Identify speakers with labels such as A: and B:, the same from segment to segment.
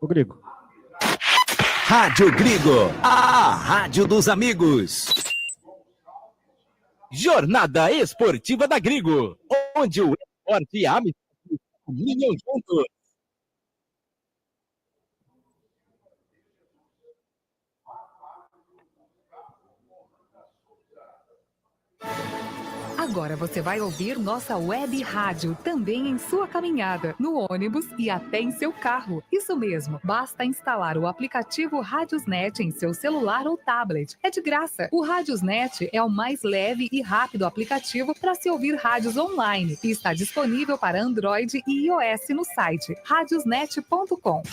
A: Ô, Grigo.
B: Rádio Grigo, a rádio dos amigos. Jornada Esportiva da Grigo, onde o esporte e a amizade caminham juntos.
C: Agora você vai ouvir nossa web rádio também em sua caminhada, no ônibus e até em seu carro. Isso mesmo, basta instalar o aplicativo Radiosnet em seu celular ou tablet. É de graça. O Radiosnet é o mais leve e rápido aplicativo para se ouvir rádios online e está disponível para Android e iOS no site radiosnet.com.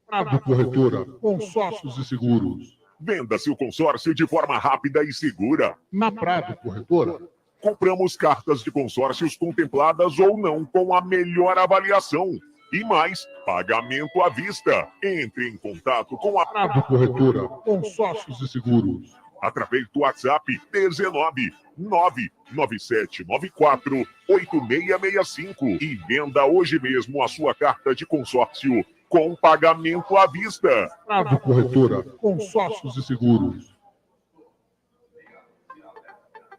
D: Prado Corretora, consórcios e seguros.
E: Venda seu consórcio de forma rápida e segura.
D: Na Prado Corretora,
E: compramos cartas de consórcios contempladas ou não com a melhor avaliação. E mais, pagamento à vista. Entre em contato com a
D: Prado Corretora, consórcios e seguros.
E: Através do WhatsApp 19 99794 8665 e venda hoje mesmo a sua carta de consórcio com pagamento à vista.
D: Prado Corretora, consórcios e seguros.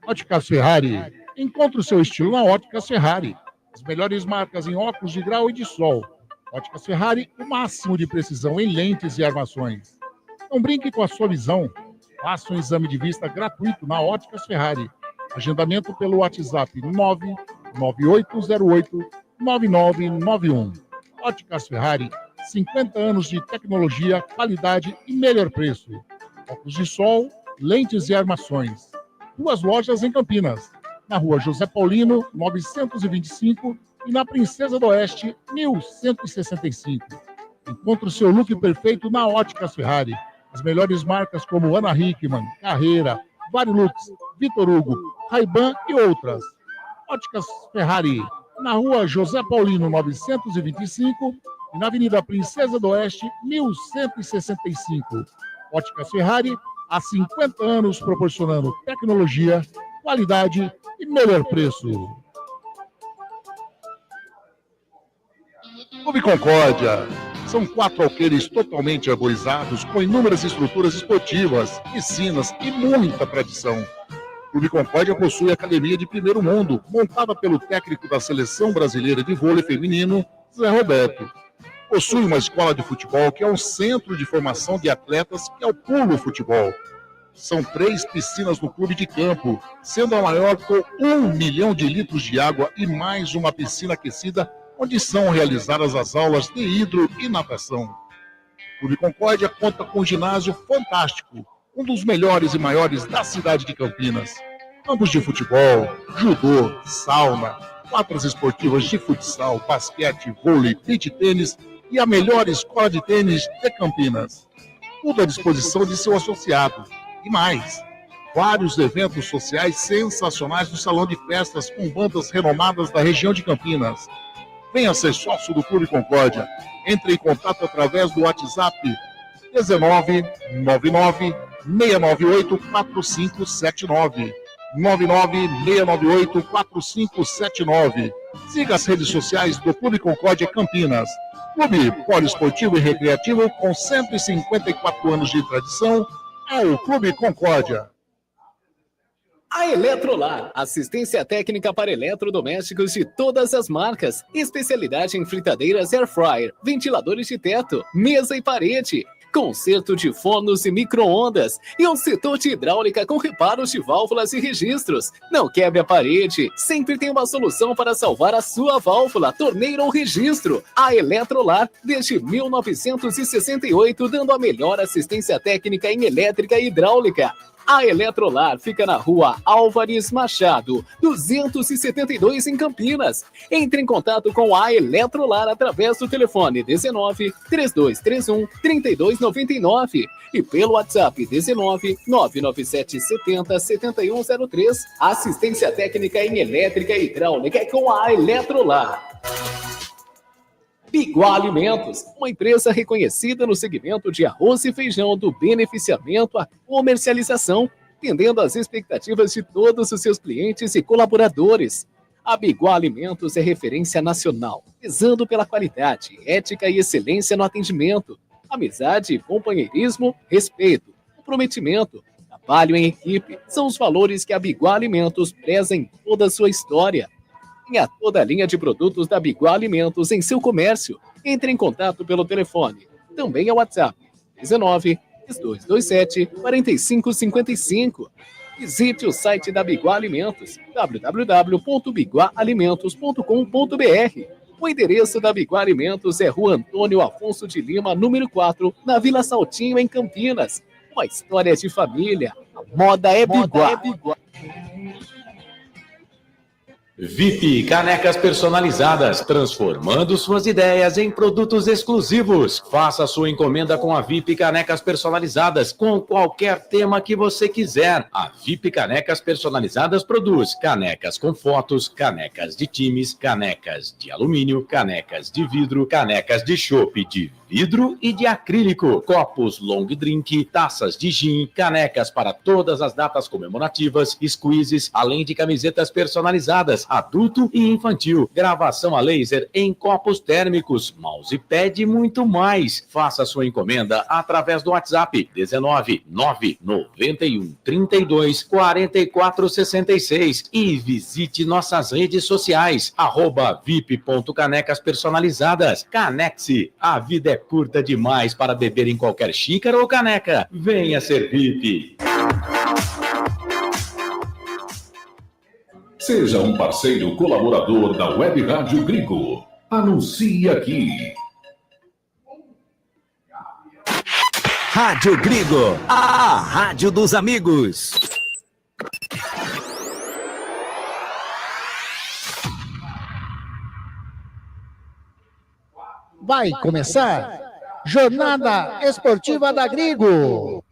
D: Óticas Ferrari. Encontre o seu estilo na Óticas Ferrari. As melhores marcas em óculos de grau e de sol. Óticas Ferrari, o máximo de precisão em lentes e armações. Não brinque com a sua visão. Faça um exame de vista gratuito na Óticas Ferrari. Agendamento pelo WhatsApp 99808-9991. Óticas Ferrari, 50 anos de tecnologia, qualidade e melhor preço. Óculos de sol, lentes e armações. 2 lojas em Campinas. Na rua José Paulino, 925 e na Princesa do Oeste, 1165. Encontre o seu look perfeito na Óticas Ferrari. As melhores marcas como Ana Hickman, Carreira, Varilux, Vitor Hugo, Ray-Ban e outras. Óticas Ferrari, na rua José Paulino, 925 e na Avenida Princesa do Oeste, 1165. Óticas Ferrari, há 50 anos proporcionando tecnologia, qualidade e melhor preço. Clube Concórdia. São 4 alqueires totalmente arborizados, com inúmeras estruturas esportivas, piscinas e muita tradição. O Clube Concórdia possui academia de primeiro mundo, montada pelo técnico da Seleção Brasileira de Vôlei Feminino, Zé Roberto. Possui uma escola de futebol, que é um centro de formação de atletas, que é o Pulo Futebol. São 3 piscinas no clube de campo, sendo a maior com 1 milhão de litros de água e mais uma piscina aquecida, onde são realizadas as aulas de hidro e natação. O Clube Concórdia conta com um ginásio fantástico, um dos melhores e maiores da cidade de Campinas. Campos de futebol, judô, sauna, quadras esportivas de futsal, basquete, vôlei, beach tênis e a melhor escola de tênis de Campinas. Tudo à disposição de seu associado. E mais, vários eventos sociais sensacionais no salão de festas com bandas renomadas da região de Campinas. Venha ser sócio do Clube Concórdia. Entre em contato através do WhatsApp 19 99 698 4579. 99 698 4579. Siga as redes sociais do Clube Concórdia Campinas. Clube poliesportivo e recreativo com 154 anos de tradição é o Clube Concórdia.
F: A Eletrolar, assistência técnica para eletrodomésticos de todas as marcas, especialidade em fritadeiras air fryer, ventiladores de teto, mesa e parede, conserto de fornos e micro-ondas e um setor de hidráulica com reparos de válvulas e registros. Não quebre a parede, sempre tem uma solução para salvar a sua válvula, torneira ou registro. A Eletrolar, desde 1968, dando a melhor assistência técnica em elétrica e hidráulica. A Eletrolar fica na rua Álvares Machado, 272 em Campinas. Entre em contato com a Eletrolar através do telefone 19 3231 3299 e pelo WhatsApp 19 997 70 7103. Assistência técnica em elétrica e hidráulica é com a Eletrolar. Biguá Alimentos, uma empresa reconhecida no segmento de arroz e feijão do beneficiamento à comercialização, atendendo às expectativas de todos os seus clientes e colaboradores. A Biguá Alimentos é referência nacional, prezando pela qualidade, ética e excelência no atendimento. Amizade, companheirismo, respeito, comprometimento, trabalho em equipe são os valores que a Biguá Alimentos preza em toda a sua história. Tenha toda a linha de produtos da Biguá Alimentos em seu comércio. Entre em contato pelo telefone. Também é WhatsApp 19-227-4555. Visite o site da Biguá Alimentos, www.biguaalimentos.com.br. O endereço da Biguá Alimentos é Rua Antônio Afonso de Lima, número 4, na Vila Saltinho, em Campinas. Uma história de família. A moda é Biguá.
A: VIP Canecas Personalizadas, transformando suas ideias em produtos exclusivos. Faça sua encomenda com a VIP Canecas Personalizadas, com qualquer tema que você quiser. A VIP Canecas Personalizadas produz canecas com fotos, canecas de times, canecas de alumínio, canecas de vidro, canecas de chopp de vidro e de acrílico, copos long drink, taças de gin, canecas para todas as datas comemorativas, squeezes, além de camisetas personalizadas, adulto e infantil, gravação a laser em copos térmicos, mousepad e muito mais. Faça sua encomenda através do WhatsApp 19991324466 e visite nossas redes sociais, @vip.canecaspersonalizadas. Canexe, a vida é curta demais para beber em qualquer xícara ou caneca. Venha ser VIP.
G: Seja um parceiro colaborador da Web Rádio Gringo. Anuncie aqui.
B: Rádio Gringo, a rádio dos amigos.
H: Vai começar Jornada Esportiva da Gringo.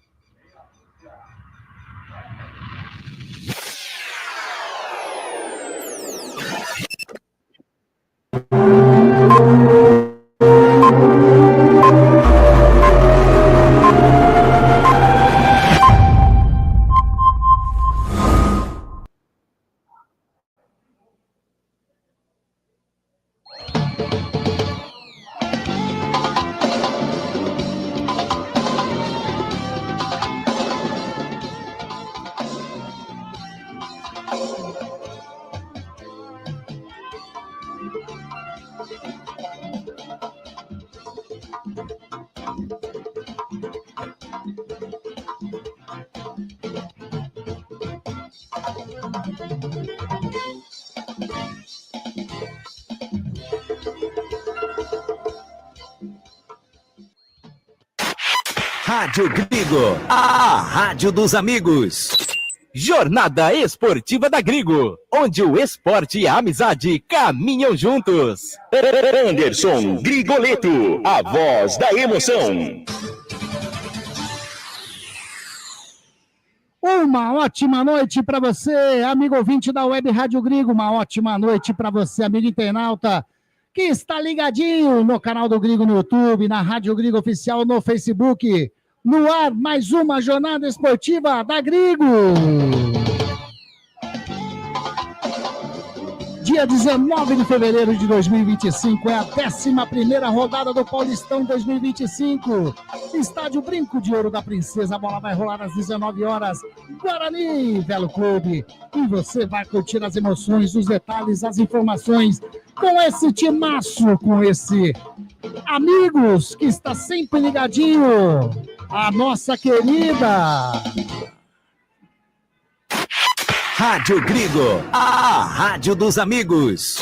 B: Rádio Gringo, a rádio dos amigos. Jornada Esportiva da Gringo, onde o esporte e a amizade caminham juntos.
I: Anderson Grigoleto, a voz da emoção.
H: Uma ótima noite para você, amigo ouvinte da Web Rádio Gringo. Uma ótima noite para você, amigo internauta, que está ligadinho no canal do Gringo no YouTube, na Rádio Gringo Oficial no Facebook. No ar, mais uma jornada esportiva da Gringo. Dia 19 de fevereiro de 2025 é a 11ª rodada do Paulistão 2025. Estádio Brinco de Ouro da Princesa. A bola vai rolar às 19 horas. Guarani, Velo Clube. E você vai curtir as emoções, os detalhes, as informações com esse timaço, com esse amigos que está sempre ligadinho. A nossa querida
B: Rádio Gringo, a rádio dos amigos.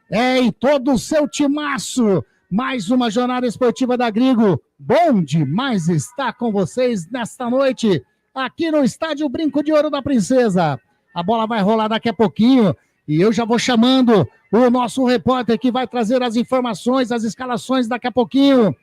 H: É, em todo o seu timaço, mais uma jornada esportiva da Gringo. Bom demais estar com vocês nesta noite, aqui no Estádio Brinco de Ouro da Princesa. A bola vai rolar daqui a pouquinho e eu já vou chamando o nosso repórter que vai trazer as informações, as escalações daqui a pouquinho.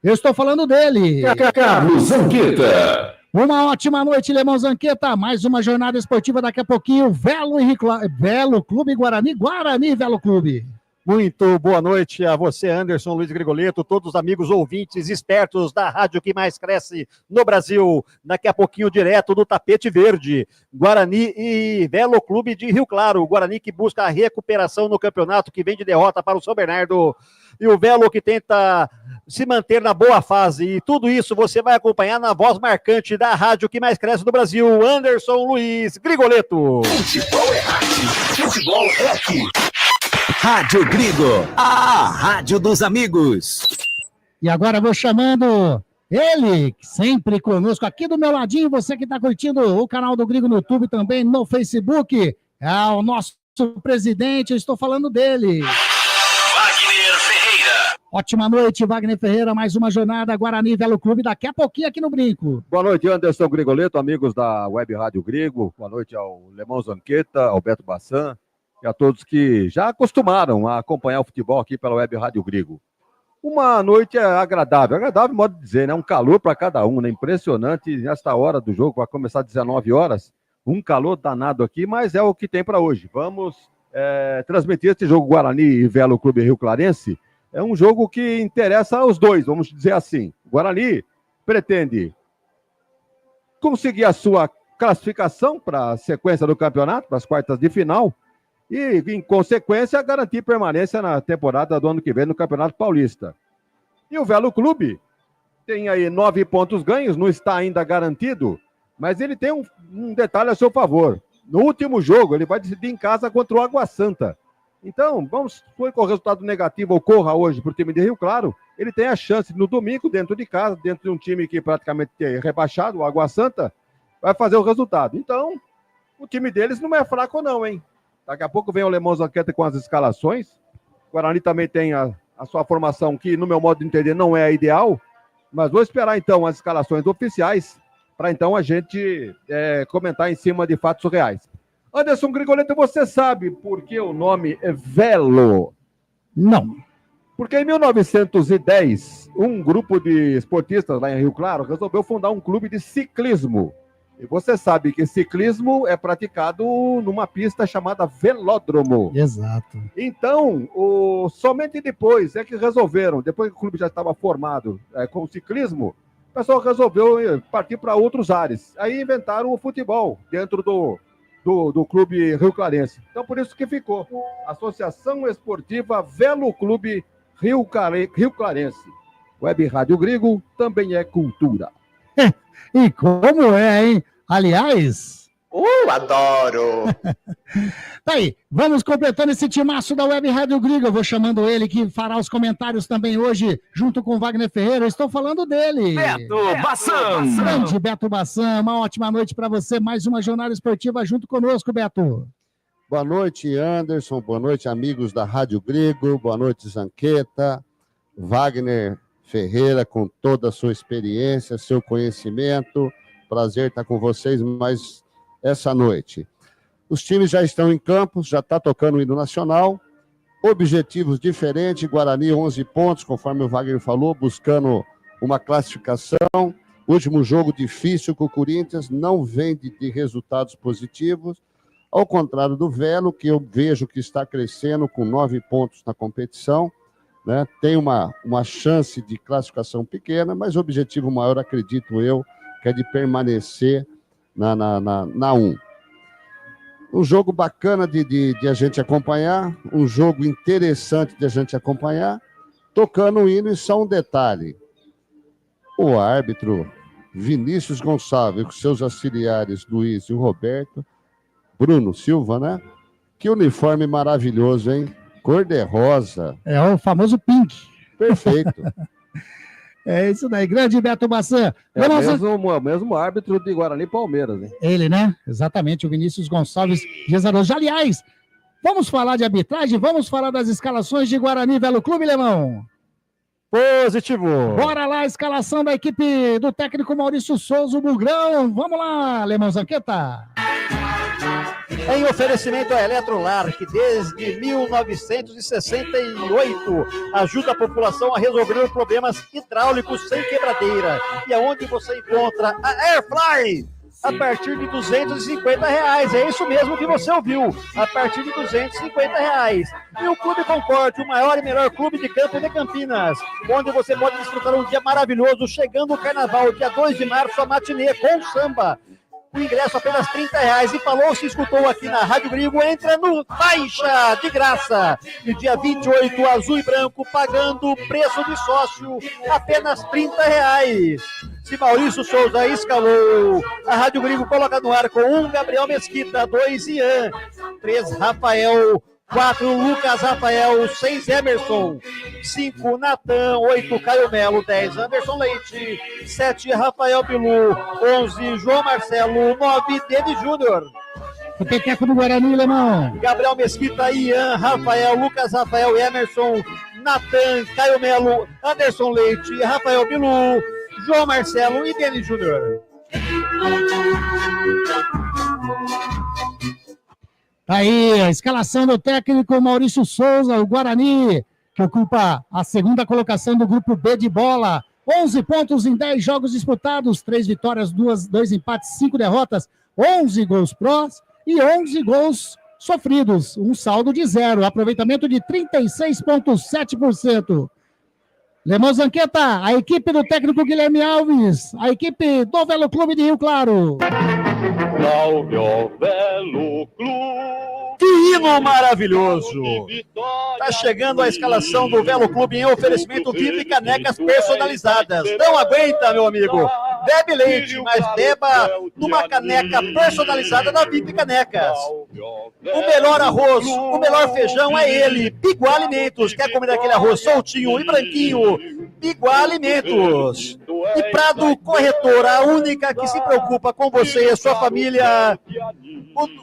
H: Eu estou falando dele.
G: Carlos Zanqueta.
H: Uma ótima noite, Lemão Zanqueta. Mais uma jornada esportiva daqui a pouquinho. Velo Clube Guarani. Guarani, Velo Clube.
J: Muito boa noite a você, Anderson Luiz Grigoleto, todos os amigos ouvintes espertos da rádio que mais cresce no Brasil. Daqui a pouquinho, direto do tapete verde, Guarani e Velo Clube de Rio Claro. Guarani que busca a recuperação no campeonato, que vem de derrota para o São Bernardo. E o Velo que tenta se manter na boa fase. E tudo isso você vai acompanhar na voz marcante da rádio que mais cresce no Brasil, Anderson Luiz Grigoleto.
B: Futebol é arte, futebol é aqui. Rádio Grigo, a rádio dos amigos.
H: E agora eu vou chamando ele, sempre conosco, aqui do meu ladinho, você que está curtindo o canal do Grigo no YouTube, também no Facebook, é o nosso presidente, eu estou falando dele.
B: Wagner Ferreira.
H: Ótima noite, Wagner Ferreira, mais uma jornada Guarani Velo Clube, daqui a pouquinho aqui no Brinco.
J: Boa noite, Anderson Grigoleto, amigos da Web Rádio Grigo. Boa noite ao Lemão Zanqueta, ao Beto Bassan e a todos que já acostumaram a acompanhar o futebol aqui pela Web Rádio Grigo. Uma noite agradável, modo de dizer, né? Um calor para cada um, né? Impressionante, nesta hora do jogo, vai começar às 19 horas, um calor danado aqui, mas é o que tem para hoje. Vamos transmitir este jogo Guarani e Velo Clube Rio Clarense. É um jogo que interessa aos dois, vamos dizer assim. O Guarani pretende conseguir a sua classificação para a sequência do campeonato, para as quartas de final, e, em consequência, garantir permanência na temporada do ano que vem no Campeonato Paulista. E o Velo Clube tem aí 9 pontos ganhos, não está ainda garantido, mas ele tem um detalhe a seu favor. No último jogo, ele vai decidir em casa contra o Água Santa. Então, vamos supor que o resultado negativo ocorra hoje para o time de Rio Claro, ele tem a chance no domingo, dentro de casa, dentro de um time que praticamente é rebaixado, o Água Santa, vai fazer o resultado. Então, o time deles não é fraco não, hein? Daqui a pouco vem o Lemão Zanqueta com as escalações. O Guarani também tem a sua formação, que no meu modo de entender não é a ideal, mas vou esperar então as escalações oficiais para então a gente comentar em cima de fatos reais. Anderson Grigoleto, você sabe por que o nome é Velo?
H: Não.
J: Porque em 1910, um grupo de esportistas lá em Rio Claro resolveu fundar um clube de ciclismo. E você sabe que ciclismo é praticado numa pista chamada velódromo.
H: Exato.
J: Então, somente depois é que resolveram, depois que o clube já estava formado com o ciclismo, o pessoal resolveu partir para outros ares. Aí inventaram o futebol dentro do clube Rio Clarense. Então, por isso que ficou Associação Esportiva Velo Clube Rio Clarense. Web Rádio Grigo também é cultura.
H: E como é, hein? Aliás...
K: adoro!
H: Tá aí, vamos completando esse timaço da Web Rádio Grigo. Eu vou chamando ele, que fará os comentários também hoje, junto com o Wagner Ferreira. Eu estou falando dele.
B: Beto Bassan.
H: Grande Beto Bassan, uma ótima noite para você. Mais uma jornada esportiva junto conosco, Beto.
L: Boa noite, Anderson. Boa noite, amigos da Rádio Grigo. Boa noite, Zanqueta. Wagner Ferreira, com toda a sua experiência, seu conhecimento. Prazer estar com vocês mais essa noite. Os times já estão em campo, já está tocando o hino nacional. Objetivos diferentes, Guarani 11 pontos, conforme o Wagner falou, buscando uma classificação. Último jogo difícil com o Corinthians, não vem de resultados positivos. Ao contrário do Velo, que eu vejo que está crescendo com 9 pontos na competição. Né? Tem uma chance de classificação pequena, mas o objetivo maior, acredito eu, que é de permanecer na 1. Um jogo bacana de a gente acompanhar, um jogo interessante de a gente acompanhar, tocando o hino. E só um detalhe, o árbitro Vinícius Gonçalves, com seus auxiliares Luiz e o Roberto, Bruno Silva, né? Que uniforme maravilhoso, hein? Cor de rosa.
H: É o famoso pink.
L: Perfeito.
H: É isso daí, grande Beto Bassan.
J: É o mesmo árbitro de Guarani e Palmeiras, né?
H: Ele, né? Exatamente, o Vinícius Gonçalves Dias Araújo. Aliás, vamos falar de arbitragem? Vamos falar das escalações de Guarani Velo Clube, Lemão?
J: Positivo.
H: Bora lá, a escalação da equipe do técnico Maurício Souza, o Bugrão. Vamos lá, Lemão Zanqueta.
J: Em oferecimento à Eletrolar, que desde 1968 ajuda a população a resolver problemas hidráulicos sem quebradeira. E aonde você encontra a Airfly?
M: a partir de R$250. É isso mesmo que você ouviu, a partir de R$250. E o Clube Concorde, o maior e melhor clube de campo de Campinas, onde você pode desfrutar um dia maravilhoso, chegando o Carnaval, dia 2 de março, a matinê com samba. O ingresso apenas R$30. E falou, se escutou aqui na Rádio Gringo, entra no Faixa de graça. E dia 28, azul e branco, pagando preço de sócio, apenas R$30. Se Maurício Souza escalou, a Rádio Gringo coloca no ar com 1, Gabriel Mesquita, 2, Ian, 3, Rafael, 4, Lucas Rafael, 6, Emerson, 5, Natan, 8, Caio Melo, 10, Anderson Leite, 7, Rafael Bilu, 11, João Marcelo, 9, Denis Júnior.
H: O Peteco do Guarani, Lemão.
M: Gabriel Mesquita, Ian, Rafael, Lucas Rafael, Emerson, Natan, Caio Melo, Anderson Leite, Rafael Bilu, João Marcelo e Denis Júnior.
H: Tá aí a escalação do técnico Maurício Souza, o Guarani, que ocupa a segunda colocação do grupo B de bola. 11 pontos em 10 jogos disputados, 3 vitórias, 2 empates, 5 derrotas, 11 gols prós e 11 gols sofridos, um saldo de 0, aproveitamento de 36,7%. Lemão Zanqueta, a equipe do técnico Guilherme Alves, a equipe do Velo Clube de Rio Claro.
N: Salve ao Velo Clube.
M: Que hino maravilhoso! Tá chegando a escalação do Velo Clube em oferecimento VIP canecas personalizadas. Não aguenta, meu amigo. Bebe leite, mas beba numa caneca personalizada da VIP Canecas. O melhor arroz, o melhor feijão é ele. Biguá Alimentos. Quer comer aquele arroz soltinho e branquinho? Biguá Alimentos. E Prado Corretora, a única que se preocupa com você e a sua família.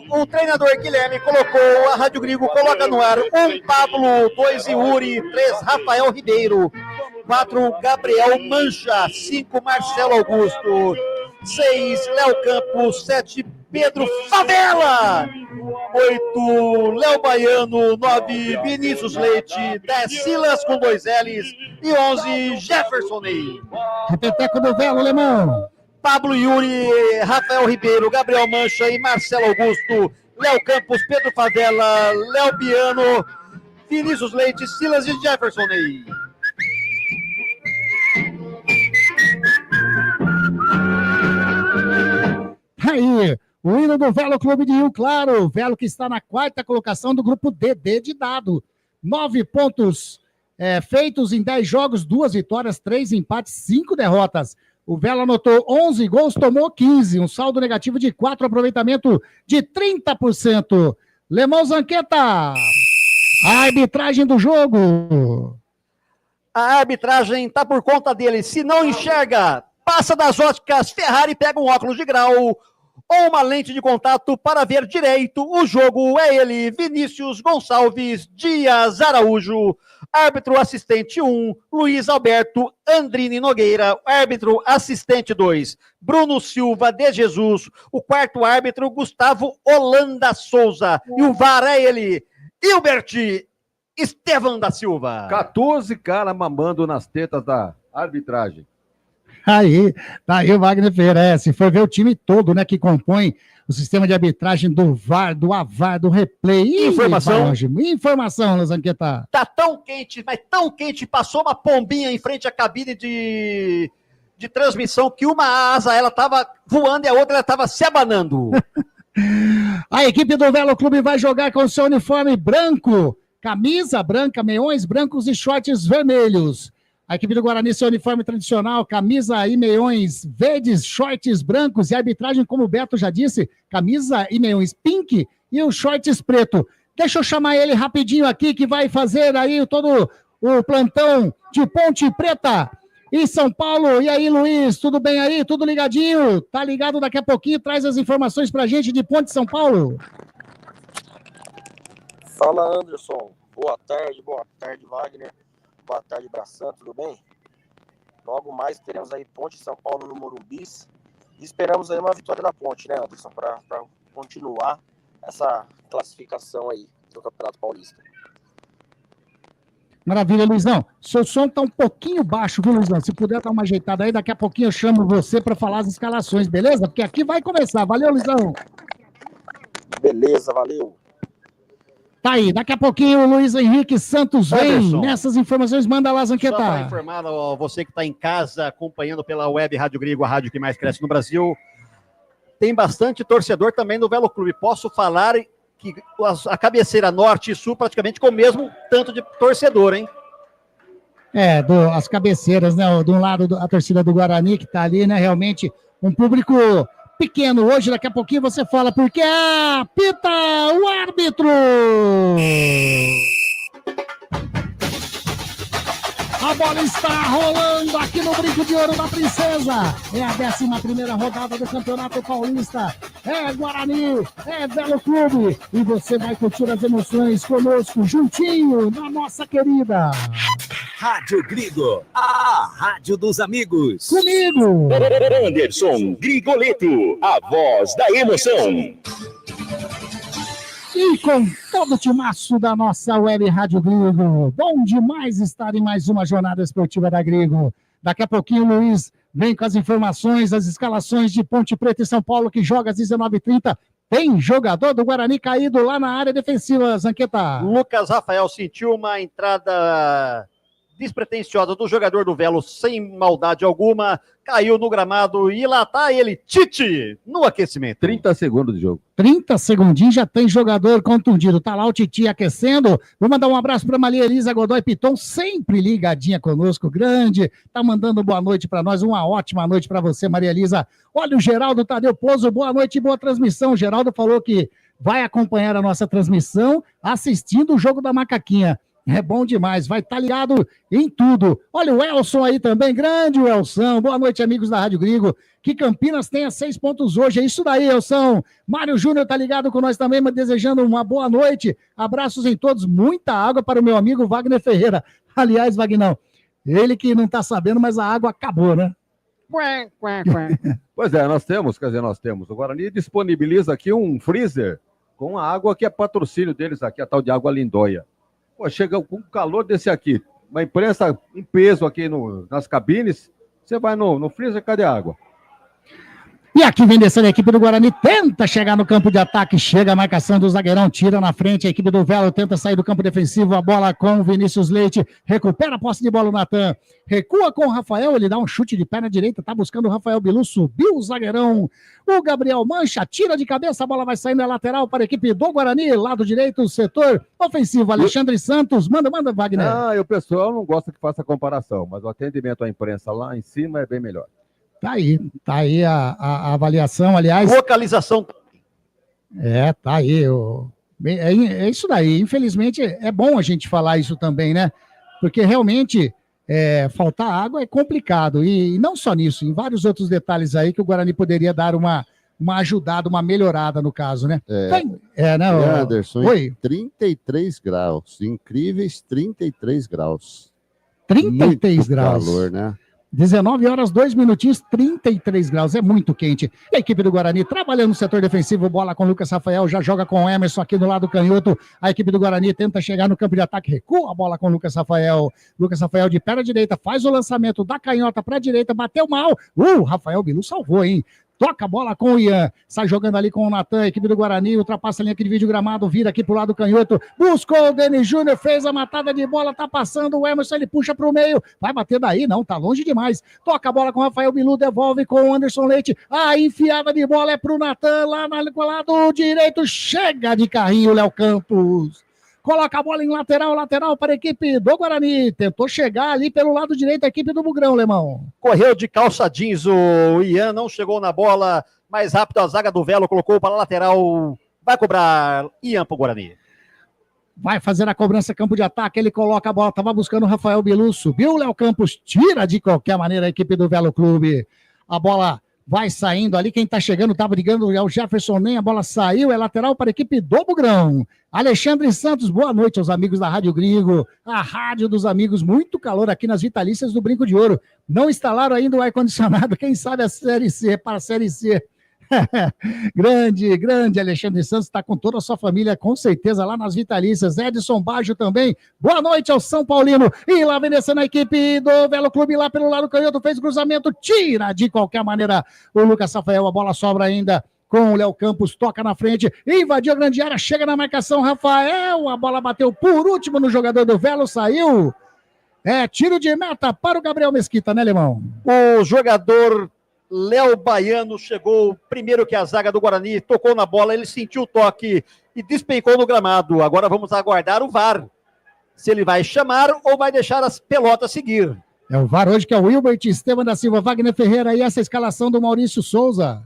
M: O treinador Guilherme colocou, a Rádio Gringo coloca no ar 1, Pablo, 2, Yuri, 3, Rafael Ribeiro, 4, Gabriel Mancha, 5, Marcelo Augusto, 6, Léo Campos, 7, Pedro Favela, 8, Léo Baiano, 9, Vinícius Leite, 10, Silas com 2 L's e 11, Jefferson Ney.
H: Repeteco do Velo, Lemão.
M: Pablo Yuri, Rafael Ribeiro, Gabriel Mancha e Marcelo Augusto, Léo Campos, Pedro Favela, Léo Biano, Vinícius Leite, Silas e Jefferson Ney.
H: Aí, o hino do Velo Clube de Rio Claro, o Velo que está na 4ª colocação do grupo DD de dado. 9 pontos feitos em 10 jogos, 2 vitórias, 3 empates, 5 derrotas. O Velo anotou 11 gols, tomou 15, um saldo negativo de 4, aproveitamento de 30%. Lemão Zanqueta, a arbitragem do jogo.
M: A arbitragem está por conta dele. Se não enxerga, passa das óticas Ferrari, pega um óculos de grau ou uma lente de contato para ver direito. O jogo é ele, Vinícius Gonçalves Dias Araújo. Árbitro assistente 1, Luiz Alberto Andrini Nogueira. Árbitro assistente 2, Bruno Silva de Jesus. O quarto árbitro, Gustavo Holanda Souza. E o VAR é ele, Hilbert Estevam da Silva.
J: 14 caras mamando nas tetas da arbitragem.
H: Aí, tá aí o Wagner Ferreira. Se for ver o time todo, né, que compõe o sistema de arbitragem do VAR, do AVAR, do replay.
M: Informação,
H: Zanqueta.
M: Tá tão quente, mas tão quente, passou uma pombinha em frente à cabine de transmissão que uma asa ela tava voando e a outra ela tava se abanando.
H: A equipe do Velo Clube vai jogar com seu uniforme branco, camisa branca, meiões brancos e shorts vermelhos. A equipe do Guarani, seu uniforme tradicional, camisa e meiões verdes, shorts brancos e arbitragem, como o Beto já disse, camisa e meiões pink e os shorts preto. Deixa eu chamar ele rapidinho aqui, que vai fazer aí todo o plantão de Ponte Preta em São Paulo. E aí, Luiz, tudo bem aí? Tudo ligadinho? Tá ligado daqui a pouquinho? Traz as informações pra gente de Ponte São Paulo.
O: Fala, Anderson. Boa tarde, Wagner. Boa tarde, Bração, tudo bem? Logo mais teremos aí Ponte São Paulo no Morumbi e esperamos aí uma vitória da Ponte, né, Anderson, para continuar essa classificação aí do Campeonato Paulista.
H: Maravilha, Luizão. Seu som tá um pouquinho baixo, viu, Luizão? Se puder dar uma ajeitada aí, daqui a pouquinho eu chamo você para falar as escalações, beleza? Porque aqui vai começar. Valeu, Luizão.
O: Beleza, valeu.
H: Tá aí, daqui a pouquinho o Luiz Henrique Santos vem
M: Anderson.
H: nessas informações. Manda lá,
M: Só para
H: Zanqueta.
M: informar você que está em casa acompanhando pela Web Rádio Grego, a rádio que mais cresce no Brasil, tem bastante torcedor também no Velo Clube. Posso falar que a cabeceira norte e sul praticamente com o mesmo tanto de torcedor, hein?
H: As cabeceiras, né? De um lado a torcida do Guarani, que tá ali, né? Realmente um público pequeno. Hoje, daqui a pouquinho você fala, porque apita o árbitro! A bola está rolando aqui no Brinco de Ouro da Princesa. É a 11ª rodada do Campeonato Paulista. É Guarani, é Velo Clube. E você vai curtir as emoções conosco, juntinho, na nossa querida
B: Rádio Grigo, a rádio dos amigos.
H: Comigo,
I: Anderson Grigoleto, a voz da emoção.
H: e com todo o timaço da nossa Web Rádio Grigo. Bom demais estar em mais uma jornada esportiva da Grigo. Daqui a pouquinho o Luiz vem com as informações, as escalações de Ponte Preta e São Paulo, que joga às 19h30. Tem jogador do Guarani caído lá na área defensiva, Zanqueta.
M: Lucas Rafael sentiu uma entrada despretensiosa do jogador do Velo, sem maldade alguma, caiu no gramado e lá tá ele, Tite, no aquecimento.
J: 30 segundos de jogo.
H: 30 segundinhos, já tem jogador contundido. Tá lá o Titi aquecendo. Vou mandar um abraço para Maria Elisa Godoy Piton, sempre ligadinha conosco, grande. Tá mandando boa noite para nós. Uma ótima noite para você, Maria Elisa. Olha o Geraldo Tadeu Pozo, boa noite e boa transmissão. O Geraldo falou que vai acompanhar a nossa transmissão assistindo o jogo da Macaquinha. É bom demais, vai estar ligado em tudo. Olha o Elson aí também, grande Elson. Boa noite, amigos da Rádio Grigo. Que Campinas tenha 6 pontos hoje. É isso daí, Elson. Mário Júnior tá ligado com nós também, mas desejando uma boa noite. Abraços em todos. Muita água para o meu amigo Wagner Ferreira. Aliás, Vagnão, ele que não tá sabendo, mas a água acabou, né?
J: Pois é, nós temos. O Guarani disponibiliza aqui um freezer com a água que é patrocínio deles aqui, a tal de água Lindóia. Pô, chega com o calor desse aqui, uma imprensa em peso aqui nas cabines, você vai no freezer, cadê a água?
H: E aqui vem descendo a equipe do Guarani, tenta chegar no campo de ataque, chega a marcação do zagueirão, tira na frente, a equipe do Velo tenta sair do campo defensivo, a bola com o Vinícius Leite, recupera a posse de bola o Natan, recua com o Rafael, ele dá um chute de perna direita, tá buscando o Rafael Bilu, subiu o zagueirão, o Gabriel Mancha, tira de cabeça, a bola vai saindo na lateral para a equipe do Guarani, lado direito, setor ofensivo, Alexandre Santos, manda, Wagner.
J: O pessoal não gosta que faça comparação, mas o atendimento à imprensa lá em cima é bem melhor.
H: Tá aí a avaliação, aliás.
M: Localização.
H: Tá aí. É isso daí. Infelizmente, é bom a gente falar isso também, né? Porque realmente faltar água é complicado. E não só nisso, em vários outros detalhes aí que o Guarani poderia dar uma ajudada, uma melhorada no caso, né? Né?
L: Anderson,
H: Oi.
L: 33 graus. Incríveis 33 graus.
H: 33
L: muito
H: graus.
L: Calor, né?
H: 19 horas, 2 minutinhos, 33 graus, é muito quente. A equipe do Guarani trabalhando no setor defensivo, bola com o Lucas Rafael, já joga com o Emerson aqui do lado canhoto. A equipe do Guarani tenta chegar no campo de ataque, recua a bola com o Lucas Rafael. Lucas Rafael de perna direita, faz o lançamento da canhota para a direita, bateu mal. Rafael Bilu salvou, hein? Toca a bola com o Ian, sai jogando ali com o Natan, equipe do Guarani, ultrapassa a linha aqui de vídeo gramado, vira aqui pro lado canhoto, buscou o Denis Júnior, fez a matada de bola, tá passando o Emerson, ele puxa pro meio, vai bater daí, não, tá longe demais, toca a bola com o Rafael Bilu, devolve com o Anderson Leite, a enfiada de bola é pro Natan, lá no lado direito, chega de carrinho, Léo Campos. Coloca a bola em lateral para a equipe do Guarani. Tentou chegar ali pelo lado direito a equipe do Bugrão, Lemão.
M: Correu de calça jeans o Ian, não chegou na bola. Mais rápido a zaga do Velo, colocou para a lateral. Vai cobrar Ian para o Guarani.
H: Vai fazer a cobrança, campo de ataque, ele coloca a bola, estava buscando o Rafael Bilu, subiu o Léo Campos, tira de qualquer maneira a equipe do Velo Clube. A bola vai saindo ali, quem tá chegando, tá brigando, é o Jefferson Nem, a bola saiu, é lateral para a equipe do Bugrão. Alexandre Santos, boa noite aos amigos da Rádio Grigo, a rádio dos amigos, muito calor aqui nas Vitalícias do Brinco de Ouro. Não instalaram ainda o ar-condicionado, quem sabe a Série C, para a Série C. Grande Alexandre Santos está com toda a sua família, com certeza, lá nas Vitalícias. Edson Baggio também. Boa noite ao São Paulino. E lá vem descendo a equipe do Velo Clube, lá pelo lado canhoto, fez cruzamento, tira de qualquer maneira o Lucas Rafael. A bola sobra ainda com o Léo Campos, toca na frente, invadiu a grande área, chega na marcação, Rafael, a bola bateu por último no jogador do Velo, saiu. Tiro de meta para o Gabriel Mesquita, né, Lemão?
M: O jogador Léo Baiano chegou primeiro que a zaga do Guarani, tocou na bola, ele sentiu o toque e despencou no gramado. Agora vamos aguardar o VAR, se ele vai chamar ou vai deixar as pelotas seguir.
H: O VAR hoje que é o Wilbert Estevam da Silva, Wagner Ferreira e essa escalação do Maurício Souza.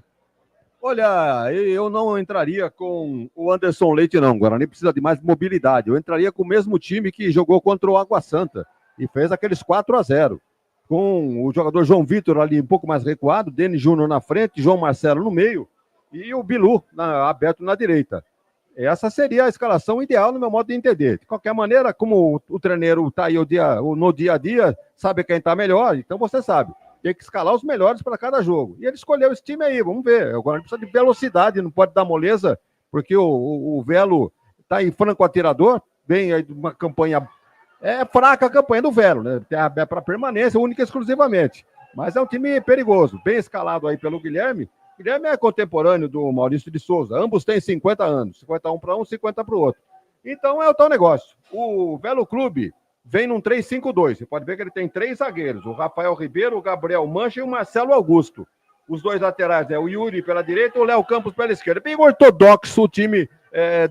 J: Olha, eu não entraria com o Anderson Leite, não. O Guarani precisa de mais mobilidade. Eu entraria com o mesmo time que jogou contra o Água Santa e fez aqueles 4-0. Com o jogador João Vitor ali um pouco mais recuado, Denis Júnior na frente, João Marcelo no meio e o Bilu aberto na direita. Essa seria a escalação ideal no meu modo de entender. De qualquer maneira, como o treineiro está aí no dia a dia, sabe quem está melhor, então você sabe. Tem que escalar os melhores para cada jogo. E ele escolheu esse time aí, vamos ver. Agora precisa de velocidade, não pode dar moleza, porque o Velo está em franco atirador, vem aí de uma campanha... fraca a campanha do Velo, né? É para permanência, única e exclusivamente. Mas é um time perigoso, bem escalado aí pelo Guilherme. Guilherme é contemporâneo do Maurício de Souza. Ambos têm 50 anos. 51 para um, 50 para o outro. Então é o tal negócio. O Velo Clube vem num 3-5-2. Você pode ver que ele tem 3 zagueiros. O Rafael Ribeiro, o Gabriel Mancha e o Marcelo Augusto. Os 2 laterais, o Yuri pela direita e o Léo Campos pela esquerda. Bem ortodoxo o time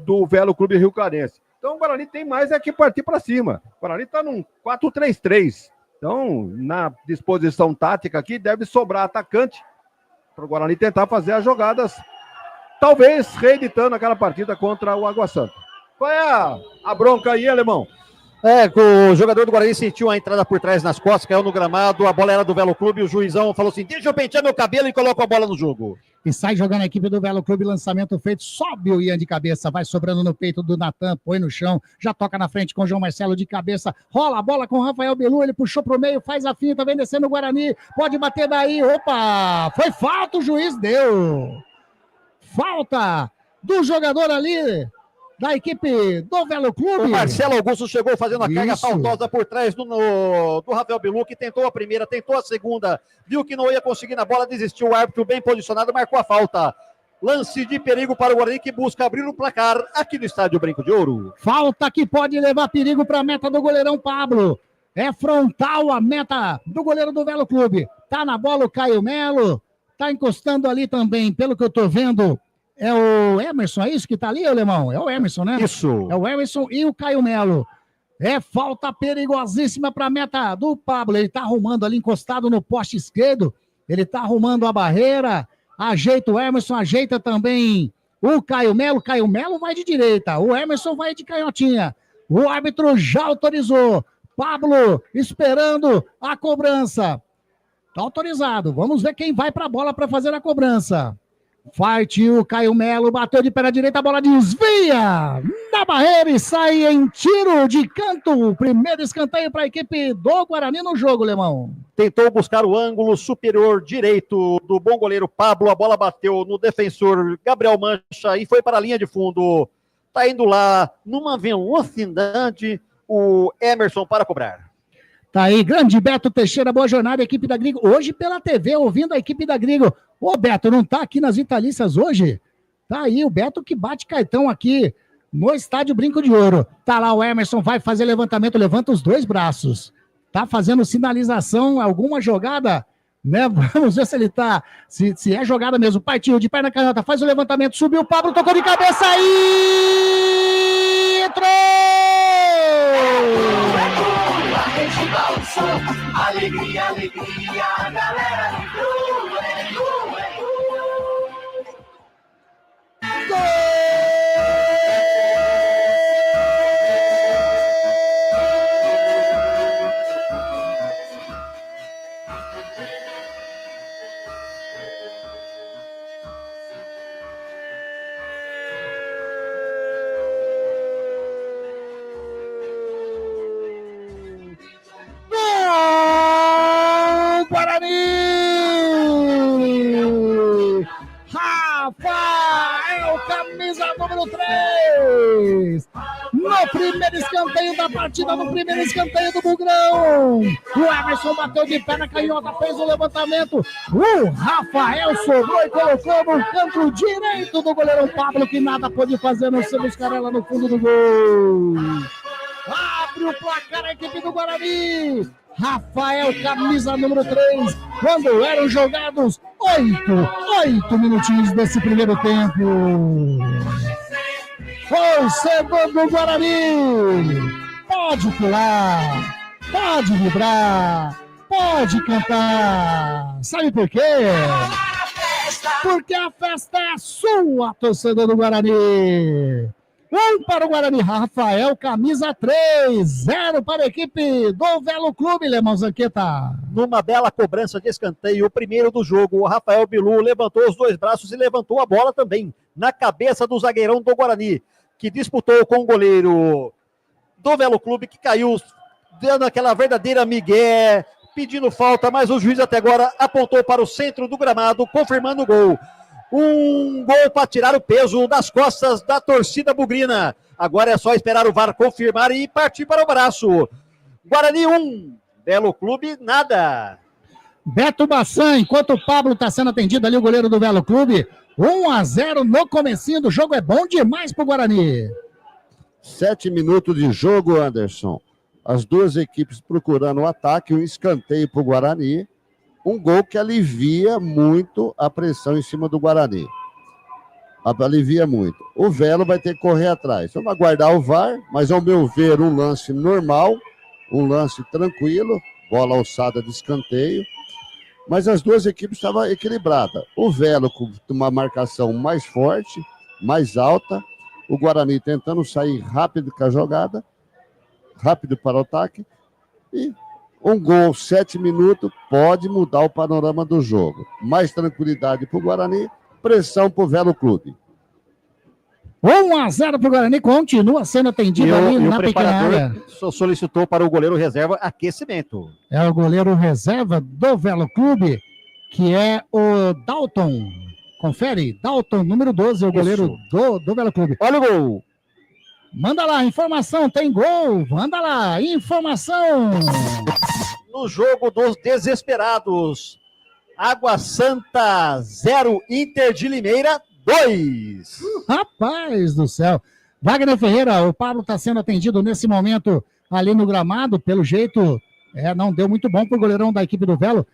J: do Velo Clube Rio Carense. Então o Guarani tem mais que partir para cima. O Guarani está num 4-3-3. Então, na disposição tática aqui, deve sobrar atacante para o Guarani tentar fazer as jogadas, talvez reeditando aquela partida contra o Água Santa. Qual é a bronca aí, Alemão?
M: O jogador do Guarani sentiu a entrada por trás nas costas, caiu no gramado, a bola era do Velo Clube, o juizão falou assim, deixa eu pentear meu cabelo e coloco a bola no jogo.
H: E sai jogando a equipe do Velo Clube, lançamento feito, sobe o Ian de cabeça, vai sobrando no peito do Natan, põe no chão, já toca na frente com o João Marcelo de cabeça, rola a bola com o Rafael Bilu, ele puxou pro meio, faz a finta, vem descendo o Guarani, pode bater daí, opa, foi falta, o juiz deu. Falta do jogador ali, da equipe do Velo Clube.
M: O Marcelo Augusto chegou fazendo a carga faltosa por trás do Rafael Bilu, que tentou a primeira, tentou a segunda, viu que não ia conseguir na bola, desistiu, o árbitro bem posicionado, marcou a falta. Lance de perigo para o Guarani, que busca abrir o placar aqui no estádio Brinco de Ouro.
H: Falta que pode levar perigo para a meta do goleirão Pablo. É frontal a meta do goleiro do Velo Clube. Tá na bola o Caio Melo, tá encostando ali também, pelo que eu tô vendo. É o Emerson, é isso que tá ali, Alemão? É o Emerson, né?
M: Isso.
H: É o Emerson e o Caio Melo. É falta perigosíssima para a meta do Pablo. Ele tá arrumando ali, encostado no poste esquerdo. Ele tá arrumando a barreira. Ajeita o Emerson, ajeita também o Caio Melo. Caio Melo vai de direita. O Emerson vai de canhotinha. O árbitro já autorizou. Pablo esperando a cobrança. Tá autorizado. Vamos ver quem vai para a bola para fazer a cobrança. Partiu o Caio Melo, bateu de pé na direita, a bola desvia na barreira e sai em tiro de canto. Primeiro escanteio para a equipe do Guarani no jogo, Lemão.
M: Tentou buscar o ângulo superior direito do bom goleiro Pablo, a bola bateu no defensor Gabriel Mancha e foi para a linha de fundo. Tá indo lá numa velocidade o Emerson para cobrar.
H: Tá aí, grande Beto Teixeira, boa jornada, equipe da Grigo. Hoje pela TV, ouvindo a equipe da Grigo. Ô, Beto, não tá aqui nas Vitalícias hoje? Tá aí, o Beto que bate cartão aqui no estádio Brinco de Ouro. Tá lá o Emerson, vai fazer levantamento, levanta os 2 braços. Tá fazendo sinalização, alguma jogada, né? Vamos ver se ele tá, se é jogada mesmo. Partiu de perna canhota, faz o levantamento, subiu o Pablo, tocou de cabeça e entrou!
N: Alegria, alegria, a galera vibrou,
H: Guarani! camisa número 3. No primeiro escanteio da partida, no primeiro escanteio do Bugrão. O Emerson bateu de pé na canhota, fez o levantamento. O Rafael sobrou e colocou no canto direito do goleirão Pablo, que nada pôde fazer, não se buscar ela no fundo do gol. Abre o placar a equipe do Guarani. Rafael, camisa número 3, quando eram jogados 8 minutinhos desse primeiro tempo. Torcedor do Guarani, pode pular, pode vibrar, pode cantar. Sabe por quê? Porque a festa é sua, torcedor do Guarani. 1 para o Guarani, Rafael, camisa 3, 0 para a equipe do Velo Clube, Lemão Zanqueta.
M: Numa bela cobrança de escanteio, o primeiro do jogo, o Rafael Bilu levantou os 2 braços e levantou a bola também, na cabeça do zagueirão do Guarani, que disputou com o goleiro do Velo Clube, que caiu dando aquela verdadeira migué, pedindo falta, mas o juiz até agora apontou para o centro do gramado, confirmando o gol. Um gol para tirar o peso das costas da torcida bugrina. Agora é só esperar o VAR confirmar e partir para o abraço. Guarani 1, Velo Clube nada.
H: Beto Bassan, enquanto o Pablo está sendo atendido ali, o goleiro do Velo Clube. 1-0 no comecinho do jogo, é bom demais para o Guarani.
L: 7 minutos de jogo, Anderson. As duas equipes procurando o ataque, um escanteio para o Guarani. Um gol que alivia muito a pressão em cima do Guarani. Alivia muito. O Velo vai ter que correr atrás. Vamos aguardar o VAR, mas ao meu ver, um lance normal, um lance tranquilo, bola alçada de escanteio. Mas as duas equipes estavam equilibradas. O Velo com uma marcação mais forte, mais alta. O Guarani tentando sair rápido com a jogada, rápido para o ataque. E um gol, 7 minutos, pode mudar o panorama do jogo. Mais tranquilidade para o Guarani, pressão para o Velo Clube.
H: 1-0 para o Guarani, continua sendo atendido ali na pequena área.
M: Solicitou para o goleiro reserva aquecimento.
H: É o goleiro reserva do Velo Clube, que é o Dalton. Confere, Dalton, número 12, é o goleiro do Velo Clube.
M: Olha o gol.
H: Manda lá, informação, tem gol, manda lá, informação.
M: No jogo dos desesperados, Água Santa 0, Inter de Limeira 2.
H: Rapaz do céu. Wagner Ferreira, o Pablo está sendo atendido nesse momento ali no gramado, pelo jeito, não deu muito bom para o goleirão da equipe do Velo,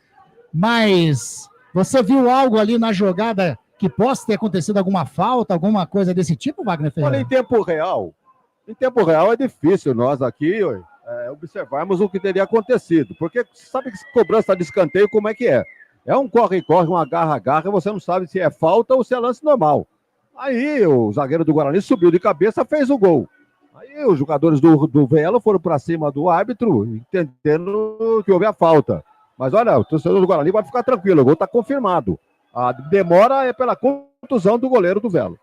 H: mas você viu algo ali na jogada que possa ter acontecido alguma falta, alguma coisa desse tipo, Wagner Ferreira?
J: Olha, em tempo real é difícil nós aqui observarmos o que teria acontecido, porque sabe que cobrança de escanteio como é que é? É um corre-corre, um agarra-agarra, você não sabe se é falta ou se é lance normal. Aí o zagueiro do Guarani subiu de cabeça, fez o gol. Aí os jogadores do Velo foram para cima do árbitro, entendendo que houve a falta. Mas olha, o torcedor do Guarani pode ficar tranquilo, o gol está confirmado. A demora é pela contusão do goleiro do Velo.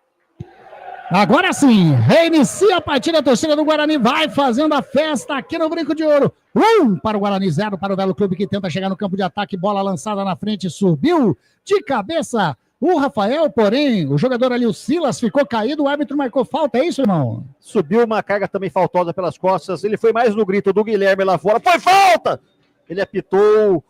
H: Agora sim, reinicia a partida, a torcida do Guarani vai fazendo a festa aqui no Brinco de Ouro. 1 para o Guarani, 0 para o Velo Clube, que tenta chegar no campo de ataque, bola lançada na frente, subiu de cabeça o Rafael, porém, o jogador ali, o Silas, ficou caído, o árbitro marcou falta, é isso, irmão?
M: Subiu uma carga também faltosa pelas costas, ele foi mais no grito do Guilherme lá fora, foi falta! Ele apitou,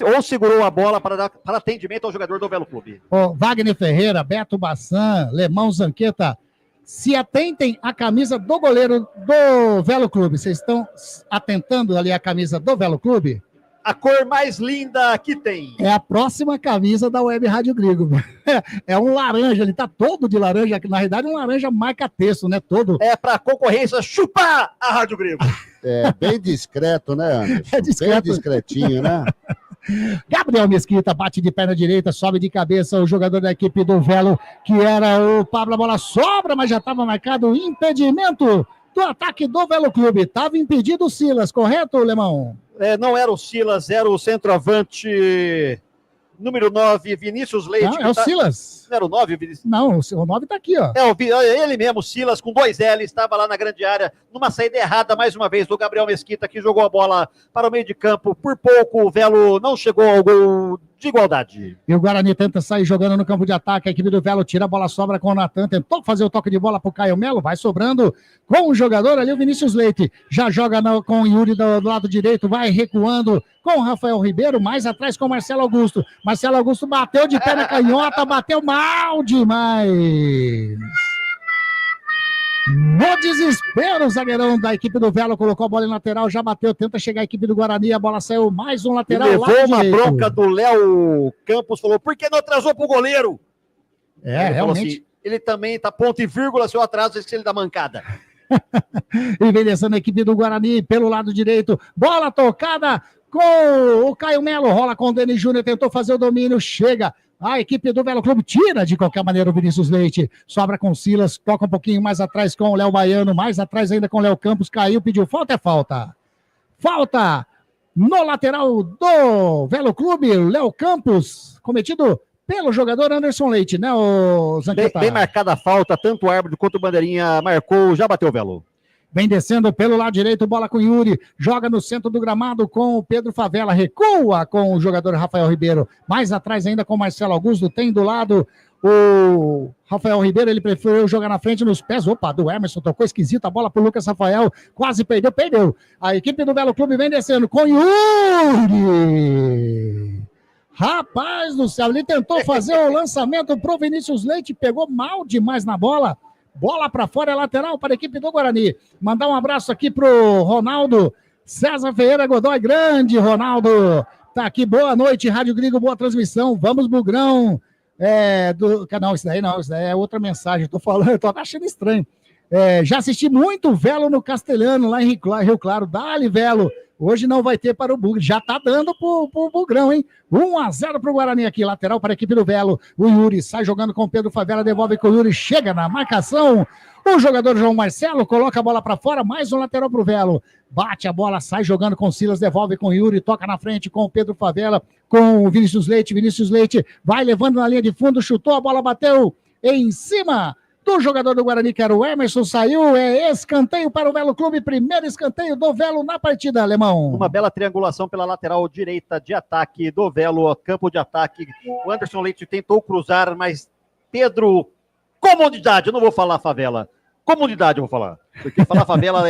M: ou segurou a bola para dar para atendimento ao jogador do Velo Clube.
H: Wagner Ferreira, Beto Bassan, Lemão Zanqueta, se atentem à camisa do goleiro do Velo Clube. Vocês estão atentando ali à camisa do Velo Clube?
M: A cor mais linda que tem.
H: É a próxima camisa da Web Rádio Grigo. É um laranja, ele tá todo de laranja, na realidade um laranja marca-texto, né? Todo.
M: É pra concorrência chupar a Rádio Grigo.
L: É bem discreto, né, Anderson?
H: É discreto.
L: Bem discretinho, né?
H: Gabriel Mesquita bate de perna direita, sobe de cabeça o jogador da equipe do Velo, que era o Pablo, a bola sobra, mas já estava marcado o impedimento do ataque do Velo Clube. Estava impedido o Silas, correto, Lemão?
M: Não era o Silas, era o centroavante número 9, Vinícius Leite.
H: Não, é o Silas.
M: Não era o 9, Vinícius?
H: Não, o 9 está aqui, ó.
M: Ele mesmo, Silas, com 2 L, estava lá na grande área, numa saída errada, mais uma vez, do Gabriel Mesquita, que jogou a bola para o meio de campo. Por pouco, o Velo não chegou ao gol de igualdade.
H: E o Guarani tenta sair jogando no campo de ataque. A equipe do Velo tira a bola, sobra com o Natan. Tentou fazer o toque de bola pro Caio Melo. Vai sobrando com o jogador ali, o Vinícius Leite. Já joga com o Yuri do lado direito. Vai recuando com o Rafael Ribeiro. Mais atrás com o Marcelo Augusto. Marcelo Augusto bateu de pé na canhota. Bateu mal demais. No desespero, o zagueirão da equipe do Velo colocou a bola em lateral, já bateu, tenta chegar a equipe do Guarani, a bola saiu mais um lateral.
M: E levou uma bronca do Léo Campos, falou, por que não atrasou pro goleiro?
H: É,
M: ele
H: realmente.
M: Assim, ele também tá ponto e vírgula, seu atraso, esse ele dá mancada.
H: E vem descendo a equipe do Guarani pelo lado direito, bola tocada com o Caio Melo, rola com o Denis Júnior, tentou fazer o domínio, chega. A equipe do Velo Clube tira de qualquer maneira o Vinícius Leite. Sobra com o Silas, toca um pouquinho mais atrás com o Léo Baiano, mais atrás ainda com o Léo Campos, caiu, pediu falta, é falta. Falta no lateral do Velo Clube, Léo Campos, cometido pelo jogador Anderson Leite, né, o Zanqueta?
M: Bem marcada a falta, tanto o árbitro quanto o bandeirinha marcou, já bateu o Velo.
H: Vem descendo pelo lado direito, bola com o Yuri, joga no centro do gramado com o Pedro Favela, recua com o jogador Rafael Ribeiro, mais atrás ainda com o Marcelo Augusto, tem do lado o Rafael Ribeiro, ele preferiu jogar na frente nos pés, opa, do Emerson, tocou esquisito, a bola pro Lucas Rafael, quase perdeu. A equipe do Velo Clube vem descendo com Yuri. Rapaz do céu, ele tentou fazer o lançamento pro Vinícius Leite, pegou mal demais na bola. Bola para fora, é lateral para a equipe do Guarani. Mandar um abraço aqui pro Ronaldo César Ferreira Godoy, grande Ronaldo. Tá aqui, boa noite, Rádio Gringo, boa transmissão. Vamos, Bugrão. Não, isso daí é outra mensagem. Tô falando, tô achando estranho. Já assisti muito Velo no Castelhano, lá em Rio Claro. Dá-lhe, Velo. Hoje não vai ter para o Bugre. Já tá dando pro Bugrão, hein? 1-0 pro Guarani aqui, lateral para a equipe do Velo. O Yuri sai jogando com o Pedro Favela, devolve com o Yuri, chega na marcação. O jogador João Marcelo coloca a bola para fora, mais um lateral pro Velo. Bate a bola, sai jogando com o Silas, devolve com o Yuri, toca na frente com o Pedro Favela, com o Vinícius Leite. Vinícius Leite vai levando na linha de fundo, chutou, a bola bateu em cima do jogador do Guarani, que era o Emerson, saiu, escanteio para o Velo Clube, primeiro escanteio do Velo na partida, Alemão.
M: Uma bela triangulação pela lateral direita de ataque do Velo, campo de ataque. O Anderson Leite tentou cruzar, mas Pedro, comodidade, eu não vou falar favela, comodidade eu vou falar, porque falar favela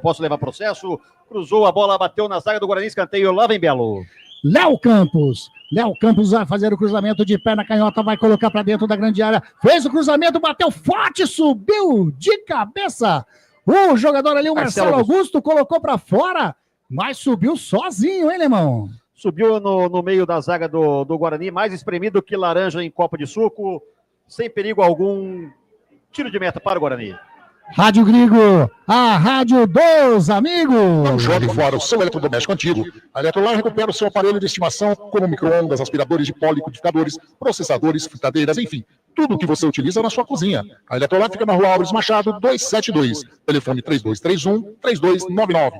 M: posso levar processo, cruzou a bola, bateu na zaga do Guarani, escanteio, lá vem Belo.
H: Léo Campos vai fazer o cruzamento de pé na canhota, vai colocar para dentro da grande área, fez o cruzamento, bateu forte, subiu de cabeça, o jogador ali, o Marcelo Augusto, colocou para fora, mas subiu sozinho, hein, Lemão?
M: Subiu no meio da zaga do Guarani, mais espremido que laranja em copo de suco, sem perigo algum, tiro de meta para o Guarani.
H: Rádio Gringo, a rádio dos amigos.
D: Não jogue fora o seu eletrodoméstico antigo. A Eletrolar recupera o seu aparelho de estimação, como micro-ondas, aspiradores de pó, liquidificadores, processadores, fritadeiras, enfim, tudo o que você utiliza na sua cozinha. A Eletrolar fica na Rua Álvares Machado, 272. Telefone 3231-3299.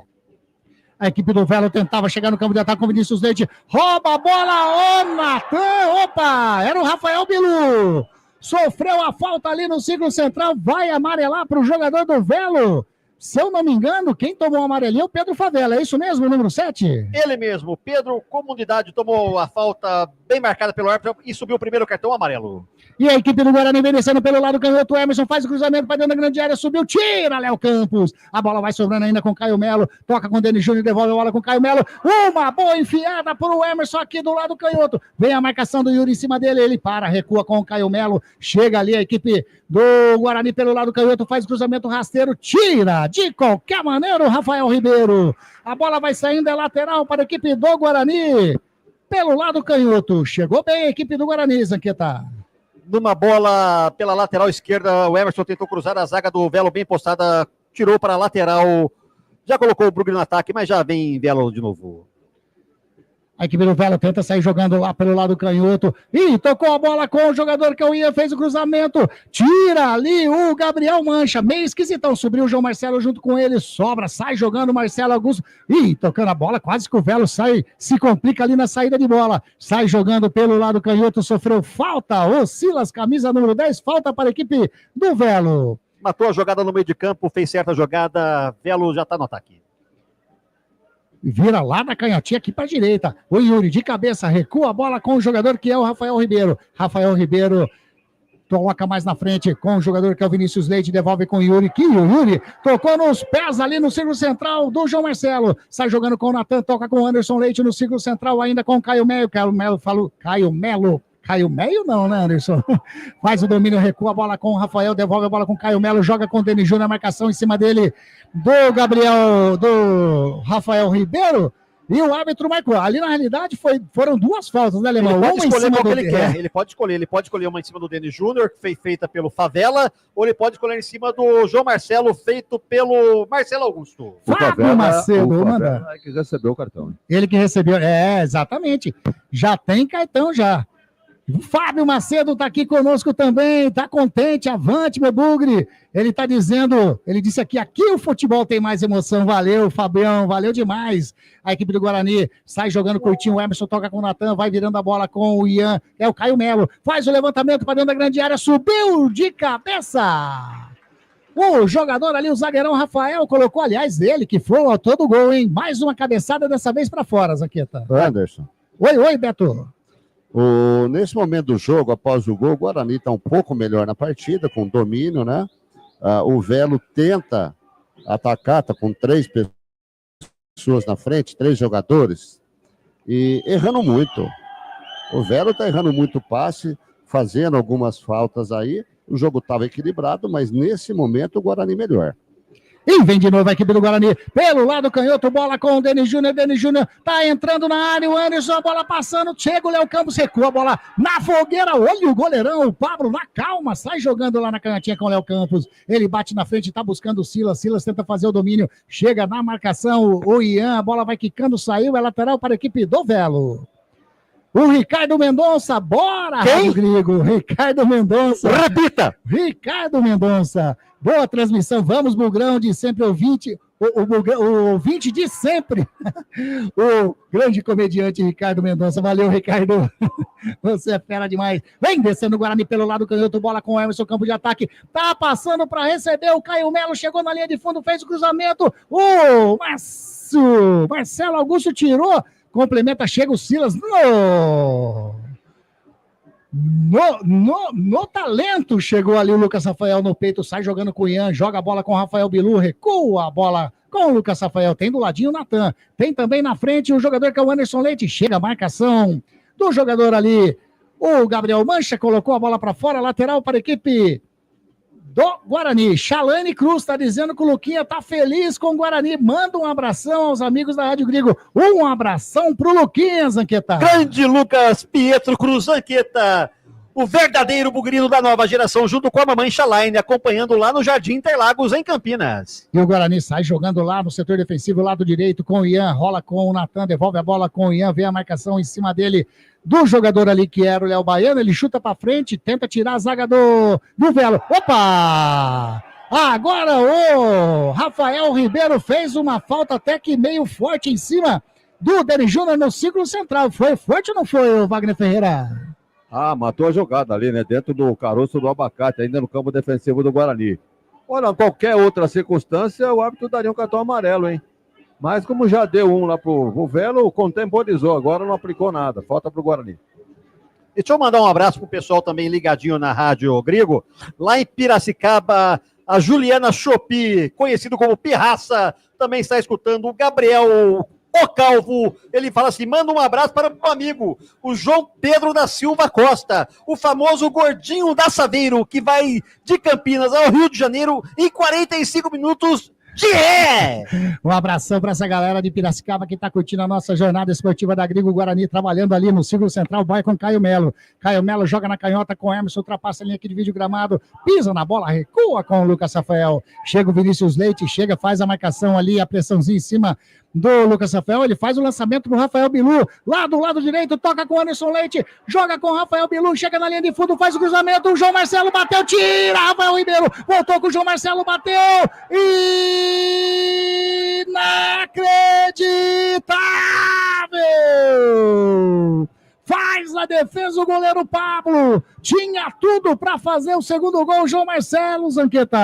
H: A equipe do Velo tentava chegar no campo de ataque com o Vinícius Leite. Rouba a bola, ô Natan! Opa, era o Rafael Bilu. Sofreu a falta ali no círculo central, vai amarelar para o jogador do Velo. Se eu não me engano, quem tomou o amarelinho é o Pedro Favela, é isso mesmo, o número 7?
M: Ele mesmo, Pedro, comunidade, tomou a falta bem marcada pelo árbitro e subiu o primeiro cartão amarelo.
H: E a equipe do Guarani vem descendo pelo lado canhoto, o Emerson faz o cruzamento para dentro da grande área, subiu, tira, Léo Campos. A bola vai sobrando ainda com o Caio Melo, toca com o Denis Júnior, devolve a bola com o Caio Melo. Uma boa enfiada para o Emerson aqui do lado canhoto. Vem a marcação do Yuri em cima dele, ele para, recua com o Caio Melo. Chega ali a equipe do Guarani pelo lado canhoto, faz o cruzamento rasteiro, tira de qualquer maneira o Rafael Ribeiro. A bola vai saindo, é lateral para a equipe do Guarani. Pelo lado canhoto, chegou bem a equipe do Guarani, Zanqueta.
M: Numa bola pela lateral esquerda, o Emerson tentou cruzar a zaga do Velo bem postada, tirou para a lateral, já colocou o Brugge no ataque, mas já vem Velo de novo.
H: A equipe do Velo tenta sair jogando lá pelo lado canhoto. E tocou a bola com o jogador que eu ia, fez o cruzamento. Tira ali o Gabriel Mancha. Meio esquisitão. Subiu o João Marcelo junto com ele. Sobra, sai jogando o Marcelo Augusto. E tocando a bola, quase que o Velo sai, se complica ali na saída de bola. Sai jogando pelo lado canhoto, sofreu falta. O Silas, camisa número 10, falta para a equipe do Velo.
M: Matou a jogada no meio de campo, fez certa jogada. Velo já está no ataque.
H: Vira lá da canhotinha aqui para a direita. O Yuri de cabeça recua a bola com o jogador que é o Rafael Ribeiro. Rafael Ribeiro coloca mais na frente com o jogador que é o Vinícius Leite, devolve com o Yuri, que o Yuri tocou nos pés ali no círculo central do João Marcelo, sai jogando com o Natan, toca com o Anderson Leite no círculo central ainda com o Caio Melo, Caio Melo não, né, Anderson? Faz o domínio, recua a bola com o Rafael, devolve a bola com o Caio Melo, joga com o Denis Júnior, a marcação em cima dele do Rafael Ribeiro, e o árbitro marcou. Ali, na realidade, foram duas faltas, né, Alemão?
M: Ele pode escolher qual que ele quer. Ele pode escolher uma em cima do Denis Júnior, que foi feita pelo Favela, ou ele pode escolher em cima do João Marcelo, feito pelo Marcelo Augusto.
H: Fábio Macedo, manda.
J: Que recebeu o cartão.
H: Ele que recebeu, exatamente. Já tem cartão, já. O Fábio Macedo está aqui conosco também, está contente, avante, meu bugre. Ele está dizendo, ele disse aqui o futebol tem mais emoção. Valeu, Fabião, valeu demais. A equipe do Guarani sai jogando curtinho, o Emerson toca com o Natan, vai virando a bola com o Ian, é o Caio Melo, faz o levantamento para dentro da grande área, subiu de cabeça. O jogador ali, o zagueirão Rafael, colocou, aliás, ele que foi o autor do gol, hein? Mais uma cabeçada dessa vez para fora, Zaqueta.
L: Anderson.
H: Oi, Beto.
L: Nesse momento do jogo, após o gol, o Guarani está um pouco melhor na partida, com domínio, né? O Velo tenta atacar, está com 3 pessoas na frente, 3 jogadores, e errando muito. O Velo está errando muito passe, fazendo algumas faltas aí. O jogo estava equilibrado, mas nesse momento o Guarani melhor.
H: E vem de novo a equipe do Guarani, pelo lado canhoto, bola com o Denis Júnior tá entrando na área, o Anderson, a bola passando, chega o Léo Campos, recua a bola na fogueira, olha o goleirão, o Pablo, na calma, sai jogando lá na canhotinha com o Léo Campos, ele bate na frente, tá buscando o Silas tenta fazer o domínio, chega na marcação, o Ian, a bola vai quicando, saiu, é lateral para a equipe do Velo. O Ricardo Mendonça, bora, Rádio Grigo, Ricardo Mendonça.
M: Repita!
H: Ricardo Mendonça, boa transmissão, vamos, Bugrão, de sempre ouvinte, o ouvinte de sempre, o grande comediante Ricardo Mendonça, valeu, Ricardo, você é fera demais, vem descendo o Guarani pelo lado canhoto, bola com o Emerson, campo de ataque, tá passando para receber o Caio Melo, chegou na linha de fundo, fez o cruzamento, o Marcelo Augusto tirou, complementa, chega o Silas no talento, chegou ali o Lucas Rafael no peito, sai jogando com o Ian, joga a bola com o Rafael Bilu, recua a bola com o Lucas Rafael, tem do ladinho o Natan, tem também na frente o jogador que é o Anderson Leite, chega a marcação do jogador ali, o Gabriel Mancha colocou a bola para fora, lateral para a equipe do Guarani. Chalane Cruz está dizendo que o Luquinha tá feliz com o Guarani. Manda um abração aos amigos da Rádio Grigo. Um abração pro Luquinha, Zanqueta.
M: Grande Lucas Pietro Cruz, Zanqueta. O verdadeiro bugrino da nova geração, junto com a mamãe Chalaine, acompanhando lá no Jardim Interlagos, em Campinas.
H: E o Guarani sai jogando lá no setor defensivo, lado direito, com o Ian, rola com o Natan, devolve a bola com o Ian, vem a marcação em cima dele, do jogador ali que era o Léo Baiano, ele chuta pra frente, tenta tirar a zaga do Velo. Opa! Agora o Rafael Ribeiro fez uma falta até que meio forte em cima do Denis Júnior no círculo central. Foi forte ou não foi, Wagner Ferreira?
J: Matou a jogada ali, né? Dentro do caroço do abacate, ainda no campo defensivo do Guarani. Olha, qualquer outra circunstância, o árbitro daria um cartão amarelo, hein? Mas como já deu um lá pro Velo, contemporizou, agora não aplicou nada, falta pro Guarani.
M: Deixa eu mandar um abraço pro pessoal também ligadinho na Rádio Grigo. Lá em Piracicaba, a Juliana Chopi, conhecido como Pirraça, também está escutando. O Gabriel O Calvo, ele fala assim, manda um abraço para o amigo, o João Pedro da Silva Costa, o famoso gordinho da Saveiro, que vai de Campinas ao Rio de Janeiro em 45 minutos de ré.
H: Um abração para essa galera de Piracicaba que está curtindo a nossa jornada esportiva da Grigo Guarani, trabalhando ali no círculo central, vai com Caio Melo. Caio Melo joga na canhota com Emerson, ultrapassa a linha aqui de vídeo gramado, pisa na bola, recua com o Lucas Rafael. Chega o Vinícius Leite, chega, faz a marcação ali, a pressãozinha em cima do Lucas Rafael, ele faz o lançamento pro Rafael Bilu, lá do lado direito, toca com o Anderson Leite, joga com o Rafael Bilu, chega na linha de fundo, faz o cruzamento, o João Marcelo bateu, tira, Rafael Ribeiro, voltou com o João Marcelo, bateu, inacreditável! Faz a defesa o goleiro Pablo, Tinha tudo para fazer o segundo gol, João Marcelo, Zanqueta.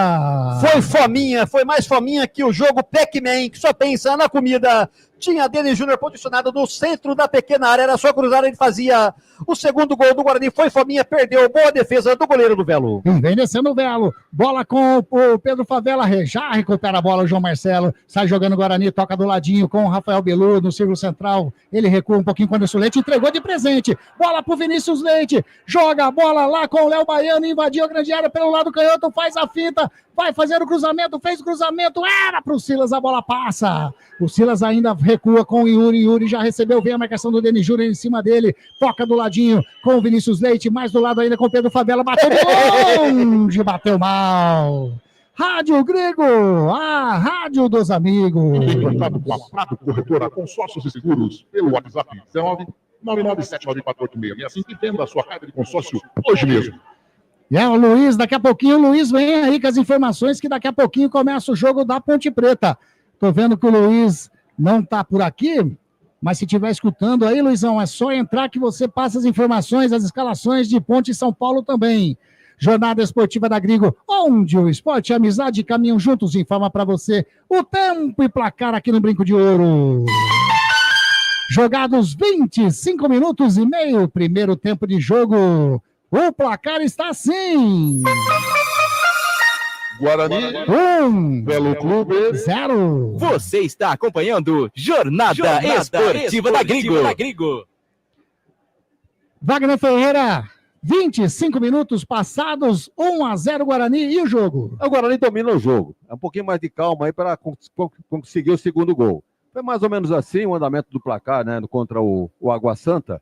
M: Foi fominha, foi mais fominha que o jogo Pac-Man, que só pensa na comida. Tinha Denis Júnior posicionado no centro da pequena área, era só cruzar, ele fazia o segundo gol do Guarani. Foi fominha, perdeu, boa defesa do goleiro do Velo.
H: Vem descendo o Velo, bola com o Pedro Favela, já recupera a bola o João Marcelo, sai jogando o Guarani, toca do ladinho com o Rafael Belu no círculo central, ele recua um pouquinho com o Anderson Leite, entregou de presente, bola pro Vinícius Leite, joga a bola lá com o Léo Baiano, invadiu a grande área pelo lado canhoto, faz a finta, vai fazer o cruzamento, fez o cruzamento, era pro Silas, a bola passa, o Silas ainda recua com o Yuri já recebeu, vem a marcação do Denis Júnior em cima dele, toca do ladinho com o Vinícius Leite, mais do lado ainda com o Pedro Favela, bateu de longe, bateu mal. Rádio Grego, a rádio dos amigos.
D: Contratado com a Prado Corretora Consórcios e Seguros pelo WhatsApp 997948665 e venda a sua carta de consórcio hoje mesmo.
H: O Luiz, daqui a pouquinho o Luiz vem aí com as informações que daqui a pouquinho começa o jogo da Ponte Preta. Tô vendo que o Luiz não tá por aqui, mas se estiver escutando aí, Luizão, é só entrar que você passa as informações, as escalações de Ponte e São Paulo também. Jornada Esportiva da Grigo, onde o esporte e a amizade caminham juntos, informa para você o tempo e placar aqui no Brinco de Ouro. Jogados 25 minutos e meio, primeiro tempo de jogo. O placar está assim.
D: Guarani
H: 1,
D: Velo Clube
H: 0.
B: Você está acompanhando Jornada Esportiva da Grigo.
H: Wagner Ferreira, 25 minutos passados, 1-0 Guarani, e o jogo?
J: O Guarani domina o jogo. É um pouquinho mais de calma aí para conseguir o segundo gol. Foi mais ou menos assim o andamento do placar, né, contra o Água Santa.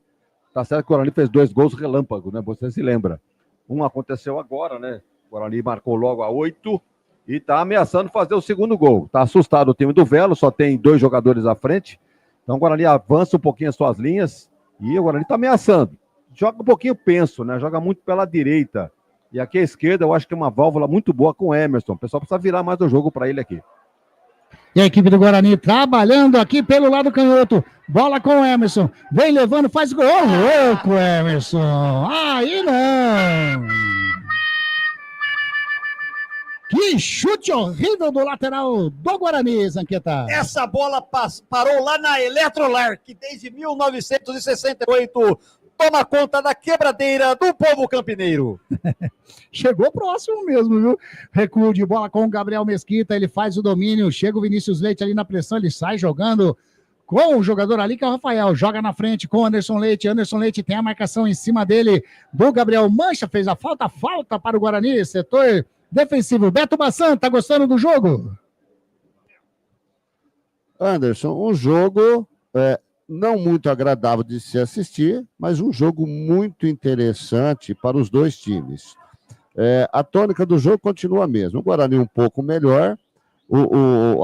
J: Tá certo que o Guarani fez 2 gols relâmpago, né? Você se lembra. Um aconteceu agora, né? O Guarani marcou logo a 8 e tá ameaçando fazer o segundo gol. Tá assustado o time do Velo, só tem 2 jogadores à frente. Então o Guarani avança um pouquinho as suas linhas e o Guarani tá ameaçando. Joga um pouquinho penso, né? Joga muito pela direita. E aqui à esquerda eu acho que é uma válvula muito boa com o Emerson. O pessoal precisa virar mais o jogo para ele aqui.
H: E a equipe do Guarani trabalhando aqui pelo lado canhoto. Bola com o Emerson. Vem levando, faz gol. Louco, Emerson. Aí não. Que chute horrível do lateral do Guarani, Zanqueta.
M: Essa bola parou lá na Eletrolar, que desde 1968 toma conta da quebradeira do povo campineiro.
H: Chegou próximo mesmo, viu? Recuo de bola com o Gabriel Mesquita, ele faz o domínio, chega o Vinícius Leite ali na pressão, ele sai jogando com o jogador ali, que é o Rafael, joga na frente com o Anderson Leite tem a marcação em cima dele, do Gabriel Mancha, fez a falta para o Guarani, setor defensivo. Beto Bassan, tá gostando do jogo?
L: Anderson, um jogo não muito agradável de se assistir, mas um jogo muito interessante para os dois times. A tônica do jogo continua a mesma. O Guarani um pouco melhor,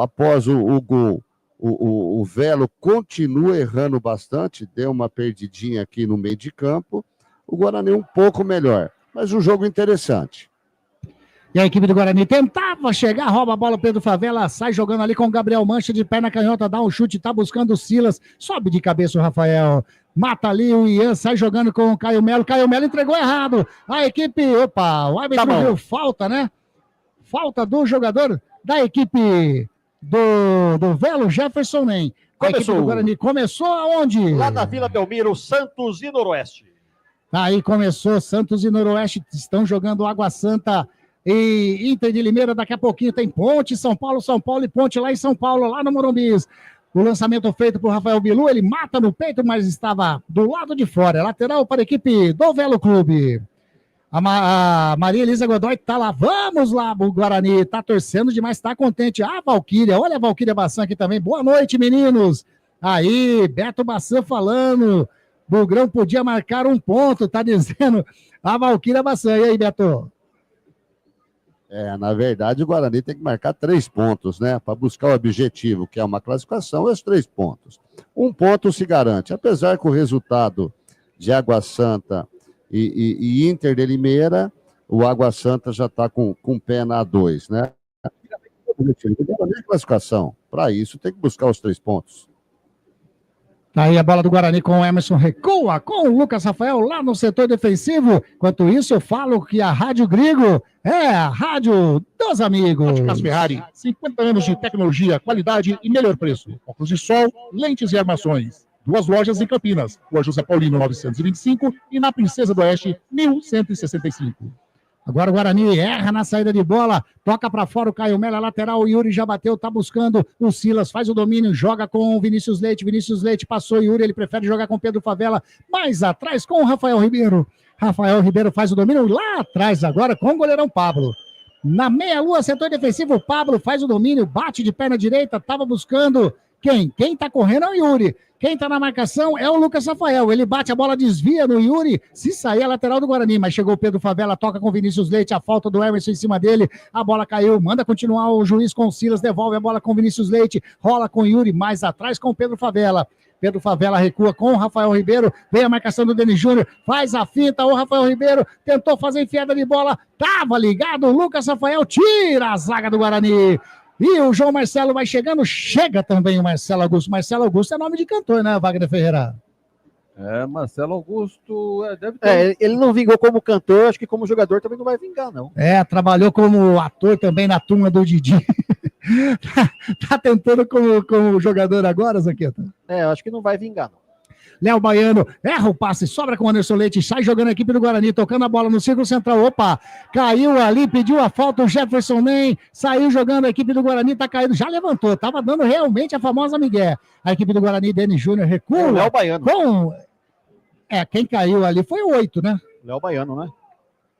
L: após o gol, o Velo continua errando bastante, deu uma perdidinha aqui no meio de campo. O Guarani um pouco melhor, mas um jogo interessante.
H: E a equipe do Guarani tentava chegar, rouba a bola, Pedro Favela, sai jogando ali com o Gabriel Mancha de pé na canhota, dá um chute, tá buscando o Silas, sobe de cabeça o Rafael, mata ali o Ian, sai jogando com o Caio Melo entregou errado, a equipe, o árbitro deu falta, né? Falta do jogador da equipe do Velo, Jefferson Nem. A equipe do Guarani começou aonde?
M: Lá na Vila Belmiro, Santos e Noroeste.
H: Aí começou, Santos e Noroeste estão jogando Água Santa e Inter de Limeira. Daqui a pouquinho tem Ponte, São Paulo e Ponte lá em São Paulo, lá no Morumbis. O lançamento feito por Rafael Bilu, ele mata no peito, mas estava do lado de fora. Lateral para a equipe do Velo Clube. A Maria Elisa Godoy tá lá, vamos lá, o Guarani, tá torcendo demais, tá contente. A Valquíria, olha a Valquíria Bassan aqui também. Boa noite, meninos. Aí, Beto Bassan falando, Bugrão podia marcar um ponto, tá dizendo a Valquíria Bassan. E aí, Beto?
L: Na verdade, o Guarani tem que marcar 3 pontos, né? Para buscar o objetivo, que é uma classificação, é os 3 pontos. 1 ponto se garante, apesar que o resultado de Água Santa e Inter de Limeira, o Água Santa já está com o pé na A2, né? A classificação. Para isso, tem que buscar os 3 pontos.
H: Tá aí a bola do Guarani com o Emerson, recua com o Lucas Rafael lá no setor defensivo. Enquanto isso, eu falo que a Rádio Grigo é a rádio dos amigos.
D: Óticas Ferrari, 50 anos de tecnologia, qualidade e melhor preço. Óculos de sol, lentes e armações. 2 lojas em Campinas, Rua José Paulino 925 e na Princesa do Oeste 1165.
H: Agora o Guarani erra na saída de bola, toca para fora o Caio Melo, lateral, o Yuri já bateu, tá buscando o Silas, faz o domínio, joga com o Vinícius Leite passou o Yuri, ele prefere jogar com o Pedro Favela, mais atrás com o Rafael Ribeiro faz o domínio lá atrás agora com o goleirão Pablo. Na meia-lua, setor defensivo, o Pablo faz o domínio, bate de perna direita, tava buscando quem? Quem tá correndo é o Yuri. Quem tá na marcação é o Lucas Rafael. Ele bate a bola, desvia no Yuri. Se sair, é lateral do Guarani. Mas chegou o Pedro Favela, toca com o Vinícius Leite. A falta do Emerson em cima dele. A bola caiu. Manda continuar o juiz com o Silas. Devolve a bola com o Vinícius Leite. Rola com o Yuri. Mais atrás com o Pedro Favela. Pedro Favela recua com o Rafael Ribeiro. Vem a marcação do Denis Júnior. Faz a finta. O Rafael Ribeiro tentou fazer enfiada de bola. Tava ligado. O Lucas Rafael tira a zaga do Guarani. E o João Marcelo vai chegando, chega também o Marcelo Augusto. Marcelo Augusto é nome de cantor, né, Wagner Ferreira?
J: Marcelo Augusto deve ter...
M: ele não vingou como cantor, acho que como jogador também não vai vingar, não.
H: Trabalhou como ator também na turma do Didi. tá tentando como jogador agora, Zanqueta?
M: Acho que não vai vingar, não.
H: Léo Baiano erra o passe, sobra com o Anderson Leite, sai jogando a equipe do Guarani, tocando a bola no círculo central, opa, caiu ali, pediu a falta o Jefferson Nem, saiu jogando a equipe do Guarani, tá caindo, já levantou, tava dando realmente a famosa migué. A equipe do Guarani, Denis Júnior, recua.
M: Léo Baiano.
H: Quem caiu ali foi o 8, né?
M: Léo Baiano, né?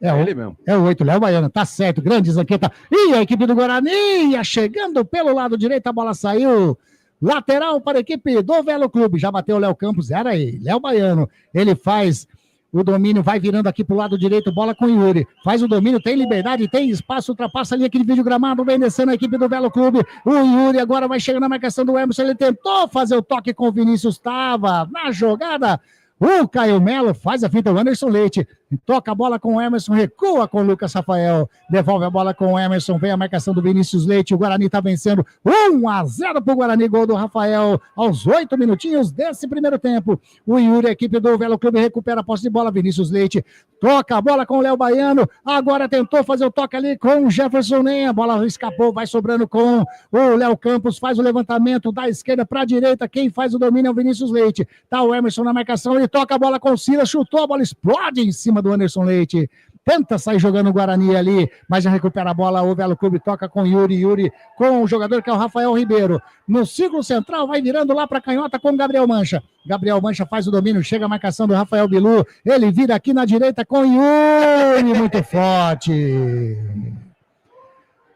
J: Ele mesmo.
H: É o 8, Léo Baiano, tá certo, grande Zanqueta. E a equipe do Guarani ia chegando pelo lado direito, a bola saiu. Lateral para a equipe do Velo Clube. Já bateu o Léo Campos, era aí. Léo Baiano. Ele faz o domínio, vai virando aqui para o lado direito, bola com o Yuri. Faz o domínio, tem liberdade, tem espaço, ultrapassa ali aquele vídeo gramado, vem descendo a equipe do Velo Clube. O Yuri agora vai chegando na marcação do Emerson. Ele tentou fazer o toque com o Vinícius, estava na jogada. O Caio Melo faz a finta, o Anderson Leite, toca a bola com o Emerson, recua com o Lucas Rafael, devolve a bola com o Emerson, vem a marcação do Vinícius Leite, o Guarani está vencendo 1-0 para o Guarani, gol do Rafael, aos 8 minutinhos desse primeiro tempo. O Yuri, a equipe do Velo Clube, recupera a posse de bola, Vinícius Leite, toca a bola com o Léo Baiano, agora tentou fazer o toque ali com o Jefferson Nem, a bola escapou, vai sobrando com o Léo Campos, faz o levantamento da esquerda para a direita, quem faz o domínio é o Vinícius Leite, tá o Emerson na marcação, ele toca a bola com o Silas, chutou, a bola explode em cima do Anderson Leite, tenta sair jogando o Guarani ali, mas já recupera a bola, o Velo Clube toca com o Yuri com o jogador que é o Rafael Ribeiro, no círculo central, vai virando lá para canhota com o Gabriel Mancha faz o domínio, chega a marcação do Rafael Bilu, ele vira aqui na direita com o Yuri, muito forte.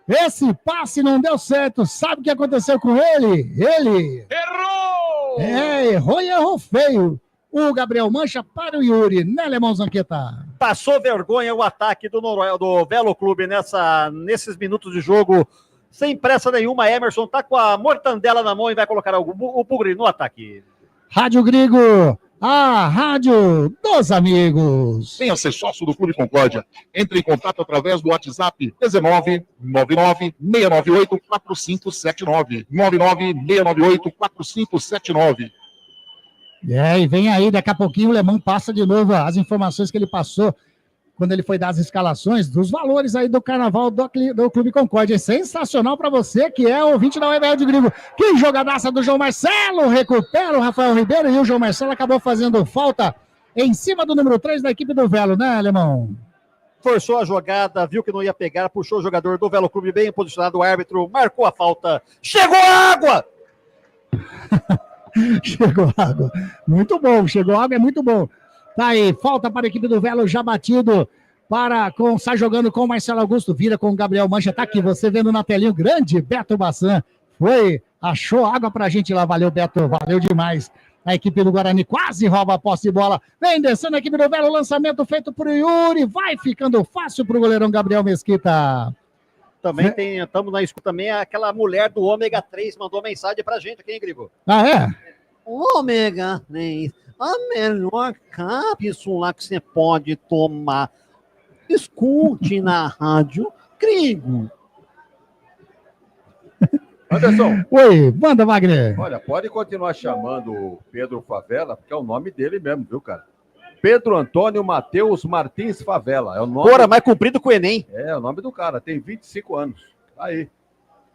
H: Esse passe não deu certo, sabe o que aconteceu com ele? Ele errou! Errou e errou feio. O Gabriel Mancha para o Yuri, né, Lemão Zanqueta?
M: Passou vergonha o ataque do Velo Clube nesses minutos de jogo, sem pressa nenhuma. Emerson tá com a mortandela na mão e vai colocar o Bugre no ataque.
H: Rádio Grigo, a rádio dos amigos.
D: Venha ser sócio do Clube Concórdia. Entre em contato através do WhatsApp 19 99 698 4579. 99 698 4579.
H: E vem aí, daqui a pouquinho o Lemão passa de novo as informações que ele passou quando ele foi dar as escalações dos valores aí do carnaval do Clube Concórdia. É sensacional para você que é ouvinte da Web Rádio Grigo. Que jogadaça do João Marcelo, recupera o Rafael Ribeiro e o João Marcelo acabou fazendo falta em cima do número 3 da equipe do Velo, né, Alemão?
M: Forçou a jogada, viu que não ia pegar, puxou o jogador do Velo Clube bem posicionado, o árbitro marcou a falta. Chegou a água!
H: Chegou água, muito bom, chegou água, é muito bom. Tá aí, falta para a equipe do Velo, já batido, sai jogando com o Marcelo Augusto, vira com o Gabriel Mancha, tá aqui, você vendo na telinha o grande Beto Bassan, achou água pra gente lá, valeu Beto, valeu demais. A equipe do Guarani quase rouba a posse de bola, vem descendo a equipe do Velo, lançamento feito pro Yuri, vai ficando fácil pro goleirão Gabriel Mesquita.
M: Também estamos na escuta também, aquela mulher do ômega 3 mandou mensagem pra gente aqui, hein, Grigo?
H: Ah, é?
M: Ômega 3, a melhor cápsula que você pode tomar. Escute na Rádio Grigo.
J: Anderson.
H: Oi, manda, Wagner.
J: Olha, pode continuar chamando o Pedro Favela, porque é o nome dele mesmo, viu, cara? Pedro Antônio Matheus Martins Favela. É o nome.
M: Porra, mais comprido que o Enem.
J: É o nome do cara, tem 25 anos. Aí.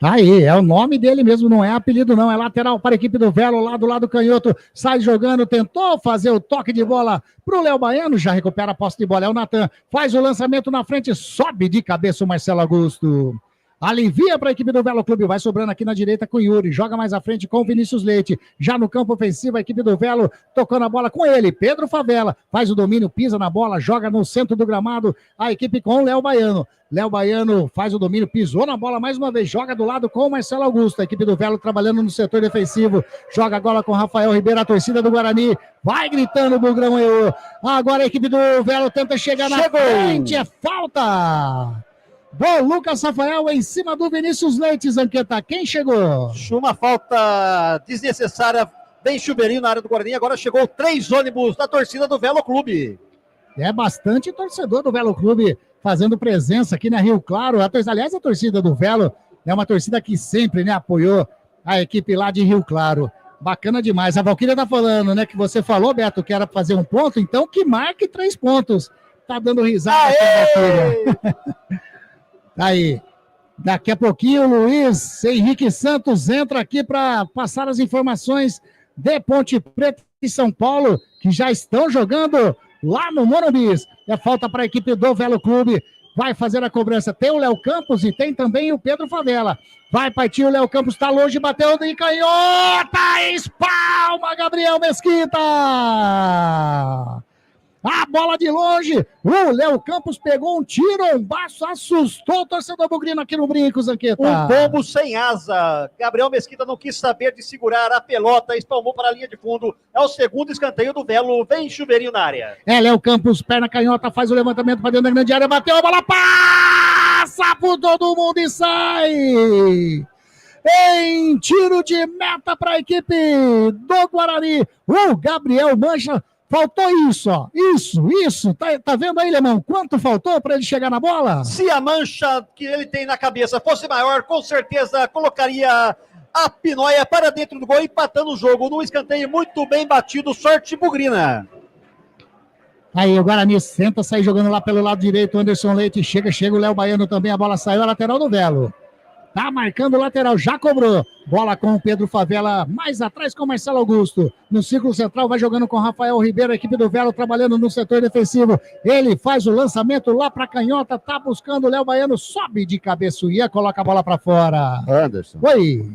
H: Tá aí, é o nome dele mesmo, não é apelido não, é lateral para a equipe do Velo, lá do lado canhoto, sai jogando, tentou fazer o toque de bola pro Léo Baiano, já recupera a posse de bola, é o Natan, faz o lançamento na frente, sobe de cabeça o Marcelo Augusto. Alivia para a equipe do Velo Clube, vai sobrando aqui na direita com o Yuri, joga mais à frente com o Vinícius Leite, já no campo ofensivo a equipe do Velo, tocando a bola com ele, Pedro Favela, faz o domínio, pisa na bola, joga no centro do gramado, a equipe com o Léo Baiano. Léo Baiano faz o domínio, pisou na bola mais uma vez, joga do lado com o Marcelo Augusto, a equipe do Velo trabalhando no setor defensivo, joga agora com o Rafael Ribeiro, a torcida do Guarani, vai gritando, Bugrão eu. Agora a equipe do Velo tenta chegar na frente, é falta! Bom, Lucas Rafael em cima do Vinícius Leite, Zanqueta, quem chegou?
M: Uma falta desnecessária, bem chuveirinho na área do Guarani, agora chegou 3 ônibus da torcida do Velo Clube.
H: É bastante torcedor do Velo Clube fazendo presença aqui na Rio Claro. Aliás, a torcida do Velo é uma torcida que sempre, né, apoiou a equipe lá de Rio Claro. Bacana demais. A Valquíria tá falando, né, que você falou, Beto, que era fazer um ponto, então que marque 3 pontos. Tá dando risada aqui, Valquíria. Aí, daqui a pouquinho o Luiz Henrique Santos entra aqui para passar as informações de Ponte Preta e São Paulo, que já estão jogando lá no Morumbi. É falta para a equipe do Velo Clube, vai fazer a cobrança. Tem o Léo Campos e tem também o Pedro Favela. Vai partir o Léo Campos, tá longe, bateu de canhota, espalma Gabriel Mesquita! A bola de longe, o Léo Campos pegou um tirombaço, assustou o torcedor bugrino aqui no Brinco, Zanqueta.
M: Um pombo sem asa, Gabriel Mesquita não quis saber de segurar a pelota, espalmou para a linha de fundo, é o segundo escanteio do Velo, vem chuveirinho na área.
H: É, Léo Campos, perna canhota, faz o levantamento para dentro da grande área, bateu a bola, passa por todo mundo e sai! Em tiro de meta para a equipe do Guarani, o Gabriel Mancha. Faltou isso, ó. Isso. Tá vendo aí, Lemão? Quanto faltou para ele chegar na bola?
M: Se a mancha que ele tem na cabeça fosse maior, com certeza colocaria a pinóia para dentro do gol, empatando o jogo num escanteio muito bem batido, sorte bugrina.
H: Aí o Guarani senta, sai jogando lá pelo lado direito, o Anderson Leite, chega o Léo Baiano também, a bola saiu, a lateral do Velo. Tá marcando o lateral, já cobrou. Bola com o Pedro Favela, mais atrás com o Marcelo Augusto. No círculo central, vai jogando com o Rafael Ribeiro, a equipe do Velo trabalhando no setor defensivo. Ele faz o lançamento lá pra canhota, tá buscando o Léo Baiano, sobe de cabeçuia, coloca a bola pra fora.
L: Anderson.
H: Oi.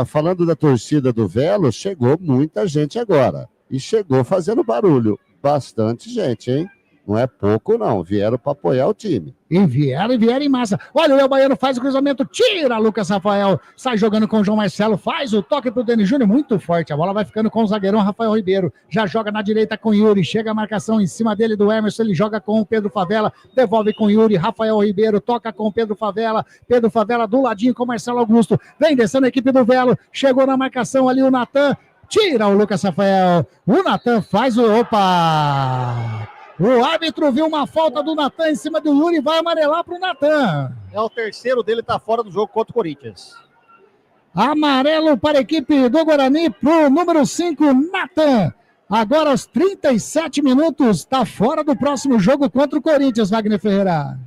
L: Falando da torcida do Velo, chegou muita gente agora. E chegou fazendo barulho. Bastante gente, hein? Não é pouco, não. Vieram para apoiar o time.
H: E vieram em massa. Olha, o Léo Baiano faz o cruzamento, tira Lucas Rafael, sai jogando com o João Marcelo, faz o toque pro Denis Júnior, muito forte. A bola vai ficando com o zagueirão Rafael Ribeiro. Já joga na direita com o Yuri, chega a marcação em cima dele do Emerson, ele joga com o Pedro Favela, devolve com o Yuri, Rafael Ribeiro, toca com o Pedro Favela do ladinho com o Marcelo Augusto. Vem descendo a equipe do Velo, chegou na marcação ali o Natan, tira o Lucas Rafael. O Natan faz o... Opa! O árbitro viu uma falta do Natan em cima do Yuri e vai amarelar para o Natan.
M: É o terceiro dele, tá fora do jogo contra o Corinthians.
H: Amarelo para a equipe do Guarani, pro número 5, Natan. Agora aos 37 minutos, está fora do próximo jogo contra o Corinthians, Wagner Ferreira.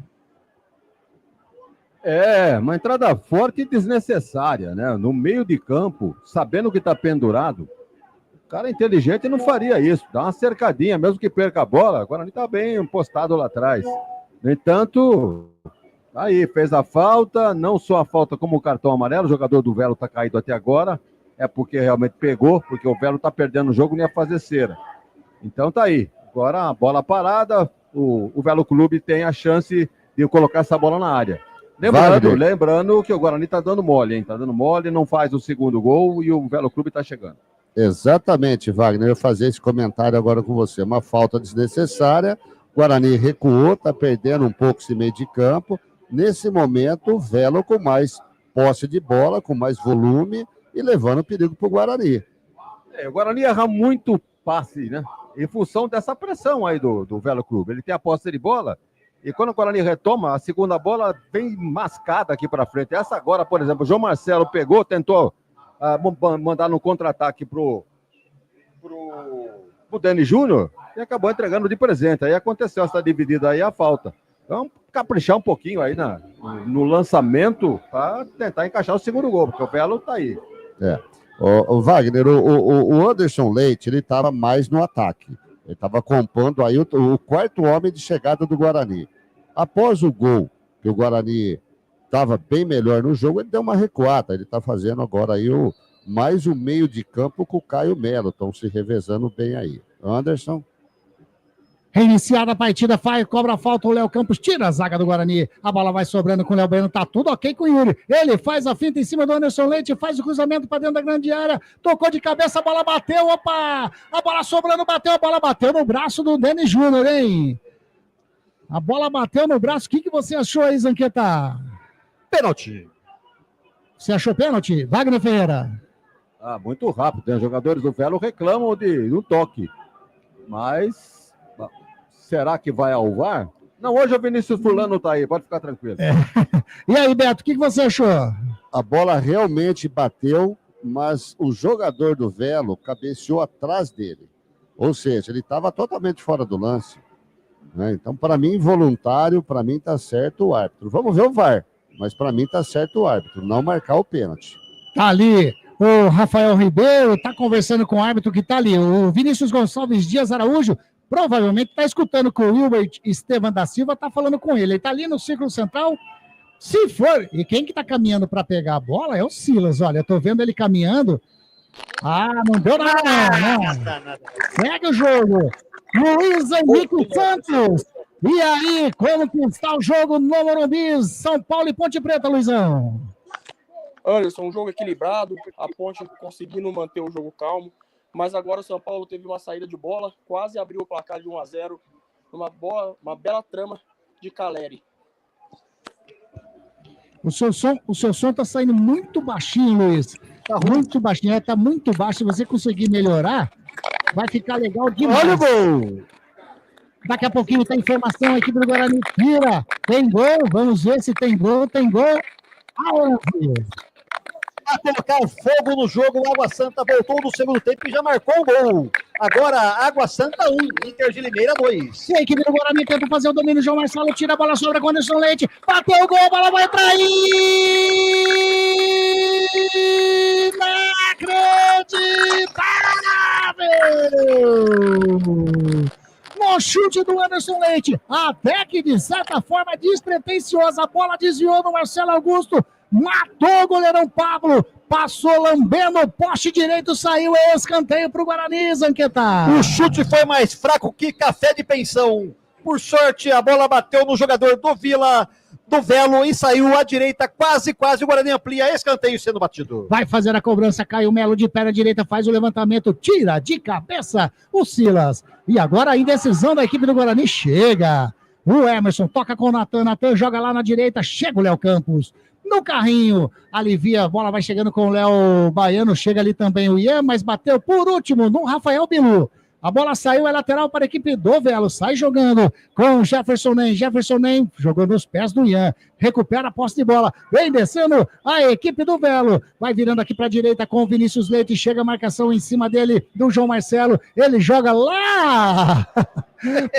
J: É, uma entrada forte e desnecessária, né? No meio de campo, sabendo que está pendurado. O cara inteligente não faria isso, dá uma cercadinha, mesmo que perca a bola, agora ele tá bem postado lá atrás. No entanto, aí, fez a falta, não só a falta como o cartão amarelo, o jogador do Velo tá caído até agora, é porque realmente pegou, porque o Velo tá perdendo o jogo, nem ia fazer cera. Então tá aí, agora a bola parada, o Velo Clube tem a chance de colocar essa bola na área. Lembrando que o Guarani tá dando mole, hein? Tá dando mole, não faz o segundo gol e o Velo Clube tá chegando.
L: Exatamente, Wagner, eu ia fazer esse comentário agora com você. Uma falta desnecessária, Guarani recuou, está perdendo um pouco esse meio de campo. Nesse momento, o Velo com mais posse de bola, com mais volume e levando perigo para o Guarani.
J: O Guarani erra muito passe, né? Em função dessa pressão aí do Velo Clube. Ele tem a posse de bola E quando o Guarani retoma, a segunda bola vem mascada aqui para frente. Essa agora, por exemplo, o João Marcelo pegou, tentou mandar no contra-ataque pro Dani Júnior e acabou entregando de presente. Aí aconteceu essa dividida aí, a falta. Então, caprichar um pouquinho aí no lançamento para tentar encaixar o segundo gol, porque o Velo tá aí.
L: O Wagner, o Anderson Leite, ele estava mais no ataque. Ele estava compondo aí o quarto homem de chegada do Guarani. Após o gol, que o Guarani estava bem melhor no jogo, ele deu uma recuada. Ele está fazendo agora aí mais o meio de campo com o Caio Melo. Estão se revezando bem aí. Anderson.
H: Reiniciada a partida, cobra a falta, o Léo Campos tira a zaga do Guarani. A bola vai sobrando com o Léo Bueno, tá tudo ok com o Yuri. Ele faz a finta em cima do Anderson Leite, faz o cruzamento para dentro da grande área, tocou de cabeça, a bola bateu, opa! A bola sobrando, a bola bateu no braço do Dani Júnior, hein? A bola bateu no braço, o que você achou aí, Zanqueta?
M: Pênalti.
H: Você achou pênalti? Wagner Ferreira.
J: Muito rápido, né? Os jogadores do Velo reclamam de um toque, mas... Será que vai ao VAR? Não, hoje o Vinícius Fulano tá aí, pode ficar tranquilo.
H: E aí, Beto, o que você achou?
L: A bola realmente bateu, mas o jogador do Velo cabeceou atrás dele. Ou seja, ele estava totalmente fora do lance. Né? Então, para mim, voluntário, para mim tá certo o árbitro. Vamos ver o VAR, mas para mim tá certo o árbitro, não marcar o pênalti.
H: Tá ali o Rafael Ribeiro, tá conversando com o árbitro que tá ali. O Vinícius Gonçalves Dias Araújo provavelmente está escutando com o Wilber Estevam da Silva, está falando com ele. Ele está ali no círculo central. Se for, e quem que está caminhando para pegar a bola é o Silas. Olha, eu estou vendo ele caminhando. Não deu nada, não. Segue o jogo. Luiz Henrique Santos. E aí, como que está o jogo no Morumbi? São Paulo e Ponte Preta, Luizão.
O: Anderson, um jogo equilibrado. A Ponte conseguindo manter o jogo calmo. Mas agora o São Paulo teve uma saída de bola, quase abriu o placar de 1-0, uma bela trama de Caleri.
H: O seu som tá saindo muito baixinho, Luiz. Tá muito baixinho, tá muito baixo. Se você conseguir melhorar, vai ficar legal demais.
M: Olha o gol!
H: Daqui a pouquinho tem informação, a equipe do Guarani tira. Tem gol, vamos ver se tem gol. Aonde?
M: A colocar o fogo no jogo, o Água Santa voltou no segundo tempo e já marcou o gol. Agora, Água Santa 1, Inter de Limeira 2.
H: E a equipe do Guarani tenta fazer o domínio, João Marcelo tira a bola sobre a Anderson Leite, bateu o gol, a bola vai pra inacreditável! No chute do Anderson Leite, até que de certa forma despretensiosa, a bola desviou no Marcelo Augusto, matou o goleirão Pablo, passou lambendo o poste direito, saiu escanteio pro Guarani, Zanqueta.
M: O chute foi mais fraco que café de pensão. Por sorte, a bola bateu no jogador do Velo e saiu à direita, quase, o Guarani amplia, escanteio sendo batido.
H: Vai fazer a cobrança, Caio Melo de perna direita, faz o levantamento, tira de cabeça o Silas. E agora a indecisão da equipe do Guarani chega. O Emerson toca com o Natan joga lá na direita, chega o Léo Campos. No carrinho, alivia, a bola vai chegando com o Léo Baiano, chega ali também o Ian, mas bateu por último no Rafael Bilu. A bola saiu, é lateral para a equipe do Velo, sai jogando com o Jefferson Nem, jogou nos pés do Ian, recupera a posse de bola, vem descendo a equipe do Velo, vai virando aqui para a direita com o Vinícius Leite, chega a marcação em cima dele, do João Marcelo, ele joga lá,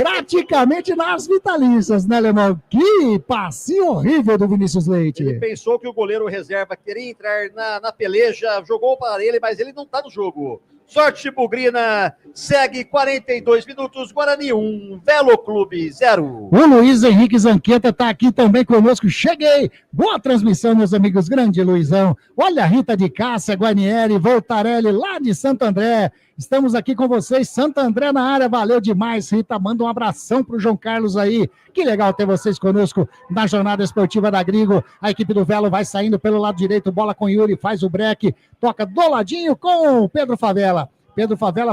H: praticamente nas vitalícias, né, Alemão? Que passinho horrível do Vinícius Leite.
M: Ele pensou que o goleiro reserva queria entrar na peleja, jogou para ele, mas ele não está no jogo. Sorte Bugrina, segue 42 minutos, Guarani 1, Velo Clube 0.
H: O Luiz Henrique Zanqueta está aqui também conosco, cheguei, boa transmissão, meus amigos, grande Luizão, olha a Rita de Cássia, Guarnieri, Voltarelli, lá de Santo André, estamos aqui com vocês, Santo André na área, valeu demais, Rita, manda um abração pro João Carlos aí, que legal ter vocês conosco na jornada esportiva da Grigo, a equipe do Velo vai saindo pelo lado direito, bola com Yuri, faz o break, toca do ladinho com o Pedro Favela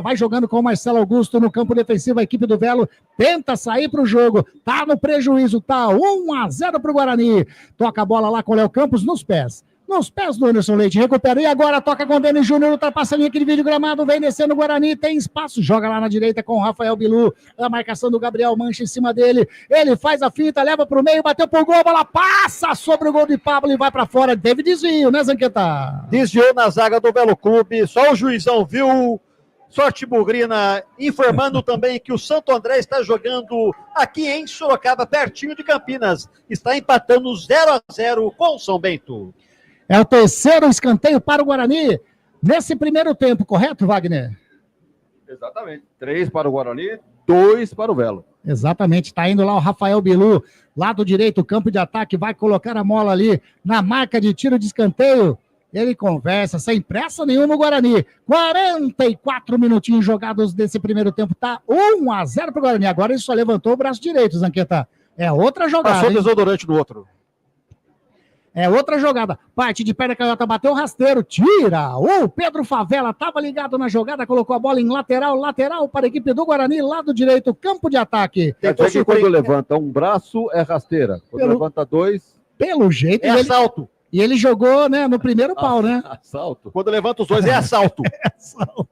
H: vai jogando com o Marcelo Augusto no campo defensivo, a equipe do Velo tenta sair para o jogo, tá no prejuízo, tá 1-0 pro Guarani, toca a bola lá com o Léo Campos nos pés. nos pés do Anderson Leite, recupera, e agora toca com o Denis Júnior, ultrapassa a linha que divide o gramado, vem descendo o Guarani, tem espaço, joga lá na direita com o Rafael Bilu, a marcação do Gabriel Mancha em cima dele, ele faz a finta, leva pro meio, bateu pro gol, a bola passa sobre o gol de Pablo e vai pra fora, teve desvio, né, Zanqueta?
M: Desviou na zaga do Belo Clube, só o juizão viu. Sorte Bugrina, informando também que o Santo André está jogando aqui em Sorocaba, pertinho de Campinas. Está empatando 0-0 com o São Bento.
H: É o terceiro escanteio para o Guarani nesse primeiro tempo, correto, Wagner?
J: Exatamente. 3 para o Guarani, 2 para o Velo.
H: Exatamente, está indo lá o Rafael Bilu, lado direito, campo de ataque, vai colocar a bola ali na marca de tiro de escanteio. Ele conversa, sem pressa nenhuma o Guarani. 44 minutinhos jogados desse primeiro tempo. Tá 1-0 para o Guarani. Agora ele só levantou o braço direito, Zanqueta. É outra jogada.
M: Passou o desodorante do outro.
H: É outra jogada. Parte de perna canhota, bateu o rasteiro. Tira. O Pedro Favela estava ligado na jogada, colocou a bola em lateral. Lateral para a equipe do Guarani, lado direito, campo de ataque.
J: Quer dizer que quando levanta um braço é rasteira. Quando levanta 2...
H: Pelo jeito...
M: É assalto.
H: E ele jogou, né, no primeiro pau, né?
J: Assalto.
M: Quando levanta os dois, é assalto.
H: É assalto.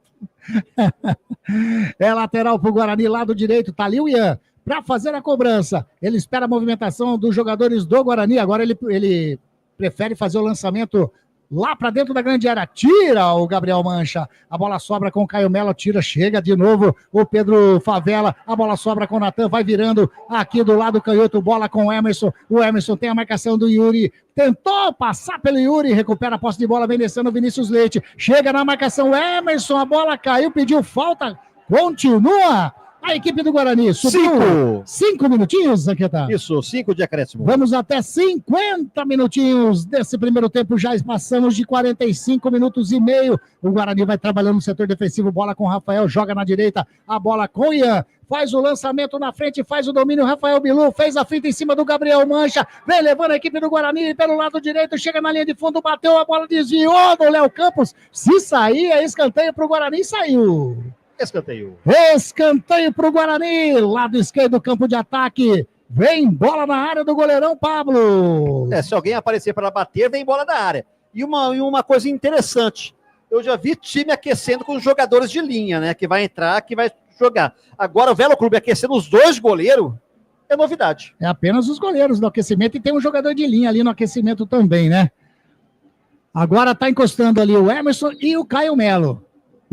H: É lateral pro Guarani, lado direito, tá ali o Ian, para fazer a cobrança. Ele espera a movimentação dos jogadores do Guarani, agora ele prefere fazer o lançamento lá para dentro da grande área, tira o Gabriel Mancha, a bola sobra com o Caio Melo, tira, chega de novo o Pedro Favela, a bola sobra com o Natan, vai virando aqui do lado canhoto, bola com o Emerson tem a marcação do Yuri, tentou passar pelo Yuri, recupera a posse de bola, vem descendo o Vinícius Leite, chega na marcação, Emerson, a bola caiu, pediu falta, continua a equipe do Guarani, subiu 5 minutinhos, Zanqueta?
M: Isso, 5 de acréscimo.
H: Vamos até 50 minutinhos desse primeiro tempo, já passamos de 45 minutos e meio. O Guarani vai trabalhando no setor defensivo, bola com o Rafael, joga na direita, a bola com o Ian, faz o lançamento na frente, faz o domínio, Rafael Bilu, fez a finta em cima do Gabriel Mancha, vem levando a equipe do Guarani pelo lado direito, chega na linha de fundo, bateu, a bola desviou do Léo Campos, se sair, é escanteio para o Guarani, saiu. Escanteio para o Guarani, lado esquerdo, campo de ataque. Vem bola na área do goleirão Pablo.
M: Se alguém aparecer para bater, vem bola na área. E uma coisa interessante, eu já vi time aquecendo com os jogadores de linha, né? Que vai entrar, que vai jogar. Agora o Velo Clube aquecendo os dois goleiros é novidade.
H: É apenas os goleiros no aquecimento e tem um jogador de linha ali no aquecimento também, né? Agora tá encostando ali o Emerson e o Caio Melo.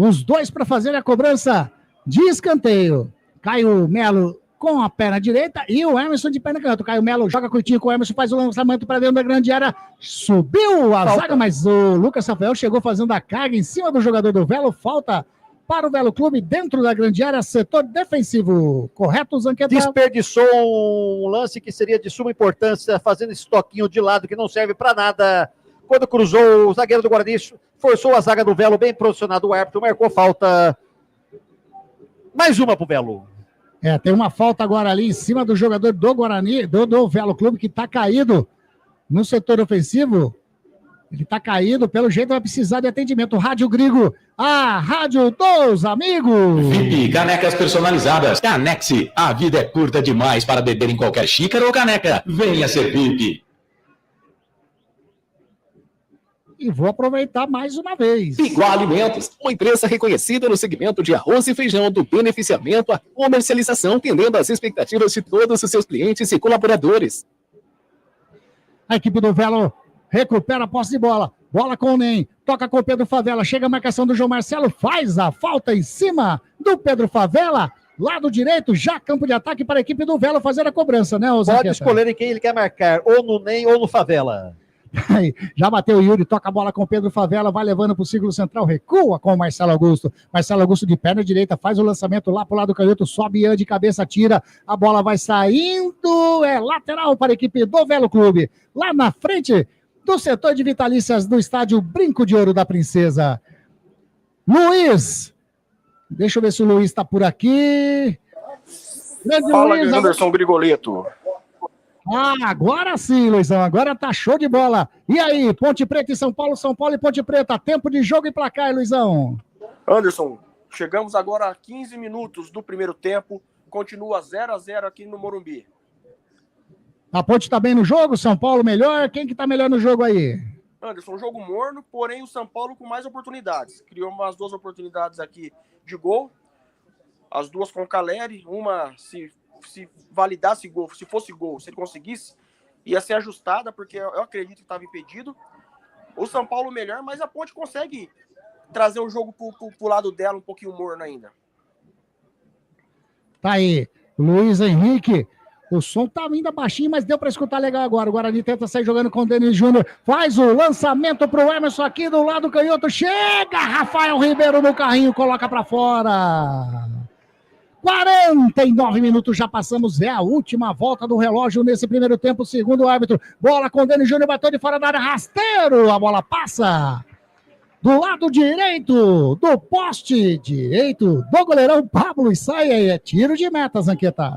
H: Os dois para fazer a cobrança de escanteio. Caio Melo com a perna direita e o Emerson de perna canhota. O Caio Melo joga curtinho com o Emerson, faz o lançamento para dentro da grande área. Subiu a zaga, mas o Lucas Rafael chegou fazendo a carga em cima do jogador do Velo. Falta para o Velo Clube dentro da grande área, setor defensivo. Correto, Zanqueta?
M: Desperdiçou um lance que seria de suma importância, fazendo esse toquinho de lado que não serve para nada. Quando cruzou o zagueiro do Guarani, forçou a zaga do Velo, bem posicionado o árbitro, marcou falta. Mais uma pro Velo.
H: Tem uma falta agora ali em cima do jogador do Guarani, do Velo Clube, que tá caído no setor ofensivo. Ele tá caído, pelo jeito vai precisar de atendimento. Rádio Grigo, a rádio dos amigos.
A: VIP, canecas personalizadas. Canexe, a vida é curta demais para beber em qualquer xícara ou caneca. Venha ser VIP.
H: E vou aproveitar mais uma vez.
F: Igual Alimentos, uma empresa reconhecida no segmento de arroz e feijão, do beneficiamento à comercialização, atendendo às expectativas de todos os seus clientes e colaboradores.
H: A equipe do Velo recupera a posse de bola. Bola com o Nen, toca com o Pedro Favela, chega a marcação do João Marcelo, faz a falta em cima do Pedro Favela. Lado direito, já campo de ataque para a equipe do Velo fazer a cobrança, né, Zanqueta?
M: Pode escolher em quem ele quer marcar, ou no Nen ou no Favela.
H: Já bateu o Yuri, toca a bola com o Pedro Favela, vai levando para o círculo central, recua com o Marcelo Augusto. Marcelo Augusto de perna direita, faz o lançamento lá para o lado canhoto, sobe Ian de cabeça, tira, a bola vai saindo, é lateral para a equipe do Velo Clube. Lá na frente do setor de vitalícias do estádio Brinco de Ouro da Princesa. Luiz, deixa eu ver se o Luiz está por aqui.
O: Grande Fala, Luiz, Anderson Grigoleto.
H: Agora sim, Luizão, agora tá show de bola. E aí, Ponte Preta e São Paulo e Ponte Preta, tempo de jogo e placar, Luizão.
O: Anderson, chegamos agora a 15 minutos do primeiro tempo, continua 0-0 aqui no Morumbi.
H: A Ponte tá bem no jogo, São Paulo melhor, quem que tá melhor no jogo aí?
O: Anderson, um jogo morno, porém o São Paulo com mais oportunidades. Criou umas 2 oportunidades aqui de gol, as 2 com o Caleri, uma se validasse gol, se fosse gol, se ele conseguisse, ia ser ajustada, porque eu acredito que estava impedido. O São Paulo melhor, mas a Ponte consegue trazer o jogo pro lado dela um pouquinho morno ainda.
H: Tá aí, Luiz Henrique. O som tá ainda baixinho, mas deu para escutar legal agora. O Guarani tenta sair jogando com o Denis Júnior. Faz o lançamento pro Emerson aqui do lado canhoto. Chega! Rafael Ribeiro no carrinho, coloca para fora. 49 minutos, já passamos. É a última volta do relógio nesse primeiro tempo, segundo o árbitro. Bola com o Denis Júnior, bateu de fora da área, rasteiro. A bola passa do lado direito do poste direito do goleirão Pablo. E sai aí, é tiro de meta, Zanqueta.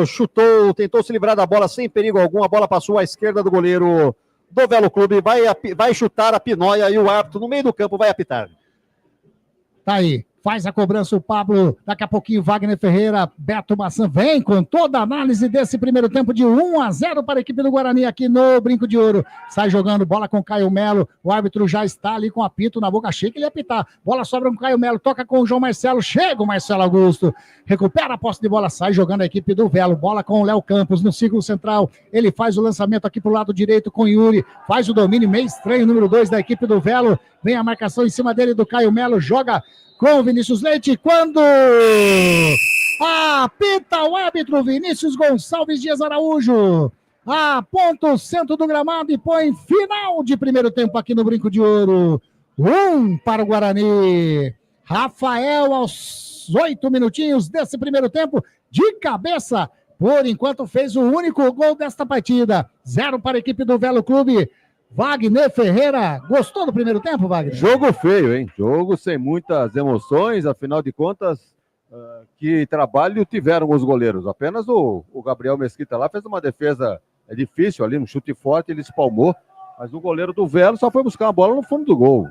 M: Chutou, tentou se livrar da bola sem perigo algum, a bola passou à esquerda do goleiro do Velo Clube, vai chutar a pinóia e o árbitro no meio do campo vai apitar.
H: Tá aí, faz a cobrança o Pablo, daqui a pouquinho Wagner Ferreira, Beto Bassan vem com toda a análise desse primeiro tempo de 1-0 para a equipe do Guarani aqui no Brinco de Ouro. Sai jogando bola com o Caio Melo, o árbitro já está ali com o apito na boca, achei que ele ia apitar. Bola sobra com o Caio Melo, toca com o João Marcelo, chega o Marcelo Augusto, recupera a posse de bola, sai jogando a equipe do Velo, bola com o Léo Campos no círculo central, ele faz o lançamento aqui pro lado direito com o Yuri, faz o domínio meio estranho, número 2 da equipe do Velo, vem a marcação em cima dele do Caio Melo, joga com o Vinícius Leite, quando apita o árbitro Vinícius Gonçalves Dias Araújo, aponta o centro do gramado e põe final de primeiro tempo aqui no Brinco de Ouro. 1 para o Guarani. Rafael, aos 8 minutinhos desse primeiro tempo, de cabeça, por enquanto fez o único gol desta partida. 0 para a equipe do Velo Clube. Wagner Ferreira, gostou do primeiro tempo, Wagner?
J: Jogo feio, hein? Jogo sem muitas emoções, afinal de contas, que trabalho tiveram os goleiros. Apenas o Gabriel Mesquita lá fez uma defesa difícil ali, um chute forte, ele espalmou, mas o goleiro do Velo só foi buscar a bola no fundo do gol.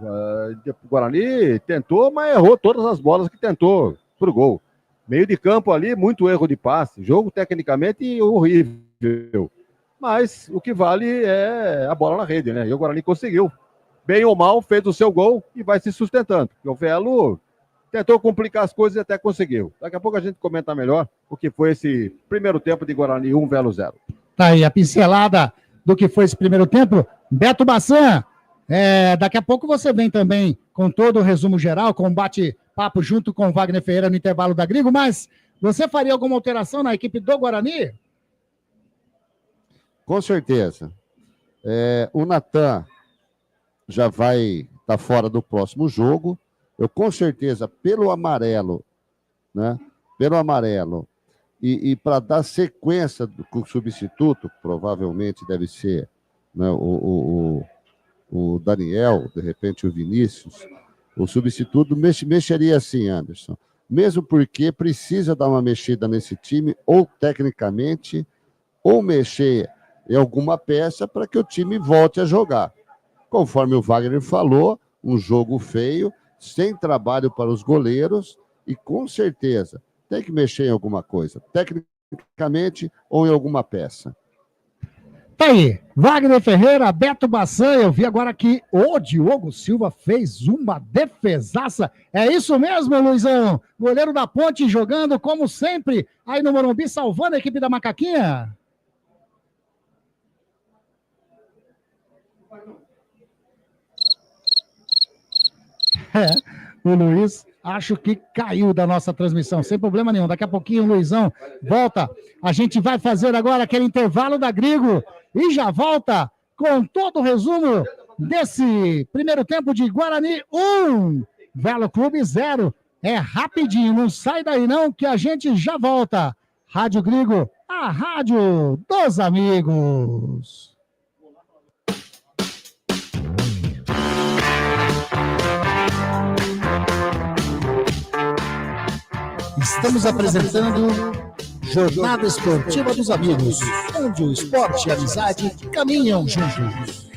J: O Guarani tentou, mas errou todas as bolas que tentou pro gol. Meio de campo ali, muito erro de passe, jogo tecnicamente horrível. Mas o que vale é a bola na rede, né? E o Guarani conseguiu. Bem ou mal, fez o seu gol e vai se sustentando. O Velo tentou complicar as coisas e até conseguiu. Daqui a pouco a gente comenta melhor o que foi esse primeiro tempo de Guarani 1, Velo 0.
H: Tá aí a pincelada do que foi esse primeiro tempo. Beto Bassan, daqui a pouco você vem também com todo o resumo geral, com um bate-papo junto com o Wagner Ferreira no intervalo da Grigo, mas você faria alguma alteração na equipe do Guarani?
L: Com certeza. O Natan já vai estar fora do próximo jogo. Eu, com certeza, pelo amarelo, né? Pelo amarelo, e para dar sequência com o substituto, provavelmente deve ser, né, o Daniel, de repente o Vinícius, o substituto mexeria assim, Anderson. Mesmo porque precisa dar uma mexida nesse time, ou tecnicamente, ou mexer em alguma peça para que o time volte a jogar. Conforme o Wagner falou, um jogo feio, sem trabalho para os goleiros e com certeza tem que mexer em alguma coisa, tecnicamente ou em alguma peça.
H: Tá aí, Wagner Ferreira, Beto Bassan, eu vi agora que o Diogo Silva fez uma defesaça. É isso mesmo, Luizão? Goleiro da Ponte jogando como sempre aí no Morumbi, salvando a equipe da Macaquinha. O Luiz, acho que caiu da nossa transmissão, sem problema nenhum. Daqui a pouquinho o Luizão volta. A gente vai fazer agora aquele intervalo da Grigo e já volta com todo o resumo desse primeiro tempo de Guarani 1, Velo Clube 0. É rapidinho, não sai daí não, que a gente já volta. Rádio Grigo, a rádio dos amigos. Estamos apresentando Jornada Esportiva dos Amigos, onde o esporte e a amizade caminham juntos.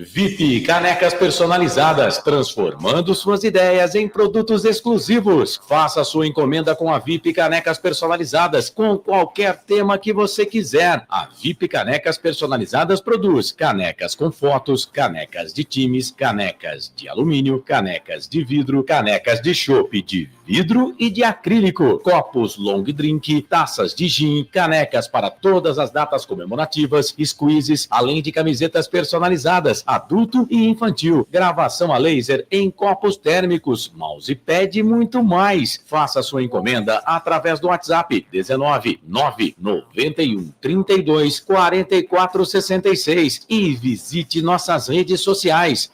A: VIP Canecas Personalizadas, transformando suas ideias em produtos exclusivos. Faça sua encomenda com a VIP Canecas Personalizadas, com qualquer tema que você quiser. A VIP Canecas Personalizadas produz canecas com fotos, canecas de times, canecas de alumínio, canecas de vidro, canecas de chopp de vidro e de acrílico, copos long drink, taças de gin, canecas para todas as datas comemorativas, squeezes, além de camisetas personalizadas, adulto e infantil, gravação a laser em copos térmicos, mousepad e muito mais. Faça sua encomenda através do WhatsApp 19 991 32 44 66 e visite nossas redes sociais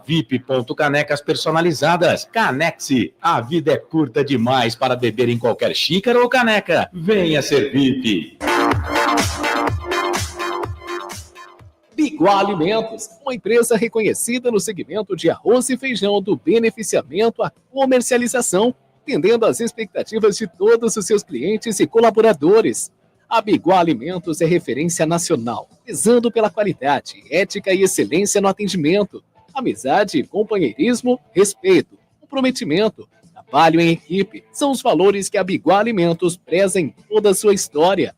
A: @vip.canecas personalizadas. Canexe, a vida é curta demais para beber em qualquer xícara ou caneca. Venha ser VIP.
F: Biguá Alimentos, uma empresa reconhecida no segmento de arroz e feijão do beneficiamento à comercialização, atendendo às expectativas de todos os seus clientes e colaboradores. A Biguá Alimentos é referência nacional, prezando pela qualidade, ética e excelência no atendimento, amizade, companheirismo, respeito, comprometimento, trabalho em equipe, são os valores que a Biguá Alimentos preza em toda a sua história.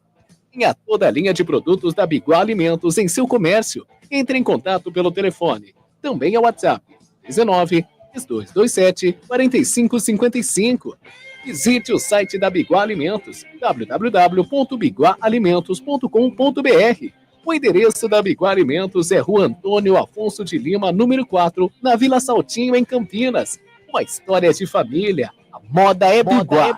F: Tenha toda a linha de produtos da Biguá Alimentos em seu comércio. Entre em contato pelo telefone, também é o WhatsApp 19 3227 4555. Visite o site da Biguá Alimentos, www.biguaalimentos.com.br. O endereço da Biguá Alimentos é Rua Antônio Afonso de Lima, número 4, na Vila Saltinho, em Campinas. Uma história de família. A moda é Biguá.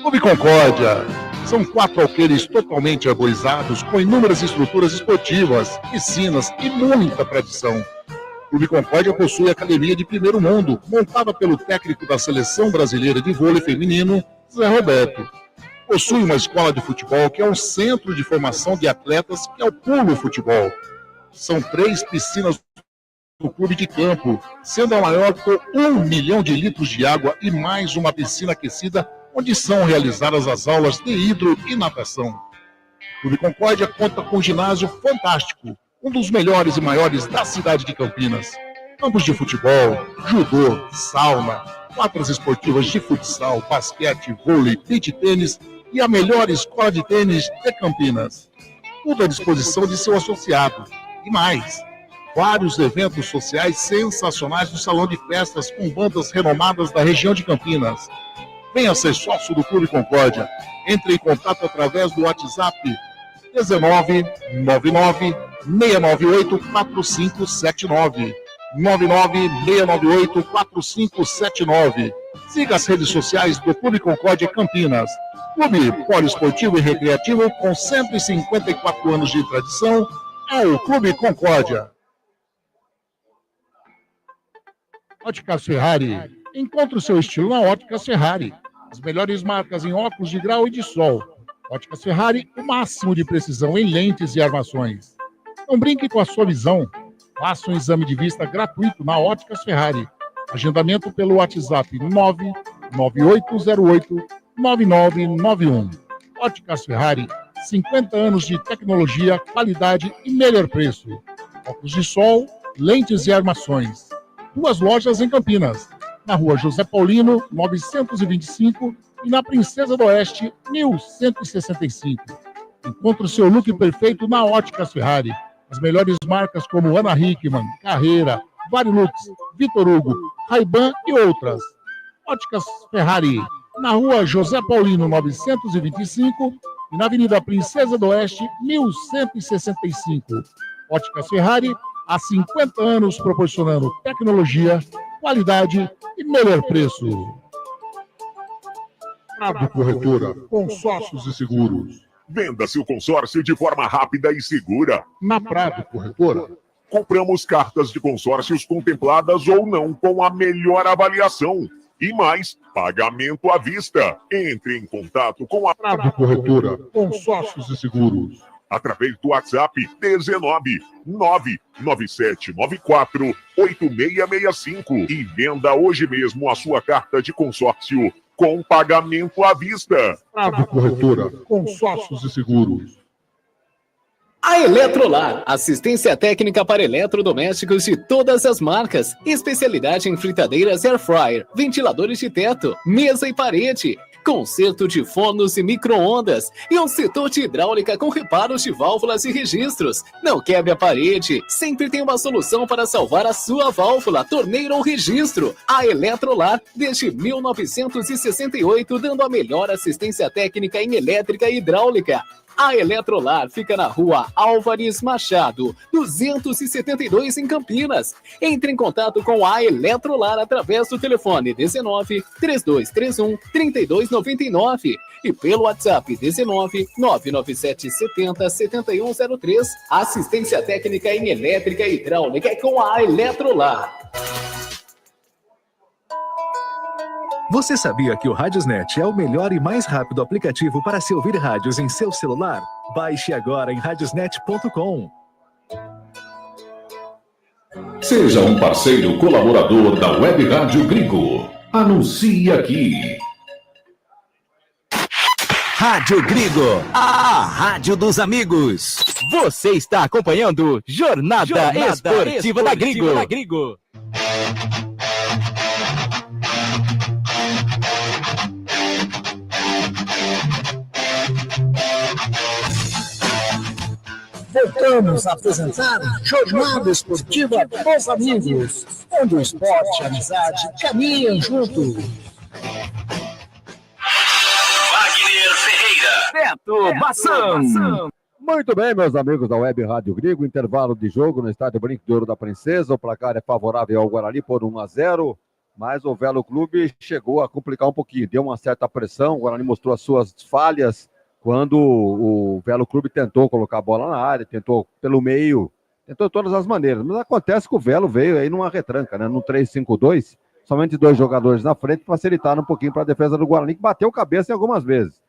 D: Clube Concórdia. São 4 alqueires totalmente arborizados com inúmeras estruturas esportivas, piscinas e muita tradição. Clube Concórdia possui academia de primeiro mundo, montada pelo técnico da Seleção Brasileira de Vôlei Feminino, Zé Roberto. Possui uma escola de futebol que é um centro de formação de atletas que é o Pulo Futebol. São 3 piscinas no clube de campo, sendo a maior com 1 milhão de litros de água e mais uma piscina aquecida onde são realizadas as aulas de hidro e natação. O Clube Concórdia conta com um ginásio fantástico, um dos melhores e maiores da cidade de Campinas. Campos de futebol, judô, sauna, quadras esportivas de futsal, basquete, vôlei, beach tênis e a melhor escola de tênis de Campinas. Tudo à disposição de seu associado. E mais, vários eventos sociais sensacionais no salão de festas com bandas renomadas da região de Campinas. Venha ser sócio do Clube Concórdia. Entre em contato através do WhatsApp 19 99 698 4579. 99 698 4579. Siga as redes sociais do Clube Concórdia Campinas. Clube poliesportivo e recreativo com 154 anos de tradição é o Clube Concórdia. Óticas Ferrari. Encontre o seu estilo na Óticas Ferrari. As melhores marcas em óculos de grau e de sol. Óticas Ferrari, o máximo de precisão em lentes e armações. Não brinque com a sua visão. Faça um exame de vista gratuito na Óticas Ferrari. Agendamento pelo WhatsApp 99808-9991. Óticas Ferrari, 50 anos de tecnologia, qualidade e melhor preço. Óculos de sol, lentes e armações. 2 lojas em Campinas. Na Rua José Paulino, 925 e na Princesa do Oeste, 1165. Encontre o seu look perfeito na Óticas Ferrari. As melhores marcas como Ana Hickman, Carreira, Varilux, Vitor Hugo, Ray-Ban e outras. Óticas Ferrari, na Rua José Paulino, 925 e na Avenida Princesa do Oeste, 1165. Óticas Ferrari, há 50 anos proporcionando tecnologia, qualidade e melhor preço. Prado Corretora, consórcios e seguros.
E: Venda seu consórcio de forma rápida e segura.
D: Na Prado Corretora.
E: Compramos cartas de consórcios contempladas ou não com a melhor avaliação. E mais, pagamento à vista. Entre em contato com a
D: Prado Corretora, consórcios e seguros.
E: Através do WhatsApp 19 99794 8665 e venda hoje mesmo a sua carta de consórcio com pagamento à vista.
D: Prado Corretora, consórcios e seguros.
F: A Eletrolar, assistência técnica para eletrodomésticos de todas as marcas, especialidade em fritadeiras air fryer, ventiladores de teto, mesa e parede, conserto de fornos e micro-ondas e um setor de hidráulica com reparos de válvulas e registros. Não quebre a parede, sempre tem uma solução para salvar a sua válvula, torneira ou registro. A Eletrolar, desde 1968, dando a melhor assistência técnica em elétrica e hidráulica. A Eletrolar fica na rua Álvares Machado, 272 em Campinas. Entre em contato com a Eletrolar através do telefone 19 3231 3299 e pelo WhatsApp 19 997 70 7103. Assistência técnica em elétrica e hidráulica é com a Eletrolar.
P: Você sabia que o Radiosnet é o melhor e mais rápido aplicativo para se ouvir rádios em seu celular? Baixe agora em radiosnet.com.
G: Seja um parceiro colaborador da Web Rádio Gringo. Anuncie aqui.
B: Rádio Gringo, a rádio dos amigos. Você está acompanhando Jornada Esportiva da Gringo.
H: Voltamos a apresentar Jornada Esportiva dos Amigos, onde o esporte e a amizade caminham junto.
B: Wagner Ferreira, Beto Bassam.
J: Muito bem, meus amigos da Web Rádio Gringo, intervalo de jogo no estádio Brinco de Ouro da Princesa, o placar é favorável ao Guarani por 1-0, mas o Velo Clube chegou a complicar um pouquinho, deu uma certa pressão, o Guarani mostrou as suas falhas, quando o Velo Clube tentou colocar a bola na área, tentou pelo meio, tentou de todas as maneiras. Mas acontece que o Velo veio aí numa retranca, né? No 3-5-2, somente 2 jogadores na frente, facilitaram um pouquinho para a defesa do Guarani, que bateu cabeça em algumas vezes.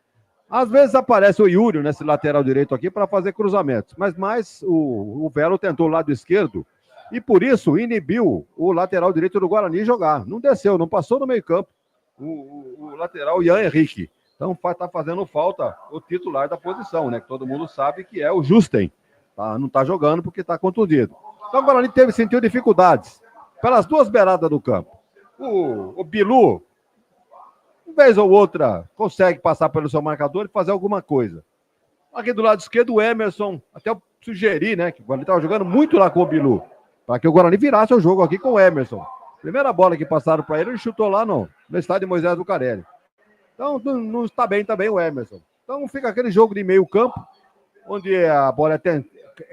J: Às vezes aparece o Yuri nesse lateral direito aqui para fazer cruzamentos, mas mais o Velo tentou o lado esquerdo e por isso inibiu o lateral direito do Guarani jogar. Não desceu, não passou no meio campo o lateral Ian Henrique. Então está fazendo falta o titular da posição, né? Que todo mundo sabe que é o Justen. Tá? Não está jogando porque está contundido. Então o Guarani sentiu dificuldades pelas duas beiradas do campo. O Bilu, uma vez ou outra, consegue passar pelo seu marcador e fazer alguma coisa. Aqui do lado esquerdo, o Emerson, até eu sugeri, né? Que o Guarani estava jogando muito lá com o Bilu, para que o Guarani virasse o jogo aqui com o Emerson. Primeira bola que passaram para ele chutou lá no estádio Moisés Lucarelli. Então, não está bem também o Emerson. Então, fica aquele jogo de meio campo, onde a bola é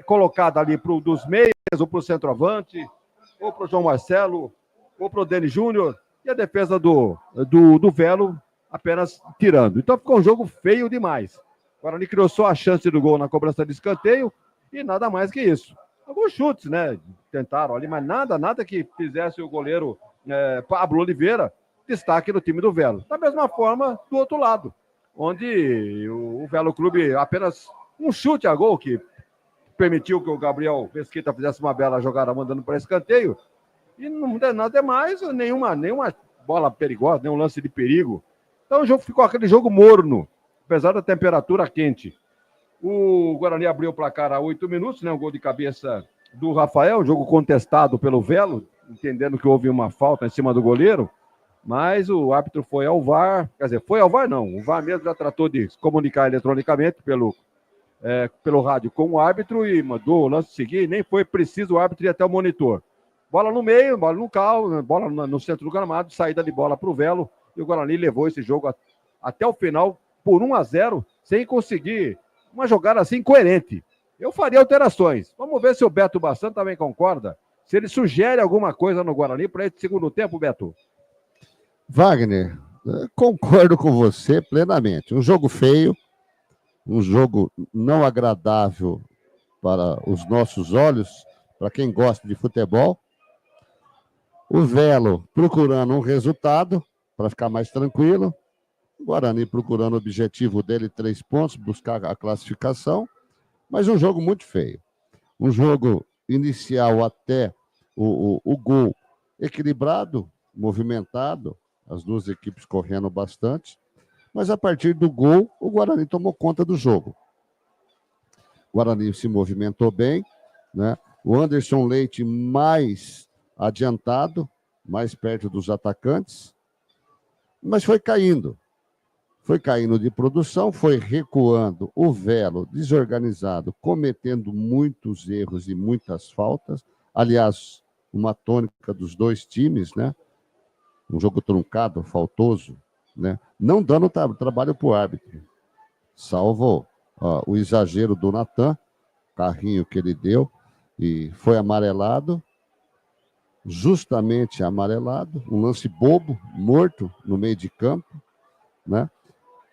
J: colocada ali dos meias, ou para o centroavante, ou para o João Marcelo, ou para o Denis Júnior, e a defesa do Velo apenas tirando. Então, ficou um jogo feio demais. O Guarani criou só a chance do gol na cobrança de escanteio, e nada mais que isso. Alguns chutes, né? Tentaram ali, mas nada que fizesse o goleiro Pablo Oliveira destaque no time do Velo. Da mesma forma, do outro lado, onde o Velo Clube apenas um chute a gol que permitiu que o Gabriel Mesquita fizesse uma bela jogada mandando para escanteio e não deu nada mais, nenhuma bola perigosa, nenhum lance de perigo. Então o jogo ficou aquele jogo morno, apesar da temperatura quente. O Guarani abriu o placar a 8 minutos, né? Um gol de cabeça do Rafael, jogo contestado pelo Velo, entendendo que houve uma falta em cima do goleiro. Mas o árbitro foi ao VAR, quer dizer, foi ao VAR não, o VAR mesmo já tratou de se comunicar eletronicamente pelo rádio com o árbitro e mandou o lance seguir, nem foi preciso o árbitro ir até o monitor. Bola no meio, bola no cal, bola no centro do gramado, saída de bola para o Velo, e o Guarani levou esse jogo até o final por 1-0, sem conseguir uma jogada assim coerente. Eu faria alterações. Vamos ver se o Beto Bassam também concorda, se ele sugere alguma coisa no Guarani para esse segundo tempo, Beto.
L: Wagner, concordo com você plenamente. Um jogo feio, um jogo não agradável para os nossos olhos, para quem gosta de futebol. O Velo procurando um resultado para ficar mais tranquilo. O Guarani procurando o objetivo dele, 3 pontos, buscar a classificação. Mas um jogo muito feio. Um jogo inicial até o gol equilibrado, movimentado, as duas equipes correndo bastante, mas a partir do gol, o Guarani tomou conta do jogo. Guarani se movimentou bem, né? O Anderson Leite mais adiantado, mais perto dos atacantes, mas foi caindo. Foi caindo de produção, foi recuando o Velo desorganizado, cometendo muitos erros e muitas faltas. Aliás, uma tônica dos dois times, né? Um jogo truncado, faltoso, né? Não dando trabalho para o árbitro, salvo o exagero do Natan, carrinho que ele deu, e foi amarelado, justamente amarelado, um lance bobo, morto no meio de campo, né?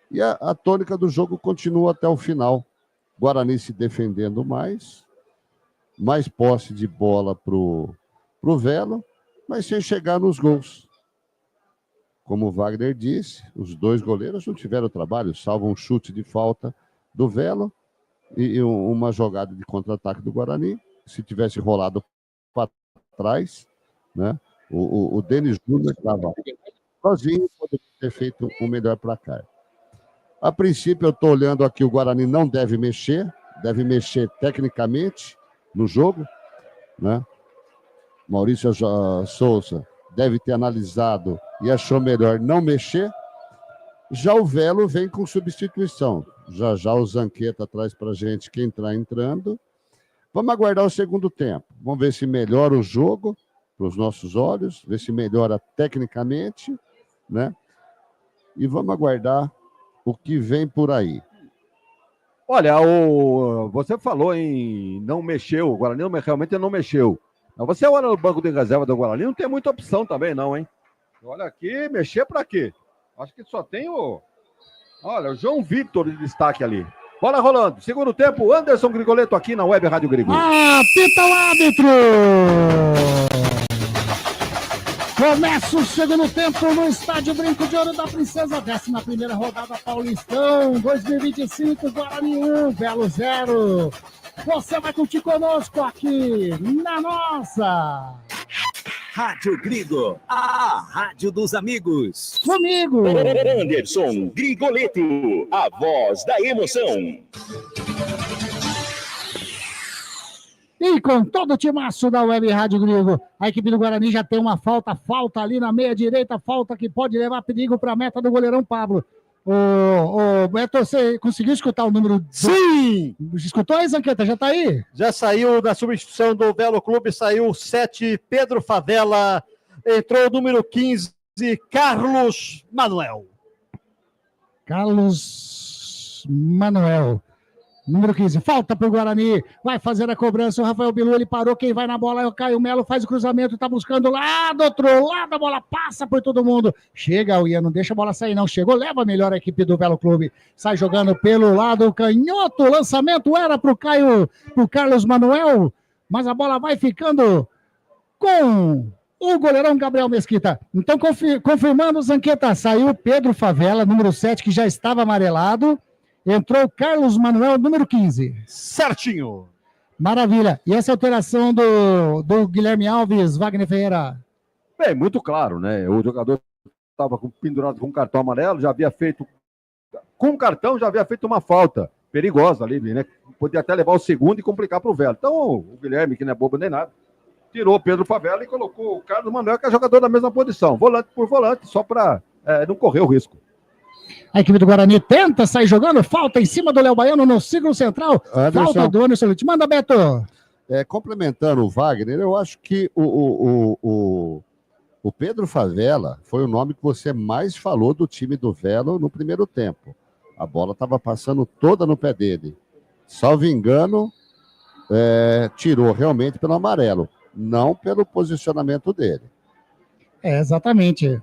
L: E a tônica do jogo continua até o final. Guarani se defendendo mais posse de bola pro Velo, mas sem chegar nos gols. Como o Wagner disse, os dois goleiros não tiveram trabalho, salvo um chute de falta do Velo e uma jogada de contra-ataque do Guarani. Se tivesse rolado para trás, né, o Denis Júnior estava sozinho, poderia ter feito o melhor placar. A princípio, eu estou olhando aqui, o Guarani não deve mexer tecnicamente no jogo, né? Maurício Souza deve ter analisado e achou melhor não mexer. Já o Velo vem com substituição. Já o Zanqueta traz para a gente quem está entrando. Vamos aguardar o segundo tempo. Vamos ver se melhora o jogo para os nossos olhos, ver se melhora tecnicamente, né? E vamos aguardar o que vem por aí.
J: Olha, você falou em não mexer, o Guarani realmente não mexeu. Mas você olha no banco de reserva do Guarani, não tem muita opção também não, hein? Olha aqui, mexer pra quê? Acho que só tem Olha, o João Vitor de destaque ali. Bola rolando. Segundo tempo, Anderson Grigoleto aqui na Web Rádio Grego.
H: Apita o árbitro! Começa o segundo tempo no Estádio Brinco de Ouro da Princesa, 11ª rodada Paulistão, 2025, Guarani 1, Velo 0. Você vai curtir conosco aqui na nossa
B: Rádio Grigo, a rádio dos amigos.
H: Comigo,
I: Anderson Grigoleto, a voz da emoção.
H: E com todo o timaço da Web Rádio Grego, a equipe do Guarani já tem uma falta ali na meia direita, falta que pode levar perigo para a meta do goleirão Pablo. Ô, Beto, você conseguiu escutar o número?
M: Sim!
H: Escutou aí, Zanqueta? Já tá aí?
M: Já saiu da substituição do Velo Clube, saiu 7, Pedro Favela, entrou o número 15, Carlos Manuel.
H: Carlos Manuel. Número 15, falta para o Guarani, vai fazer a cobrança, o Rafael Bilu, ele parou, quem vai na bola é o Caio Melo, faz o cruzamento, tá buscando lá do outro lado, a bola passa por todo mundo, chega o Ian, não deixa a bola sair não, chegou, leva melhor a equipe do Velo Clube, sai jogando pelo lado canhoto, o lançamento era pro Carlos Manuel, mas a bola vai ficando com o goleirão Gabriel Mesquita. Então, confirmando, Zanqueta, saiu Pedro Favela, número 7, que já estava amarelado. Entrou Carlos Manuel, número 15.
M: Certinho.
H: Maravilha. E essa alteração do Guilherme Alves, Wagner Ferreira?
J: Bem, muito claro, né? O jogador estava pendurado com cartão amarelo, já havia feito... Com cartão, já havia feito uma falta perigosa ali, né? Podia até levar o segundo e complicar para o Velo. Então, o Guilherme, que não é bobo nem nada, tirou o Pedro Favela e colocou o Carlos Manuel, que é jogador da mesma posição. Volante por volante, só para não correr o risco.
H: A equipe do Guarani tenta sair jogando, falta em cima do Léo Baiano no círculo central.
L: Anderson.
H: Falta do Anderson Leite. Manda, Beto.
L: Complementando o Wagner, eu acho que o Pedro Favela foi o nome que você mais falou do time do Velo no primeiro tempo. A bola estava passando toda no pé dele. Salvo engano, tirou realmente pelo amarelo, não pelo posicionamento dele.
H: Exatamente.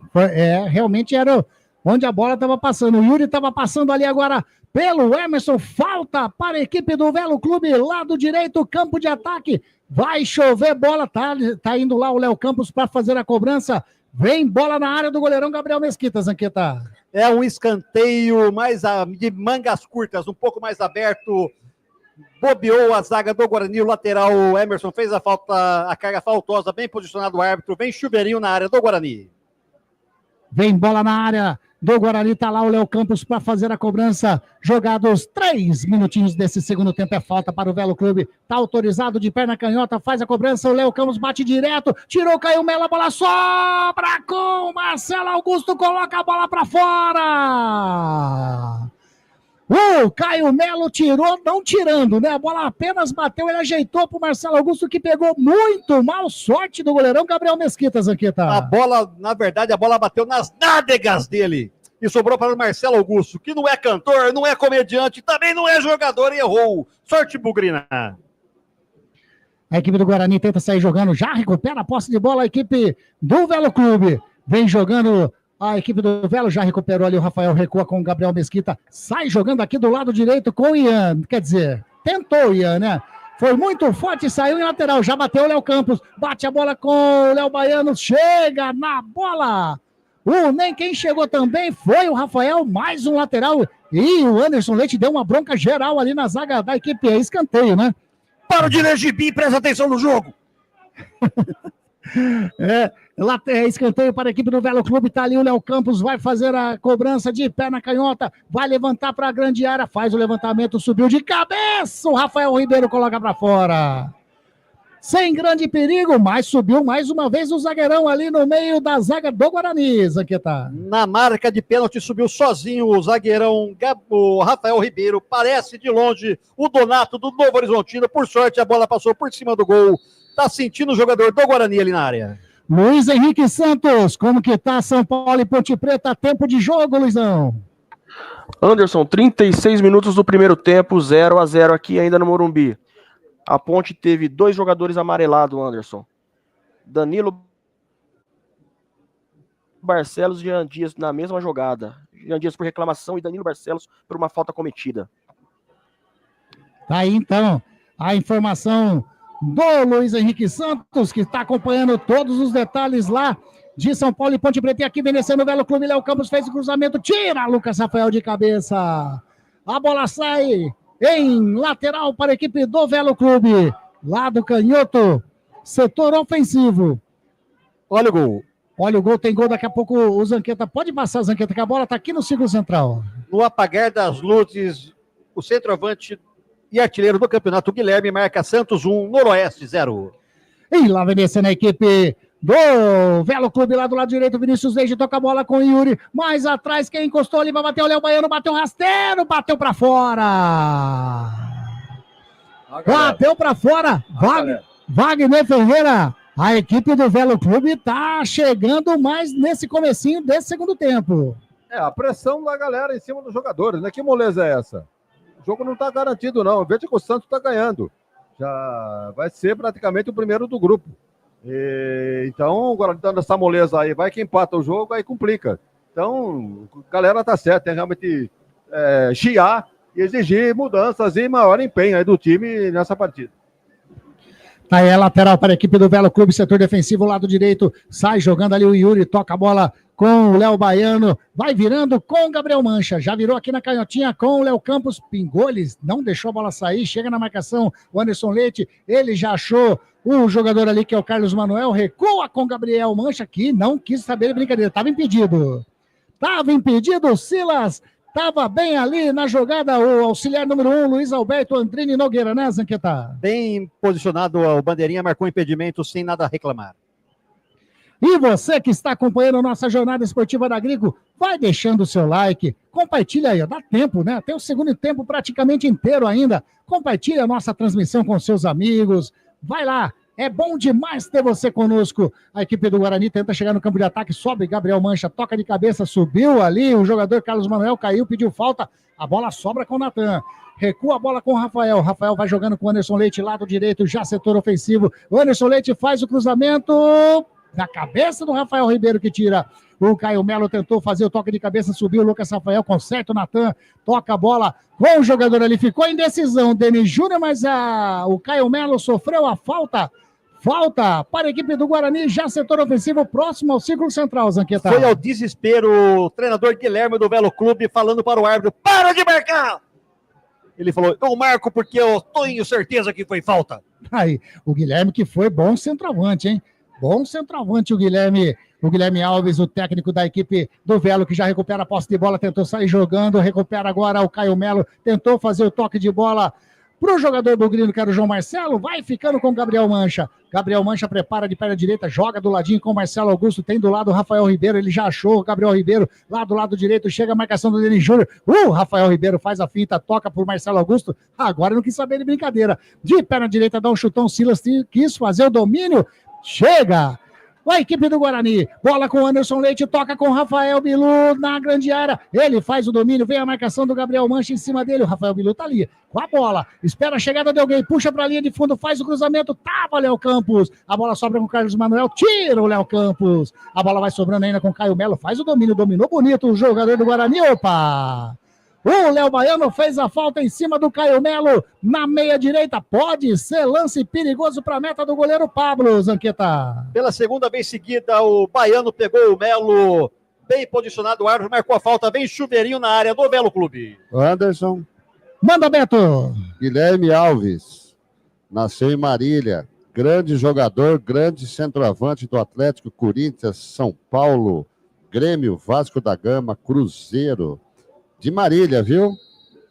H: Realmente era onde a bola estava passando. O Yuri estava passando ali agora pelo Emerson. Falta para a equipe do Velo Clube, lado direito, campo de ataque. Vai chover bola. Tá indo lá o Léo Campos para fazer a cobrança. Vem bola na área do goleirão Gabriel Mesquita, Zanqueta.
M: É um escanteio mais de mangas curtas, um pouco mais aberto. Bobeou a zaga do Guarani, o lateral Emerson fez a falta, a carga faltosa, bem posicionado o árbitro. Vem chuveirinho na área do Guarani.
H: Vem bola na área do Guarani. Tá lá o Léo Campos para fazer a cobrança. Jogados 3 minutinhos desse segundo tempo. É falta para o Velo Clube. Tá autorizado de perna canhota. Faz a cobrança. O Léo Campos bate direto. Tirou, caiu Melo. A bola sobra com Marcelo Augusto. Coloca a bola para fora. O Caio Melo tirou, não tirando, né? A bola apenas bateu, ele ajeitou pro Marcelo Augusto, que pegou muito mal. Sorte do goleirão Gabriel Mesquita, Zanqueta.
M: A bola, na verdade, a bola bateu nas nádegas dele e sobrou para o Marcelo Augusto, que não é cantor, não é comediante, também não é jogador e errou. Sorte, Bugrina.
H: A equipe do Guarani tenta sair jogando, já recupera a posse de bola, a equipe do Velo Clube. Vem jogando... A equipe do Velo já recuperou ali, o Rafael recua com o Gabriel Mesquita, sai jogando aqui do lado direito com o Ian, quer dizer, tentou o Ian, né? Foi muito forte, saiu em lateral, já bateu o Léo Campos, bate a bola com o Léo Baiano, chega na bola, nem quem chegou também foi o Rafael, mais um lateral, e o Anderson Leite deu uma bronca geral ali na zaga da equipe, escanteio, né?
M: Para de ler gibi e presta atenção no jogo.
H: Escanteio para a equipe do Velo Clube, tá ali o Léo Campos, vai fazer a cobrança de pé na canhota, vai levantar para a grande área, faz o levantamento, subiu de cabeça, o Rafael Ribeiro coloca para fora, sem grande perigo, mas subiu mais uma vez o zagueirão ali no meio da zaga do Guarani, Zanqueta.
M: Na marca de pênalti subiu sozinho o zagueirão, o Rafael Ribeiro, parece de longe o Donato do Novo Horizontino, por sorte a bola passou por cima do gol, tá sentindo o jogador do Guarani ali na área.
H: Luiz Henrique Santos, como que tá São Paulo e Ponte Preta? Tempo de jogo, Luizão.
Q: Anderson, 36 minutos do primeiro tempo, 0-0 aqui ainda no Morumbi. A Ponte teve 2 jogadores amarelados, Anderson. Danilo Barcelos e Jean Dias na mesma jogada. Jean Dias por reclamação e Danilo Barcelos por uma falta cometida.
H: Tá aí então a informação do Luiz Henrique Santos, que está acompanhando todos os detalhes lá de São Paulo e Ponte Preta. E aqui vencendo o Velo Clube, Léo Campos fez o cruzamento, tira Lucas Rafael de cabeça. A bola sai em lateral para a equipe do Velo Clube. Lado canhoto, setor ofensivo.
M: Olha o gol.
H: Olha o gol, tem gol daqui a pouco o Zanqueta. Pode passar, Zanqueta, que a bola está aqui no círculo central.
M: No apagar das luzes, o centroavante e artilheiro do campeonato, Guilherme, marca Santos 1, Noroeste 0.
H: E lá vem descendo a equipe do Velo Clube, lá do lado direito, Vinícius Leite toca a bola com o Yuri, mais atrás, quem encostou ali, vai bater o Léo Baiano, bateu rasteiro, bateu pra fora. Bateu pra fora, Wagner Ferreira. A equipe do Velo Clube tá chegando mais nesse comecinho desse segundo tempo.
J: A pressão da galera em cima dos jogadores, né? Que moleza é essa? O jogo não está garantido, não. Veja que o Santos está ganhando. Já vai ser praticamente o primeiro do grupo. Então, agora dando essa moleza aí, vai que empata o jogo, aí complica. Então, a galera tá certa, tem realmente chiar e exigir mudanças e maior empenho aí do time nessa partida.
H: Aí é lateral para a equipe do Velo Clube, setor defensivo, lado direito, sai jogando ali o Yuri, toca a bola com o Léo Baiano, vai virando com o Gabriel Mancha, já virou aqui na canhotinha com o Léo Campos, pingou, ele não deixou a bola sair, chega na marcação o Anderson Leite, ele já achou o jogador ali que é o Carlos Manuel, recua com o Gabriel Mancha, que não quis saber de brincadeira, estava impedido, Silas, estava bem ali na jogada, o auxiliar número 1, Luiz Alberto Andrini Nogueira, né, Zanqueta?
M: Bem posicionado, o bandeirinha marcou impedimento sem nada a reclamar.
H: E você que está acompanhando nossa jornada esportiva da Grigo, vai deixando o seu like, compartilha aí, dá tempo, né? Tem o segundo tempo praticamente inteiro ainda. Compartilha a nossa transmissão com seus amigos, vai lá, é bom demais ter você conosco. A equipe do Guarani tenta chegar no campo de ataque, sobe Gabriel Mancha, toca de cabeça, subiu ali, o jogador Carlos Manuel caiu, pediu falta, a bola sobra com o Natan. Recua a bola com o Rafael. Rafael vai jogando com o Anderson Leite, lado direito, já setor ofensivo. O Anderson Leite faz o cruzamento na cabeça do Rafael Ribeiro, que tira. O Caio Melo tentou fazer o toque de cabeça, subiu o Lucas Rafael, conserta o Natan, toca a bola com o jogador ali, ficou em decisão, Denis Júnior, mas o Caio Melo sofreu a falta para a equipe do Guarani, já setor ofensivo, próximo ao círculo central, Zanqueta.
M: Foi ao desespero o treinador Guilherme do Velo Clube falando para o árbitro, para de marcar! Ele falou, eu marco porque eu tenho certeza que foi falta.
H: Aí, o Guilherme que foi bom centroavante, hein? Bom centroavante o Guilherme O Guilherme Alves, o técnico da equipe do Velo, que já recupera a posse de bola, tentou sair jogando, recupera agora o Caio Melo, tentou fazer o toque de bola para o jogador bugrino, que era o João Marcelo, vai ficando com o Gabriel Mancha. Gabriel Mancha prepara de perna direita, joga do ladinho com o Marcelo Augusto, tem do lado o Rafael Ribeiro, ele já achou o Gabriel Ribeiro, lá do lado direito, chega a marcação do Denis Júnior, Rafael Ribeiro faz a finta, toca por Marcelo Augusto, agora não quis saber de brincadeira, de perna direita dá um chutão, Silas quis fazer o domínio, chega! A equipe do Guarani, bola com o Anderson Leite, toca com o Rafael Bilu na grande área, ele faz o domínio, vem a marcação do Gabriel Mancha em cima dele, o Rafael Bilu tá ali, com a bola, espera a chegada de alguém, puxa pra linha de fundo, faz o cruzamento, tava Léo Campos, a bola sobra com o Carlos Manuel, tira o Léo Campos, a bola vai sobrando ainda com o Caio Melo, faz o domínio, dominou bonito o jogador do Guarani, opa! O Léo Baiano fez a falta em cima do Caio Melo, na meia direita, pode ser lance perigoso para a meta do goleiro Pablo, Zanqueta.
M: Pela segunda vez seguida, o Baiano pegou o Melo bem posicionado, o árbitro marcou a falta, vem chuveirinho na área do Velo Clube.
L: Anderson.
H: Manda, Beto.
L: Guilherme Alves, nasceu em Marília, grande jogador, grande centroavante do Atlético, Corinthians, São Paulo, Grêmio, Vasco da Gama, Cruzeiro. De Marília, viu?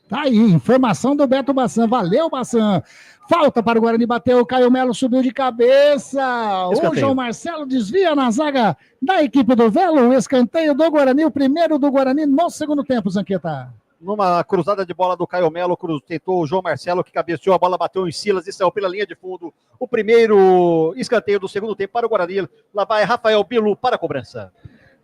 H: Tá aí, informação do Beto Bassan. Valeu, Bassan. Falta para o Guarani, bateu, o Caio Melo subiu de cabeça. O João Marcelo desvia na zaga da equipe do Velo. O escanteio do Guarani, o primeiro do Guarani no segundo tempo, Zanqueta.
M: Numa cruzada de bola do Caio Melo, tentou o João Marcelo, que cabeceou, a bola bateu em Silas e saiu pela linha de fundo. O primeiro escanteio do segundo tempo para o Guarani. Lá vai Rafael Bilu para a cobrança.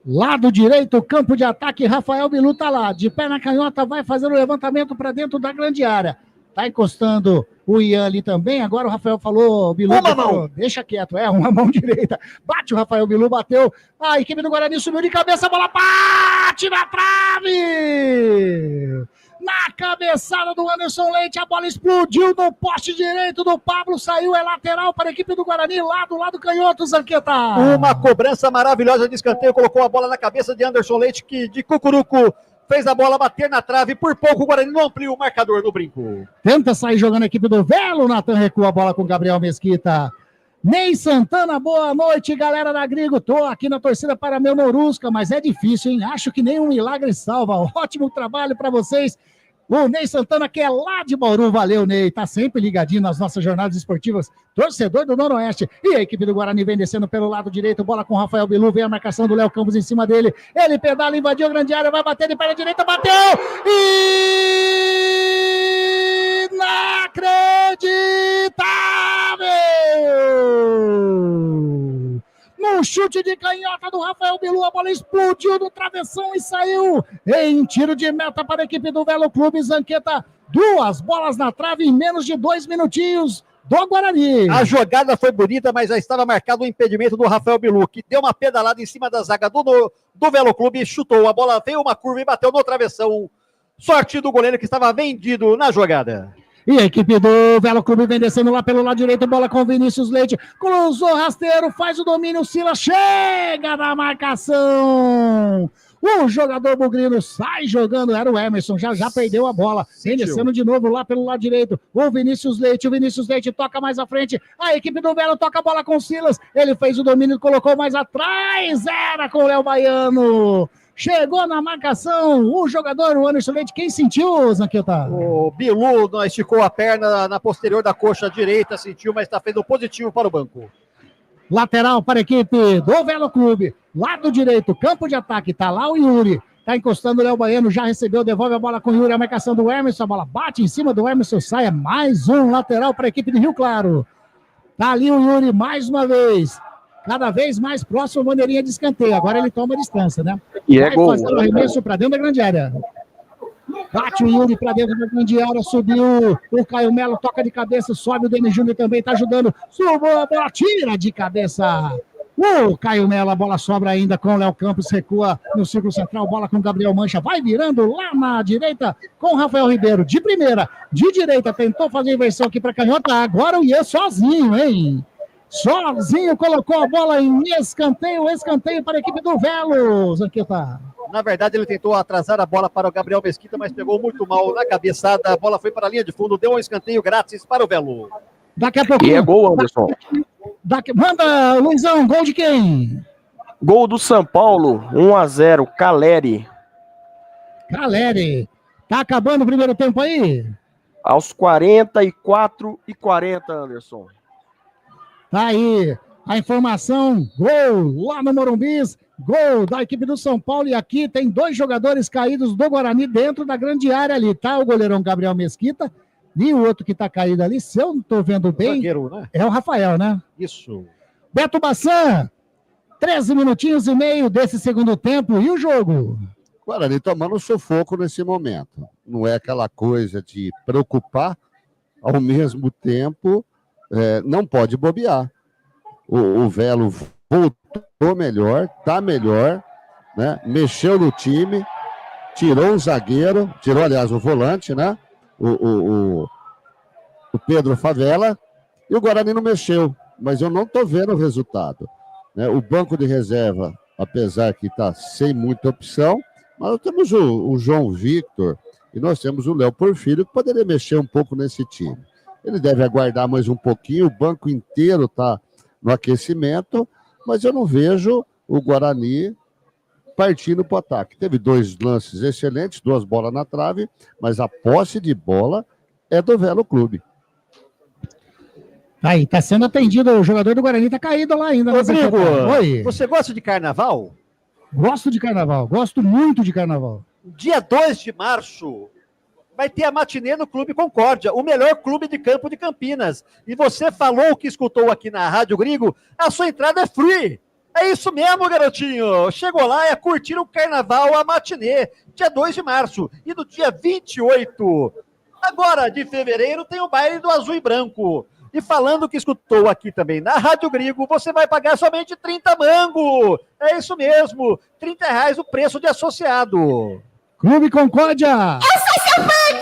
H: Lado direito, campo de ataque, Rafael Bilu tá lá, de pé na canhota, vai fazendo o levantamento para dentro da grande área. Tá encostando o Ian ali também, agora o Rafael falou, Bilu, falou, deixa quieto, uma mão direita. Bate o Rafael Bilu, bateu, a equipe do Guarani subiu de cabeça, a bola bate na trave! Na cabeçada do Anderson Leite, a bola explodiu no poste direito do Pablo, saiu, é lateral para a equipe do Guarani, lá do lado canhoto, Zanqueta.
M: Uma cobrança maravilhosa de escanteio, colocou a bola na cabeça de Anderson Leite, que de cucuruco fez a bola bater na trave, por pouco o Guarani não amplia o marcador do brinco.
H: Tenta sair jogando a equipe do Velo, Natan recua a bola com Gabriel Mesquita. Ney Santana, boa noite, galera da Grigo. Tô aqui na torcida para meu Norusca, mas é difícil, hein? Acho que nem um milagre salva. Ótimo trabalho para vocês. O Ney Santana, que é lá de Bauru, valeu, Ney. Tá sempre ligadinho nas nossas jornadas esportivas. Torcedor do Noroeste. E a equipe do Guarani vem descendo pelo lado direito. Bola com o Rafael Bilu. Vem a marcação do Léo Campos em cima dele. Ele pedala, invadiu a grande área. Vai bater de perna direita. Bateu! Inacreditável! No chute de canhota do Rafael Bilu, a bola explodiu no travessão e saiu em tiro de meta para a equipe do Velo Clube. Zanqueta, 2 bolas na trave em menos de 2 minutinhos do Guarani.
M: A jogada foi bonita, mas já estava marcado o impedimento do Rafael Bilu, que deu uma pedalada em cima da zaga do Velo Clube, chutou, a bola veio uma curva e bateu no travessão. Sorte do goleiro que estava vendido na jogada.
H: E a equipe do Velo Clube vem descendo lá pelo lado direito, bola com o Vinícius Leite, cruzou rasteiro, faz o domínio, o Silas chega na marcação. O jogador bugrino sai jogando, era o Emerson, já perdeu a bola, vem descendo de novo lá pelo lado direito, o Vinícius Leite toca mais à frente, a equipe do Velo toca a bola com o Silas, ele fez o domínio, colocou mais atrás, era com o Léo Baiano. Chegou na marcação o jogador, o Anderson Leite. Quem sentiu, Zanqueta?
M: O Bilu esticou a perna na posterior da coxa direita, sentiu, mas está fazendo positivo para o banco.
H: Lateral para a equipe do Velo Clube. Lado direito, campo de ataque. Tá lá o Yuri. Tá encostando o Léo Baiano, já recebeu, devolve a bola com o Yuri. A marcação do Emerson, a bola bate em cima do Emerson. Sai mais um lateral para a equipe de Rio Claro. Tá ali o Yuri mais uma vez. Cada vez mais próximo, bandeirinha de escanteio. Agora ele toma a distância, né?
Q: E é gol.
H: Fazendo arremesso para dentro da grande área. Bate o Yuri para dentro da grande área, subiu o Caio Melo, toca de cabeça, sobe o Denis Júnior também, tá ajudando. Subiu a bola, tira de cabeça. O Caio Melo, a bola sobra ainda com o Léo Campos, recua no círculo central, bola com o Gabriel Mancha, vai virando lá na direita com o Rafael Ribeiro, de primeira, de direita, tentou fazer a inversão aqui para canhota, agora o Ian sozinho, hein? Sozinho colocou a bola em escanteio para a equipe do Velo, Zanqueta.
M: Na verdade, ele tentou atrasar a bola para o Gabriel Mesquita, mas pegou muito mal na cabeçada. A bola foi para a linha de fundo, deu um escanteio grátis para o Velo.
H: Daqui a pouco.
Q: E é gol, Anderson.
H: Manda, Luizão, gol de quem?
Q: Gol do São Paulo, 1-0, Caleri.
H: Caleri. Tá acabando o primeiro tempo aí?
Q: Aos 44 e 40, Anderson.
H: Tá aí a informação, gol lá no Morumbis, gol da equipe do São Paulo, e aqui tem 2 jogadores caídos do Guarani dentro da grande área ali, tá? O goleirão Gabriel Mesquita e o outro que tá caído ali, se eu não tô vendo bem,
M: zagueiro, né?
H: É o Rafael, né?
M: Isso.
H: Beto Bassan, 13 minutinhos e meio desse segundo tempo, e o jogo?
L: Guarani tomando sufoco nesse momento. Não é aquela coisa de preocupar, ao mesmo tempo, não pode bobear. O Velo voltou melhor, tá melhor, né? Mexeu no time, tirou um zagueiro, tirou, aliás, o volante, né? O Pedro Favela, e o Guarani não mexeu, mas eu não tô vendo o resultado, né? O banco de reserva, apesar que tá sem muita opção, mas nós temos o João Victor e nós temos o Léo Porfírio, que poderia mexer um pouco nesse time. Ele deve aguardar mais um pouquinho, o banco inteiro está no aquecimento, mas eu não vejo o Guarani partindo para o ataque. Teve 2 lances excelentes, 2 bolas na trave, mas a posse de bola é do Velo Clube.
H: Aí, tá sendo atendido, o jogador do Guarani tá caído lá ainda.
M: Rodrigo,
H: oi.
M: Você gosta de carnaval?
H: Gosto de carnaval, gosto muito de carnaval.
M: Dia 2 de março, vai ter a matinê no Clube Concórdia, o melhor clube de campo de Campinas. E você falou que escutou aqui na Rádio Gringo, a sua entrada é free. É isso mesmo, garotinho. Chegou lá, é curtir o carnaval, a matinê, dia 2 de março. E no dia 28, agora de fevereiro, tem o baile do azul e branco. E falando que escutou aqui também na Rádio Gringo, você vai pagar somente 30 mango. É isso mesmo, R$30 o preço de associado.
H: Clube Concórdia. Eu sou seu fã,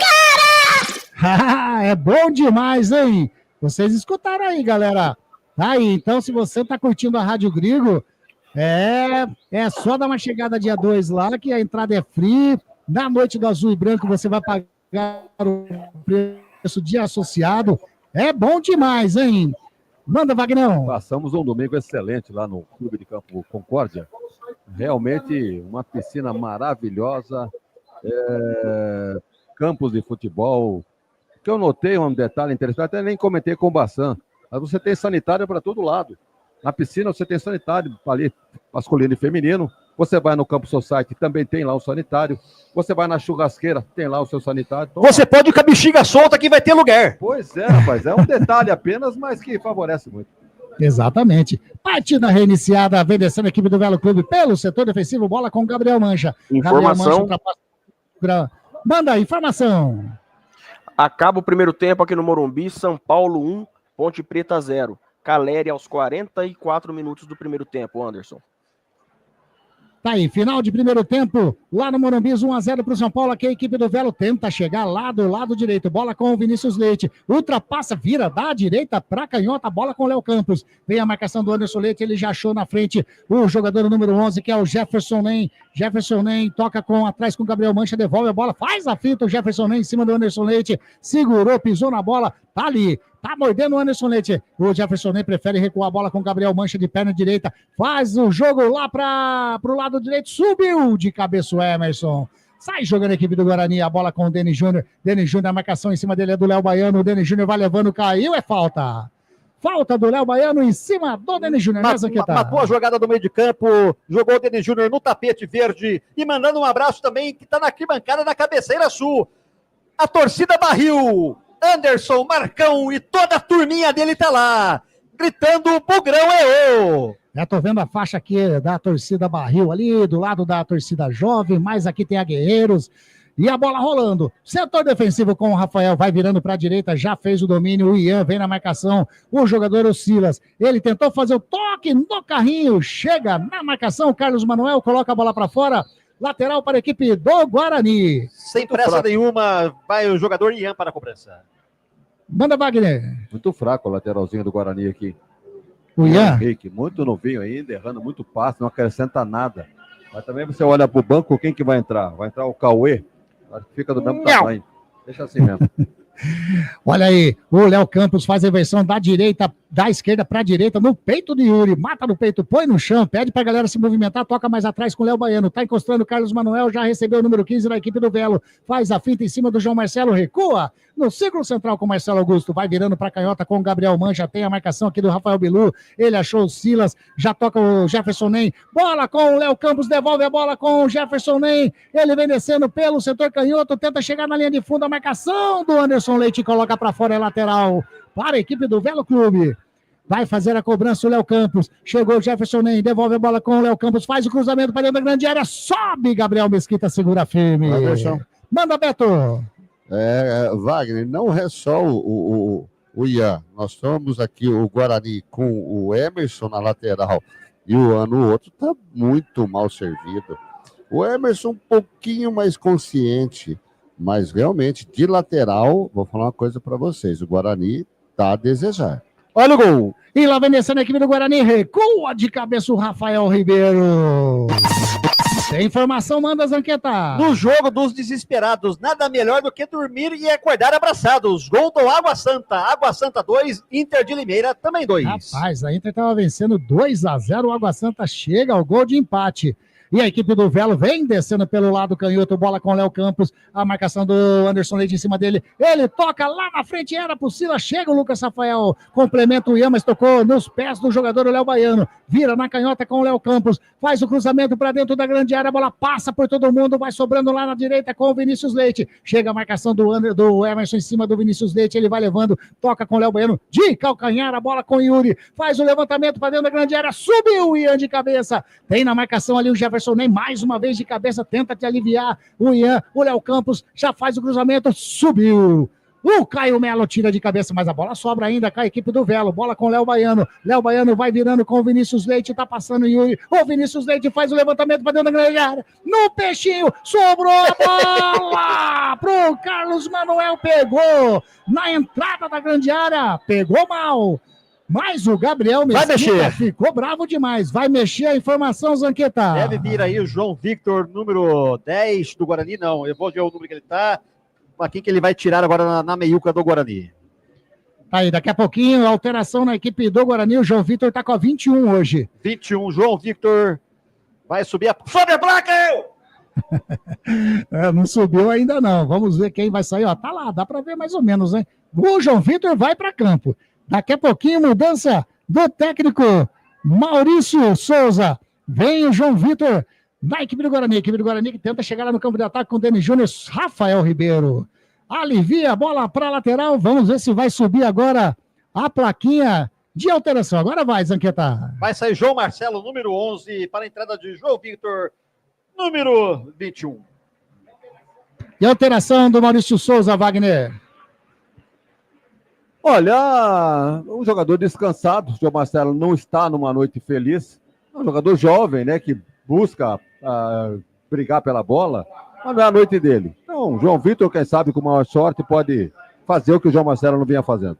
H: cara! É bom demais, hein? Vocês escutaram aí, galera. Aí, então, se você tá curtindo a Rádio Gringo, é só dar uma chegada dia 2 lá, que a entrada é free. Na noite do azul e branco, você vai pagar o preço de associado. É bom demais, hein? Manda, Vagnão.
J: Passamos um domingo excelente lá no Clube de Campo Concórdia. Realmente uma piscina maravilhosa, campos de futebol. Que eu notei um detalhe interessante, até nem comentei com o Bassan, mas você tem sanitário para todo lado. Na piscina você tem sanitário ali, masculino e feminino. Você vai no Campo Society, também tem lá o sanitário. Você vai na churrasqueira, tem lá o seu sanitário. Então,
M: você pode ir com a bexiga solta que vai ter lugar.
J: Pois é, rapaz, é um detalhe apenas, mas que favorece muito.
H: Exatamente. Partida reiniciada, vem descendo a equipe do Velo Clube pelo setor defensivo, bola com Gabriel Mancha.
Q: Informação.
H: Gabriel Mancha manda informação.
Q: Acaba o primeiro tempo aqui no Morumbi, São Paulo 1, Ponte Preta 0. Caleri aos 44 minutos do primeiro tempo, Anderson.
H: Tá aí, final de primeiro tempo, lá no Morumbi, 1-0 para o São Paulo, aqui a equipe do Velo tenta chegar lá do lado direito, bola com o Vinícius Leite, ultrapassa, vira da direita para canhota, bola com o Léo Campos, vem a marcação do Anderson Leite, ele já achou na frente o jogador número 11, que é o Jefferson Nem, toca atrás com o Gabriel Mancha, devolve a bola, faz a finta, o Jefferson Nem em cima do Anderson Leite, segurou, pisou na bola, tá ali, tá mordendo o Anderson Leite. O Jefferson Nem prefere recuar a bola com o Gabriel Mancha de perna direita. Faz o jogo lá pro lado direito. Subiu de cabeça o Emerson. Sai jogando a equipe do Guarani. A bola com o Denis Júnior. Denis Júnior, a marcação em cima dele é do Léo Baiano. O Denis Júnior vai levando, caiu. É falta. Falta do Léo Baiano em cima do Denis Júnior.
M: Matou a jogada do meio de campo. Jogou o Denis Júnior no tapete verde. E mandando um abraço também, que tá na arquibancada na cabeceira sul. A torcida barril. Anderson, Marcão e toda a turminha dele tá lá, gritando, Bugrão é o.
H: Já tô vendo a faixa aqui da torcida Barril ali, do lado da torcida jovem, mas aqui tem a Guerreiros, e a bola rolando. Setor defensivo com o Rafael, vai virando para a direita, já fez o domínio, o Ian vem na marcação, o jogador o Silas, ele tentou fazer o toque no carrinho, chega na marcação, o Carlos Manuel coloca a bola para fora, lateral para a equipe do Guarani.
M: Sem pressa nenhuma, vai o jogador Ian para a cobrança.
H: Manda, Wagner.
J: Muito fraco o lateralzinho do Guarani aqui.
H: O Ian?
J: Henrique, muito novinho ainda, errando muito passe, não acrescenta nada. Mas também você olha pro banco, quem que vai entrar? Vai entrar o Cauê? Acho que fica do mesmo tamanho. Deixa assim mesmo.
H: Olha aí, o Léo Campos faz a inversão da direita da esquerda para a direita, no peito de Yuri, mata no peito, põe no chão, pede para a galera se movimentar, toca mais atrás com o Léo Baiano, tá encostando o Carlos Manuel, já recebeu o número 15 da equipe do Velo, faz a finta em cima do João Marcelo, recua no círculo central com o Marcelo Augusto, vai virando para a canhota com o Gabriel Mancha, tem a marcação aqui do Rafael Bilu, ele achou o Silas, já toca o Jefferson Nem, bola com o Léo Campos, devolve a bola com o Jefferson Nem, ele vem descendo pelo setor canhoto, tenta chegar na linha de fundo, a marcação do Anderson Leite, coloca para fora, é lateral para a equipe do Velo Clube. Vai fazer a cobrança o Léo Campos. Chegou o Jefferson Nem, devolve a bola com o Léo Campos, faz o cruzamento para dentro da grande área, sobe Gabriel Mesquita, segura firme. Manda, Beto.
L: Wagner, não é só o Ian. Nós estamos aqui, o Guarani, com o Emerson na lateral e o outro está muito mal servido. O Emerson um pouquinho mais consciente, mas realmente de lateral, vou falar uma coisa para vocês, o Guarani está a desejar.
H: Olha o gol. E lá vem descendo a equipe do Guarani, recua de cabeça o Rafael Ribeiro. Tem informação, manda, Zanqueta.
M: No jogo dos desesperados, nada melhor do que dormir e acordar abraçados. Gol do Água Santa 2, Inter de Limeira também 2.
H: Rapaz, a Inter estava vencendo 2-0, o Água Santa chega ao gol de empate. E a equipe do Velo vem descendo pelo lado canhoto, bola com o Léo Campos, a marcação do Anderson Leite em cima dele, ele toca lá na frente, era pro Silas, chega o Lucas Rafael, complementa o Ian, mas tocou nos pés do jogador, o Léo Baiano, vira na canhota com o Léo Campos, faz o cruzamento para dentro da grande área, a bola passa por todo mundo, vai sobrando lá na direita com o Vinícius Leite, chega a marcação do Emerson em cima do Vinícius Leite, ele vai levando, toca com o Léo Baiano, de calcanhar, a bola com o Yuri, faz o levantamento para dentro da grande área, subiu o Ian de cabeça, tem na marcação ali o Jefferson Nem, mais uma vez de cabeça, tenta te aliviar o Ian, o Léo Campos já faz o cruzamento, subiu. O Caio Melo tira de cabeça, mas a bola sobra ainda com a equipe do Velo. Bola com o Léo Baiano. Léo Baiano vai virando com o Vinícius Leite, tá passando o Yuri. O Vinícius Leite faz o levantamento para dentro da grande área. No peixinho, sobrou a bola pro Carlos Manuel, pegou na entrada da grande área, pegou mal. Mas o Gabriel Mesquita ficou bravo demais. Vai mexer a informação, Zanqueta.
M: Deve vir aí o João Victor, número 10 do Guarani. Não, eu vou ver o número que ele tá. Para quem que ele vai tirar agora na meiuca do Guarani.
H: Aí, daqui a pouquinho, alteração na equipe do Guarani. O João Victor tá com a 21 hoje.
M: 21, João Victor vai subir a... Sobe a placa!
H: Não subiu ainda não. Vamos ver quem vai sair. Ó, tá lá, dá para ver mais ou menos, né? O João Victor vai para campo. Daqui a pouquinho, mudança do técnico Maurício Souza. Vem o João Victor da equipe do Guarani. A equipe do Guarani que tenta chegar lá no campo de ataque com o Denis Júnior. Rafael Ribeiro alivia a bola para a lateral. Vamos ver se vai subir agora a plaquinha de alteração. Agora vai, Zanqueta.
M: Vai sair João Marcelo, número 11, para a entrada de João Victor, número 21.
H: E alteração do Maurício Souza, Wagner.
J: Olha, um jogador descansado, o João Marcelo não está numa noite feliz, é um jogador jovem, né, que busca brigar pela bola, mas não é a noite dele. Então, o João Victor, quem sabe, com maior sorte, pode fazer o que o João Marcelo não vinha fazendo.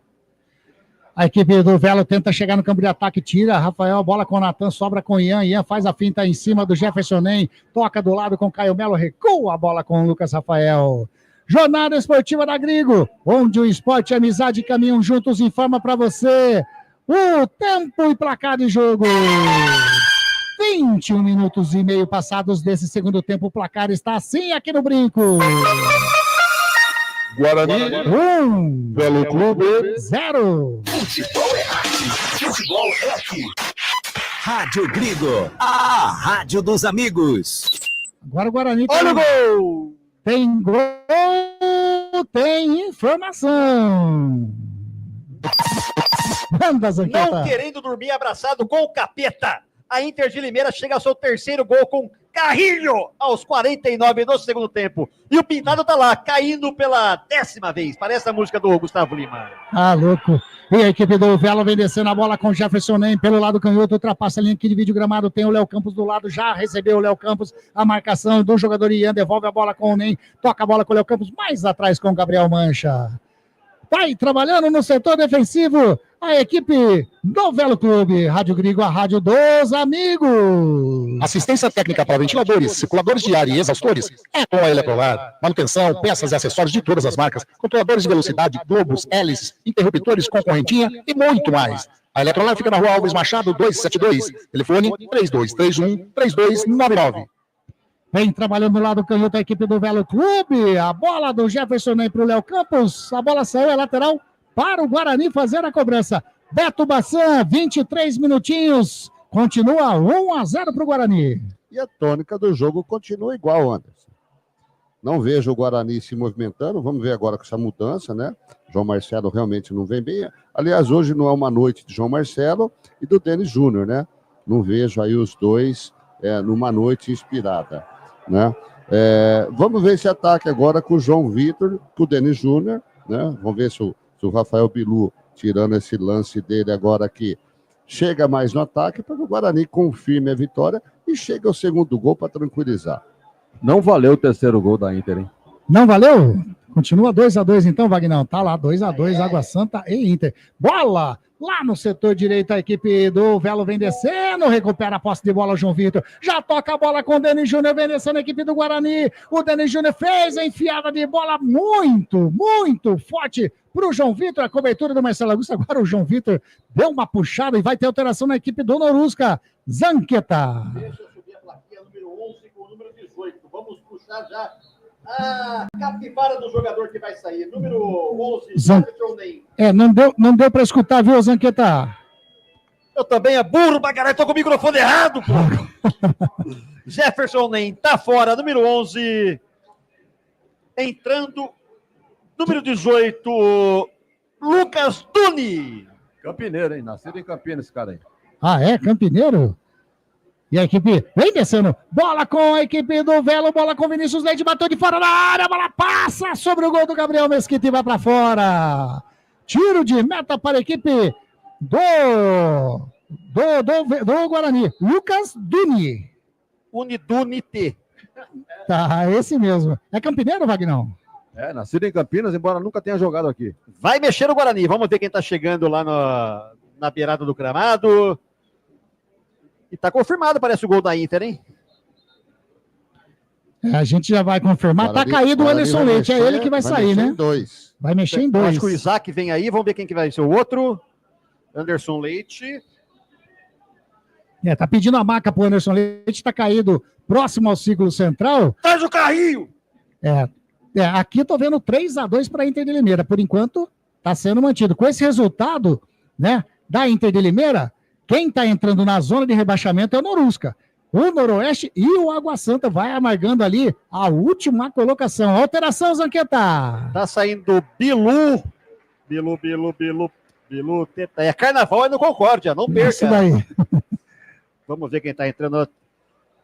H: A equipe do Velo tenta chegar no campo de ataque, tira Rafael, bola com o Natan, sobra com o Ian, Ian faz a finta em cima do Jefferson Nem, toca do lado com o Caio Melo, recua a bola com o Lucas Rafael. Jornada Esportiva da Grigo, onde o esporte e a amizade caminham juntos, informa para você o tempo e placar de jogo. 21 minutos e meio passados desse segundo tempo, o placar está assim aqui no Brinco.
D: Guarani
H: 1,
D: Velo Clube
H: 0.
B: Futebol é arte, futebol é aqui. Rádio Grigo, a rádio dos amigos.
H: Agora o Guarani
M: olha o gol!
H: Tem gol, tem informação. Manda, Zanqueta.
M: Não querendo dormir abraçado com o capeta. A Inter de Limeira chega ao seu terceiro gol com Carrilho aos 49 do segundo tempo. E o Pintado tá lá, caindo pela 10ª vez. Parece a música do Gustavo Lima.
H: Ah, louco. E a equipe do Velo vem descendo a bola com Jefferson Nem pelo lado canhoto, ultrapassa a linha que divide o gramado, tem o Léo Campos do lado, já recebeu o Léo Campos, a marcação do jogador Ian, devolve a bola com o Nem, toca a bola com o Léo Campos, mais atrás com o Gabriel Mancha. Vai trabalhando no setor defensivo a equipe do Velo Clube. Rádio Grigo, a rádio dos amigos.
R: Assistência técnica para ventiladores, circuladores de ar e exaustores é com a Eletrolar. Manutenção, peças e acessórios de todas as marcas, controladores de velocidade, globos, hélices, interruptores com correntinha e muito mais. A Eletrolar fica na rua Alves Machado, 272. Telefone 3231-3299.
H: Vem trabalhando lá do canhoto a equipe do Velo Clube. A bola do Jefferson aí para o Léo Campos. A bola saiu, é lateral para o Guarani fazer a cobrança. Beto Bassan, 23 minutinhos. Continua 1-0 para o Guarani.
L: E a tônica do jogo continua igual, Anderson. Não vejo o Guarani se movimentando. Vamos ver agora com essa mudança, né? João Marcelo realmente não vem bem. Aliás, hoje não é uma noite de João Marcelo e do Denis Júnior, né? Não vejo aí os dois numa noite inspirada, né? Vamos ver esse ataque agora com o João Vitor, com o Denis Júnior, né? Vamos ver se o Rafael Bilu, tirando esse lance dele agora aqui, chega mais no ataque para que o Guarani confirme a vitória e chega ao segundo gol para tranquilizar.
J: Não valeu o terceiro gol da Inter, hein?
H: Não valeu? Continua 2-2 então, Vagnão. Tá lá, 2-2, Água Santa e Inter. Bola! Lá no setor direito, a equipe do Velo vem descendo, recupera a posse de bola o João Vitor. Já toca a bola com o Denis Júnior, vem descendo a equipe do Guarani. O Denis Júnior fez a enfiada de bola muito, muito forte para o João Vitor. A cobertura do Marcelo Augusto. Agora o João Vitor deu uma puxada e vai ter alteração na equipe do Norusca. Zanqueta.
M: Deixa eu subir a plaquinha número 11 com o número 18. Vamos puxar já a capivara do jogador que vai sair. Número 11, Jefferson Ney.
H: Não deu para escutar, viu, Zanqueta?
M: Eu também é burro, Bagaré, tô com o microfone errado, pô. Jefferson Ney tá fora, número 11. Entrando, número 18, Lucas Tuni.
J: Campineiro, hein? Nascido em Campinas esse cara aí.
H: Ah, é? Campineiro? E a equipe vem descendo. Bola com a equipe do Velo. Bola com Vinícius Leite. Bateu de fora da área. A bola passa sobre o gol do Gabriel Mesquita e vai para fora. Tiro de meta para a equipe do Guarani. Lucas Duni.
M: Unidunite.
H: Tá, esse mesmo. É campineiro, Vagnão?
J: Nascido em Campinas, embora nunca tenha jogado aqui.
M: Vai mexer o Guarani. Vamos ver quem tá chegando lá na beirada do gramado. E tá confirmado, parece o gol da Inter, hein?
H: A gente já vai confirmar. Guarani, tá caído o Anderson Leite. É ele que vai sair, né? Vai mexer em dois.
M: Acho que o Isaac vem aí. Vamos ver quem que vai ser o outro. Anderson Leite.
H: Tá pedindo a maca pro Anderson Leite. Tá caído próximo ao círculo central.
M: Traz o carrinho!
H: Aqui tô vendo 3-2 para a Inter de Limeira. Por enquanto, tá sendo mantido. Com esse resultado, né, da Inter de Limeira, quem está entrando na zona de rebaixamento é o Norusca. O Noroeste e o Água Santa vai amargando ali a última colocação. Alteração, Zanqueta.
M: Tá saindo Bilu. Bilu. É carnaval, é no Concórdia, não perca.
H: Isso daí.
M: Vamos ver quem tá entrando.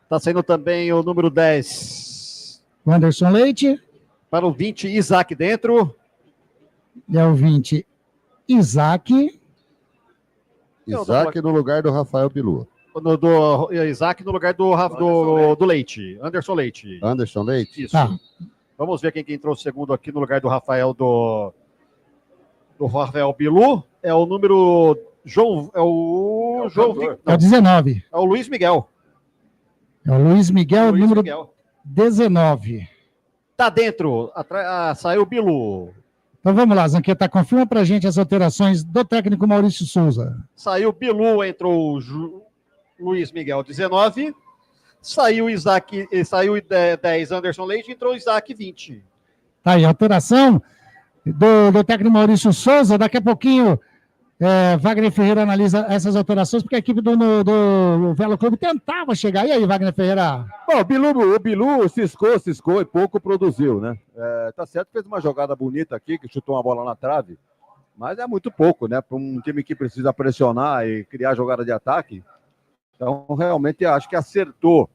M: Tá saindo também o número 10.
H: O Anderson Leite.
M: Para o 20, Isaac dentro.
H: É o 20, Isaac.
L: Isaac no lugar do Rafael Bilu.
M: Isaac no lugar do Leite. Anderson Leite.
L: Anderson Leite?
M: Isso. Vamos ver quem que entrou segundo aqui no lugar do Rafael do Rafael Bilu. É o número João. É o
H: 19.
M: É o Luiz Miguel.
H: É o Luiz Miguel,
M: Luiz
H: número
M: Miguel.
H: 19.
M: Tá dentro. Saiu o Bilu.
H: Então vamos lá, Zanqueta, confirma pra gente as alterações do técnico Maurício Souza.
M: Saiu Bilu, entrou o Luiz Miguel, 19. Saiu Isaac, saiu 10 Anderson Leite, entrou Isaac, 20.
H: Tá aí, alteração do técnico Maurício Souza. Daqui a pouquinho, Wagner Ferreira analisa essas alterações, porque a equipe do Velo Clube tentava chegar. E aí, Wagner Ferreira?
J: Bom, o Bilu ciscou e pouco produziu, né? Tá certo, fez uma jogada bonita aqui, que chutou uma bola na trave, mas é muito pouco, né? Para um time que precisa pressionar e criar jogada de ataque. Então, realmente, acho que acertou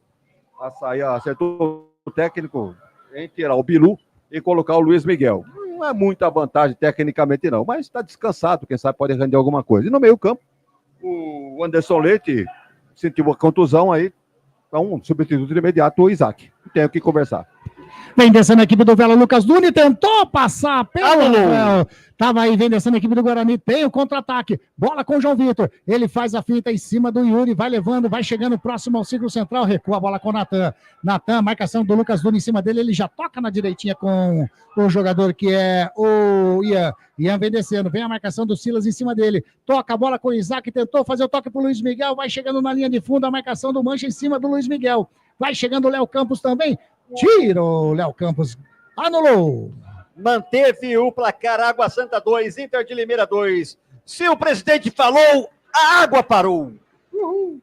J: o técnico em tirar o Bilu e colocar o Luiz Miguel. Não é muita vantagem tecnicamente, não, mas está descansado, quem sabe pode render alguma coisa. E no meio campo, o Anderson Leite sentiu uma contusão aí, então substituto imediato o Isaac. Tem o que conversar.
H: Vem descendo a equipe do Velo, Lucas Duni tentou passar pelo Rafael. Tava aí, vem descendo a equipe do Guarani, tem o contra-ataque. Bola com o João Vitor. Ele faz a finta em cima do Yuri, vai levando, vai chegando próximo ao círculo central, recua a bola com o Natan. Natan, marcação do Lucas Duni em cima dele, ele já toca na direitinha com o jogador que é o Ian. Ian vem descendo, vem a marcação do Silas em cima dele. Toca a bola com o Isaac, tentou fazer o toque pro Luiz Miguel, vai chegando na linha de fundo, a marcação do Mancha em cima do Luiz Miguel. Vai chegando o Léo Campos também. Tira o Léo Campos. Anulou.
M: Manteve o placar Água Santa 2, Inter de Limeira 2. Se o presidente falou, a água parou.
H: Uhul.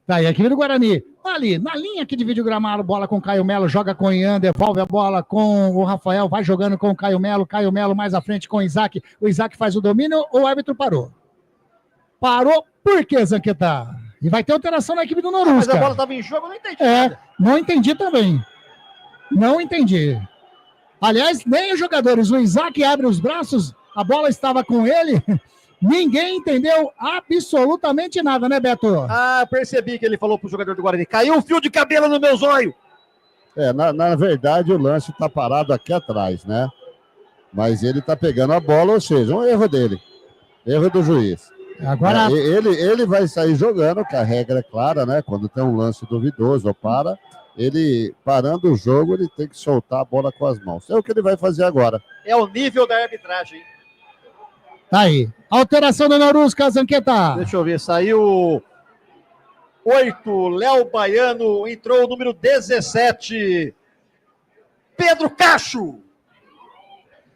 H: Tá aí, aqui do Guarani. Ali, na linha que divide o gramado, bola com o Caio Melo, joga com o Ian, devolve a bola com o Rafael, vai jogando com o Caio Melo mais à frente com o Isaac. O Isaac faz o domínio, o árbitro parou. Parou, por que, Zanqueta? E vai ter alteração na equipe do Norusca.
M: Mas a bola estava em jogo, eu não entendi nada.
H: Não entendi também. Não entendi. Aliás, nem os jogadores. O Isaac abre os braços, a bola estava com ele. Ninguém entendeu absolutamente nada, né, Beto?
M: Ah, percebi que ele falou pro jogador do Guarani. Caiu um fio de cabelo no meu zóio.
L: Na verdade, o lance está parado aqui atrás, né? Mas ele está pegando a bola, ou seja, um erro dele. Erro do juiz.
H: Agora...
L: Ele vai sair jogando, que a regra é clara, né? Quando tem um lance duvidoso ou para, ele parando o jogo, ele tem que soltar a bola com as mãos. É o que ele vai fazer agora.
M: É o nível da arbitragem.
H: Tá aí. Alteração do Norusca, Zanqueta.
M: Deixa eu ver, saiu 8, Léo Baiano, entrou o número 17, Pedro Cacho.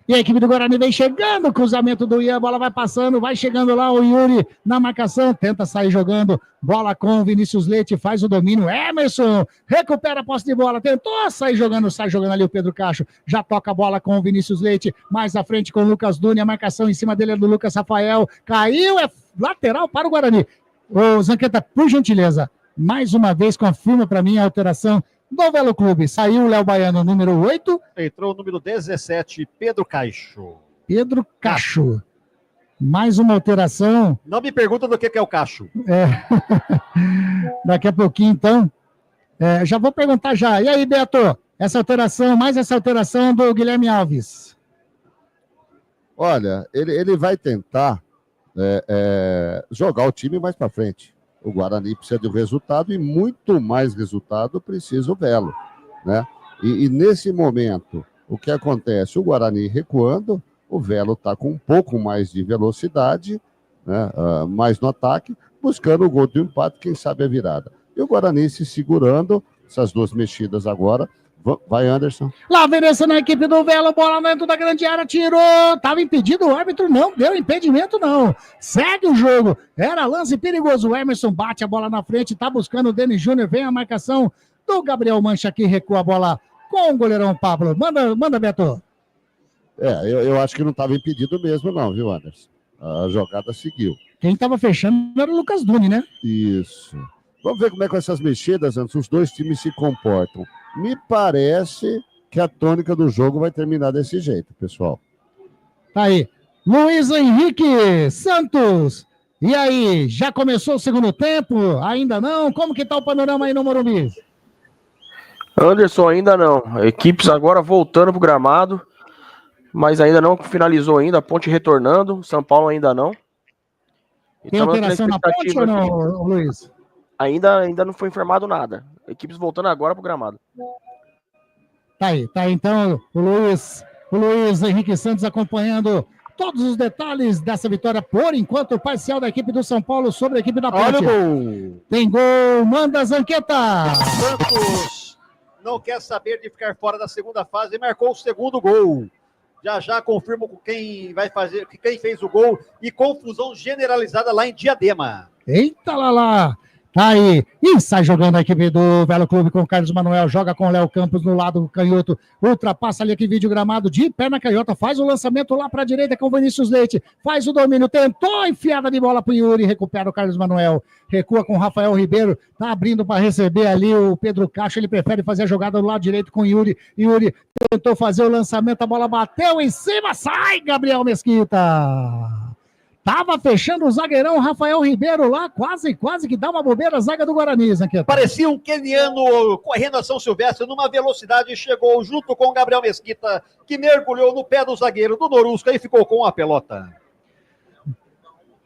H: E a equipe do Guarani vem chegando, cruzamento do Ian, bola vai passando, vai chegando lá o Yuri na marcação, tenta sair jogando, bola com o Vinícius Leite, faz o domínio, Emerson, recupera a posse de bola, tentou sair jogando, sai jogando ali o Pedro Cacho, já toca a bola com o Vinícius Leite, mais à frente com o Lucas Duni, a marcação em cima dele é do Lucas Rafael, caiu, é lateral para o Guarani. Ô Zanqueta, por gentileza, mais uma vez confirma para mim a alteração do Velo Clube. Saiu o Léo Baiano, número 8.
M: Entrou o número 17, Pedro Cacho.
H: Pedro Cacho. Mais uma alteração.
M: Não me pergunta do que é o Cacho.
H: Daqui a pouquinho, então. Já vou perguntar já. E aí, Beto? Essa alteração, mais essa alteração do Guilherme Alves.
L: Olha, ele vai tentar jogar o time mais para frente. O Guarani precisa de um resultado e muito mais resultado precisa o Velo, né? E nesse momento, o que acontece? O Guarani recuando, o Velo está com um pouco mais de velocidade, né? Mais no ataque, buscando o gol de empate, quem sabe a virada. E o Guarani se segurando, essas duas mexidas agora. Vai, Anderson.
H: Lá vem descendo a equipe do Velo, bola dentro da grande área, tirou, estava impedido, o árbitro não deu impedimento não, segue o jogo, era lance perigoso, o Emerson bate a bola na frente, tá buscando o Denis Júnior, vem a marcação do Gabriel Mancha que recua a bola com o goleirão Pablo, manda Beto.
L: Eu acho que não estava impedido mesmo não, viu, Anderson? A jogada seguiu.
H: Quem estava fechando era o Lucas Duni, né?
L: Isso. Vamos ver como é que essas mexidas, antes os dois times se comportam. Me parece que a tônica do jogo vai terminar desse jeito, pessoal.
H: Tá aí. Luiz Henrique Santos. E aí, já começou o segundo tempo? Ainda não? Como que tá o panorama aí no Morumbi?
Q: Anderson, ainda não. Equipes agora voltando pro gramado, mas ainda não finalizou ainda. A Ponte retornando. São Paulo ainda não.
H: Tem alteração na Ponte ou não, Luiz?
Q: Ainda não foi informado nada. Equipes voltando agora pro gramado.
H: Tá aí, então o Luiz Henrique Santos acompanhando todos os detalhes dessa vitória, por enquanto, parcial da equipe do São Paulo sobre a equipe da Ponte.
M: Olha o gol!
H: Tem gol, manda Zanqueta!
M: Santos não quer saber de ficar fora da segunda fase e marcou o segundo gol. Já confirmo com quem vai fazer, quem fez o gol e confusão generalizada lá em Diadema.
H: Eita lá! Tá aí, e sai jogando a equipe do Velo Clube com o Carlos Manuel, joga com o Léo Campos no lado canhoto, ultrapassa ali aqui vídeo gramado de perna canhota, faz o lançamento lá para a direita com o Vinícius Leite, faz o domínio, tentou a enfiada de bola pro Yuri, recupera o Carlos Manuel, recua com o Rafael Ribeiro, tá abrindo para receber ali o Pedro Cacho, ele prefere fazer a jogada do lado direito com o Yuri tentou fazer o lançamento, a bola bateu em cima, sai Gabriel Mesquita! Tava fechando o zagueirão Rafael Ribeiro lá, quase que dá uma bobeira a zaga do Guarani, Zanqueta.
M: Parecia um queniano correndo a São Silvestre numa velocidade e chegou junto com o Gabriel Mesquita, que mergulhou no pé do zagueiro do Norusca e ficou com a pelota.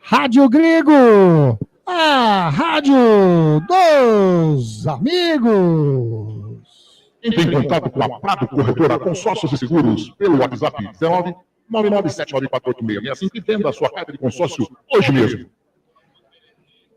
H: Rádio Grego, a rádio dos amigos.
D: Entre em contato com a Prado Corretora Consórcios e Seguros pelo WhatsApp 999794865 e venda a sua carta de consórcio hoje mesmo.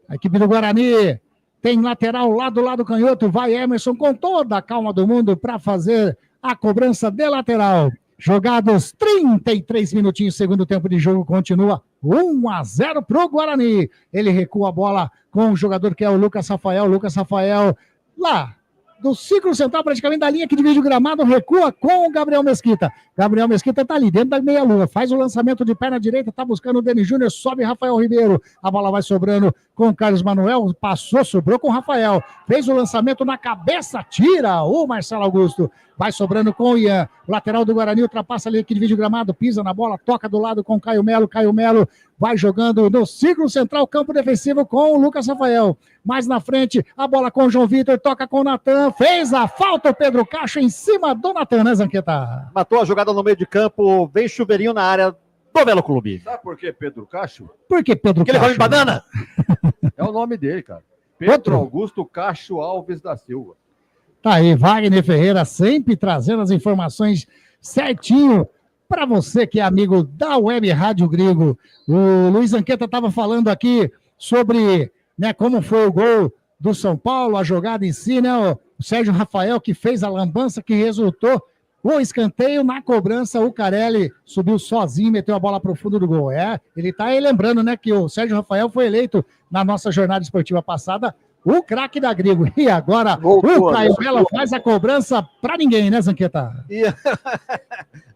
H: A equipe do Guarani tem lateral lá do lado canhoto, vai Emerson com toda a calma do mundo para fazer a cobrança de lateral. Jogados 33 minutinhos, segundo tempo de jogo, continua 1-0 pro Guarani. Ele recua a bola com o jogador que é o Lucas Rafael. Lucas Rafael lá do círculo central, praticamente da linha que divide o gramado, recua com o Gabriel Mesquita. Gabriel Mesquita tá ali dentro da meia-lua, faz o lançamento de perna direita, tá buscando o Denis Júnior, sobe Rafael Ribeiro. A bola vai sobrando com o Carlos Manuel, passou, sobrou com o Rafael. Fez o lançamento na cabeça, tira o Marcelo Augusto. Vai sobrando com o Ian. O lateral do Guarani ultrapassa ali que divide o gramado, pisa na bola, toca do lado com o Caio Melo. Caio Melo vai jogando no círculo central, campo defensivo com o Lucas Rafael. Mais na frente, a bola com o João Vitor, toca com o Natan. Fez a falta o Pedro Cacho em cima do Natan, né, Zanqueta?
M: Matou a jogada no meio de campo, vem chuveirinho na área do Velo Clube.
J: Sabe por que Pedro Cacho?
H: Por que Pedro
M: Cacho? Porque ele come banana?
J: É o nome dele, cara. Pedro Augusto Cacho Alves da Silva.
H: Tá aí, Wagner Ferreira sempre trazendo as informações certinho para você que é amigo da Web Rádio Grego. O Luiz Zanqueta estava falando aqui sobre, né, como foi o gol do São Paulo, a jogada em si, né? O Sérgio Rafael que fez a lambança que resultou o escanteio. Na cobrança, o Carelli subiu sozinho, meteu a bola para o fundo do gol. Ele tá aí lembrando, né, que o Sérgio Rafael foi eleito na nossa jornada esportiva passada o craque da Grego. E agora o Caio Melo faz a cobrança para ninguém, né, Zanqueta?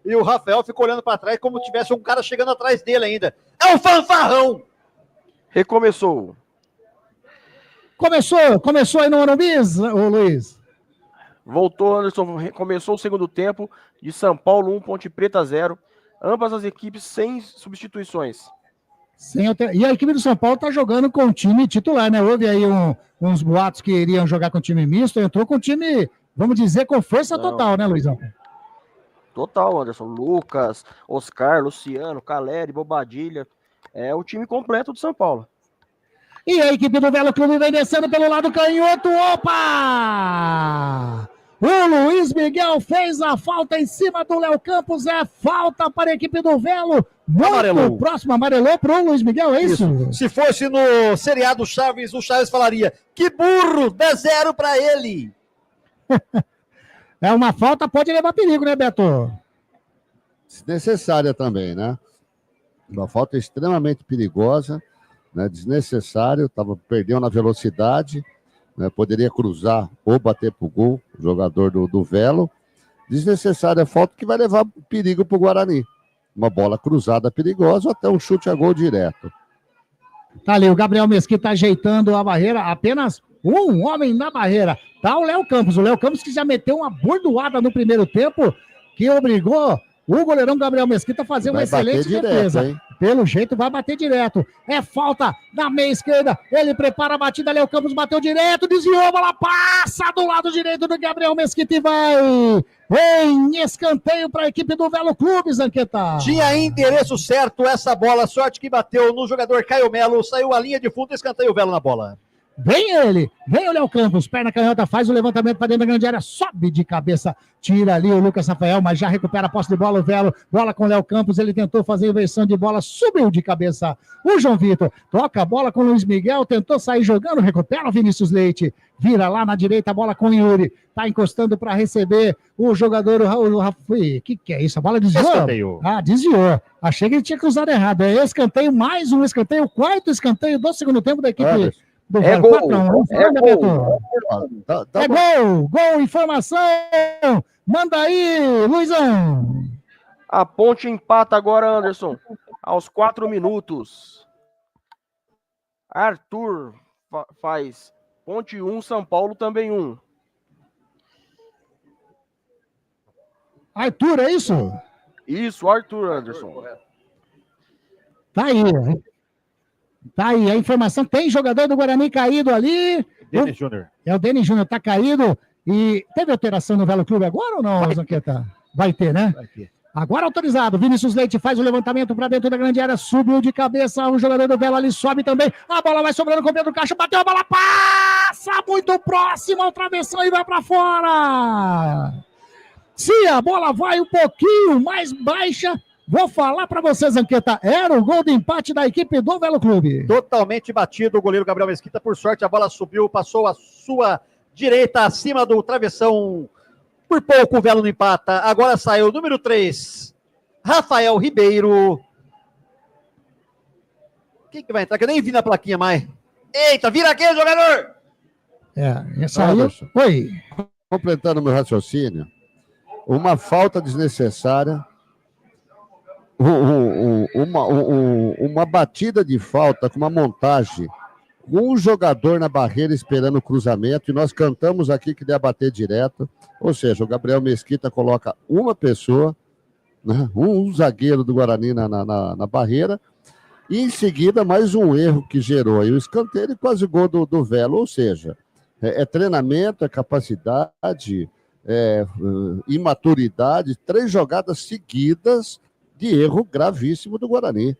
M: E o Rafael ficou olhando para trás como se tivesse um cara chegando atrás dele ainda. É um fanfarrão!
Q: Recomeçou.
H: Começou aí no Morumbi, ô Luiz?
Q: Voltou, Anderson. Começou o segundo tempo de São Paulo 1, Ponte Preta 0. Ambas as equipes sem substituições.
H: E a equipe do São Paulo está jogando com o time titular, né? Houve aí uns boatos que iriam jogar com o time misto, entrou com o time, vamos dizer, com força total, né, Luizão?
Q: Total, Anderson. Lucas, Oscar, Luciano, Caleri, Bobadilha. É o time completo do São Paulo.
H: E a equipe do Velo Clube vem descendo pelo lado canhoto. Opa! O Luiz Miguel fez a falta em cima do Léo Campos. É falta para a equipe do Velo. Muito próximo, amarelou para o Luiz Miguel, é isso?
M: Se fosse no seriado Chaves, o Chaves falaria: que burro, dá 0 para ele.
H: É uma falta, pode levar perigo, né, Beto?
L: Desnecessária também, né? Uma falta extremamente perigosa, né? Desnecessário, perdendo na velocidade. Né, poderia cruzar ou bater pro gol, o jogador do Velo. Desnecessária falta que vai levar perigo pro Guarani. Uma bola cruzada perigosa ou até um chute a gol direto.
H: Tá ali o Gabriel Mesquita ajeitando a barreira, apenas um homem na barreira. Tá o Léo Campos que já meteu uma bordoada no primeiro tempo, que obrigou o goleirão Gabriel Mesquita a fazer uma excelente defesa. Direto, pelo jeito vai bater direto. É falta na meia esquerda. Ele prepara a batida, Léo Campos bateu direto, desviou, a bola passa do lado direito do Gabriel Mesquita e vai em escanteio para a equipe do Velo Clube, Zanqueta.
M: Tinha endereço certo essa bola, sorte que bateu no jogador Caio Melo, saiu a linha de fundo, escanteio o Velo na bola.
H: Vem o Léo Campos, perna canhota, faz o levantamento para dentro da grande área, sobe de cabeça, tira ali o Lucas Rafael, mas já recupera a posse de bola o Velo, bola com o Léo Campos, ele tentou fazer inversão de bola, subiu de cabeça o João Vitor, toca a bola com o Luiz Miguel, tentou sair jogando, recupera o Vinícius Leite, vira lá na direita a bola com o Yuri, tá encostando para receber o jogador, o Rafael, que é isso, a bola desviou?
M: Escanteio.
H: Desviou, achei que ele tinha cruzado errado, é escanteio, mais um escanteio, o quarto escanteio do segundo tempo da equipe.
Q: É gol,
H: gol, informação, manda aí, Luizão.
Q: A Ponte empata agora, Anderson, aos 4 minutos. Arthur faz Ponte 1, São Paulo também 1.
H: Arthur, é isso?
Q: Isso, Arthur, Anderson.
H: Tá aí, Tá aí a informação. Tem jogador do Guarani caído ali.
M: Denis Júnior.
H: É o Denis Júnior, tá caído. E teve alteração no Velo Clube agora ou não, Zanqueta? Vai ter, né? Vai ter. Agora autorizado. Vinícius Leite faz o levantamento para dentro da grande área. Subiu de cabeça. O jogador do Velo ali sobe também. A bola vai sobrando com o Pedro Caixa. Bateu a bola. Passa muito próximo ao travessão e vai para fora. Se a bola vai um pouquinho mais baixa, vou falar para você, Zanqueta, era o gol de empate da equipe do Velo Clube.
M: Totalmente batido o goleiro Gabriel Mesquita. Por sorte, a bola subiu, passou a sua direita acima do travessão. Por pouco o Velo não empata. Agora saiu o número 3, Rafael Ribeiro. Quem que vai entrar? Que eu nem vi na plaquinha mais. Eita, vira aqui, jogador!
H: Saiu. Oi.
L: Completando meu raciocínio, uma falta desnecessária, uma batida de falta com uma montagem, com um jogador na barreira esperando o cruzamento, e nós cantamos aqui que ia bater direto, ou seja, o Gabriel Mesquita coloca uma pessoa, né, um zagueiro do Guarani na barreira, e em seguida mais um erro que gerou aí o escanteio e quase gol do Velo, ou seja, é treinamento, é capacidade, imaturidade, 3 jogadas seguidas de erro gravíssimo do Guarani.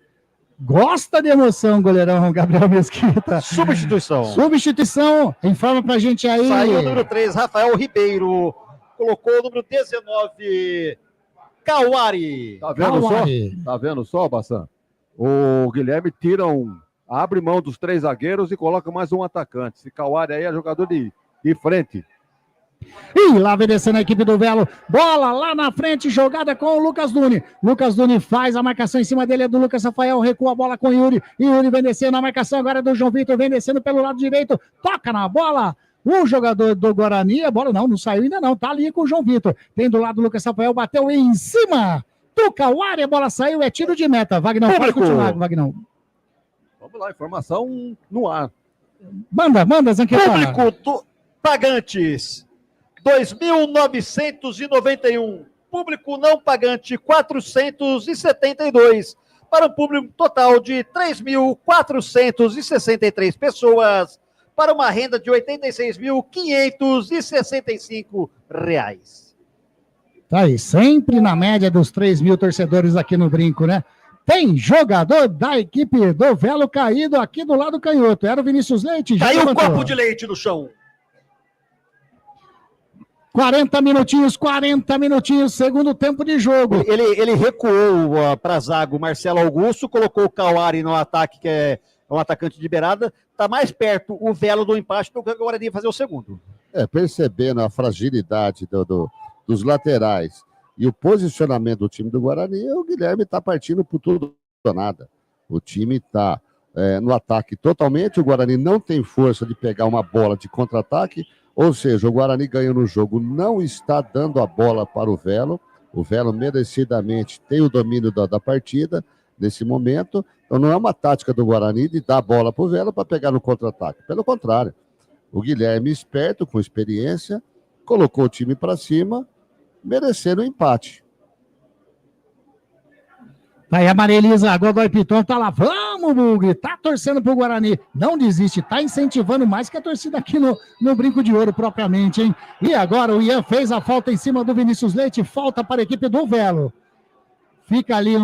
H: Gosta de emoção, goleirão Gabriel Mesquita.
M: Substituição.
H: Informa pra gente aí.
M: Saiu o número 3, Rafael Ribeiro. Colocou o número 19, Cauari.
J: Tá vendo só, Bassan? O Guilherme abre mão dos 3 zagueiros e coloca mais um atacante. Esse Cauari aí é jogador de frente.
H: E lá vem descendo a equipe do Velo. Bola lá na frente, jogada com o Lucas Duni. Lucas Duni faz a marcação em cima dele, é do Lucas Rafael. Recua a bola com o Yuri. Yuri vem descendo a marcação agora do João Vitor. Vem descendo pelo lado direito. Toca na bola. O jogador do Guarani, a bola não saiu ainda não. Tá ali com o João Vitor. Tem do lado do Lucas Rafael, bateu em cima do Cauari. A bola saiu, é tiro de meta. Wagner, pode continuar, Wagner.
J: Vamos lá, informação no ar.
H: Manda, Zanqueta.
M: Público pagantes, 2.991. Público não pagante, 472. Para um público total de 3.463 pessoas. Para uma renda de R$ 86.565.
H: Tá aí, sempre na média dos 3.000 torcedores aqui no Brinco, né? Tem jogador da equipe do Velo caído aqui do lado canhoto. Era o Vinícius Leite.
M: Caiu um copo de leite no chão.
H: 40 minutinhos, segundo tempo de jogo.
M: Ele recuou para zago Marcelo Augusto, colocou o Cauari no ataque, que é um atacante de beirada. Está mais perto o Velo do empate do que agora ia fazer o segundo.
L: Percebendo a fragilidade dos laterais e o posicionamento do time do Guarani, o Guilherme está partindo por tudo ou nada. O time está no ataque totalmente, o Guarani não tem força de pegar uma bola de contra-ataque, ou seja, o Guarani ganhou no jogo, não está dando a bola para o Velo merecidamente tem o domínio da partida nesse momento, então não é uma tática do Guarani de dar a bola para o Velo para pegar no contra-ataque, pelo contrário, o Guilherme esperto, com experiência, colocou o time para cima, merecendo o empate.
H: Aí a Maria Elisa Godoy Piton tá lá, vamos, Bugre, tá torcendo pro Guarani, não desiste, tá incentivando mais que a torcida aqui no Brinco de Ouro propriamente, hein? E agora o Ian fez a falta em cima do Vinícius Leite, falta para a equipe do Velo. Fica ali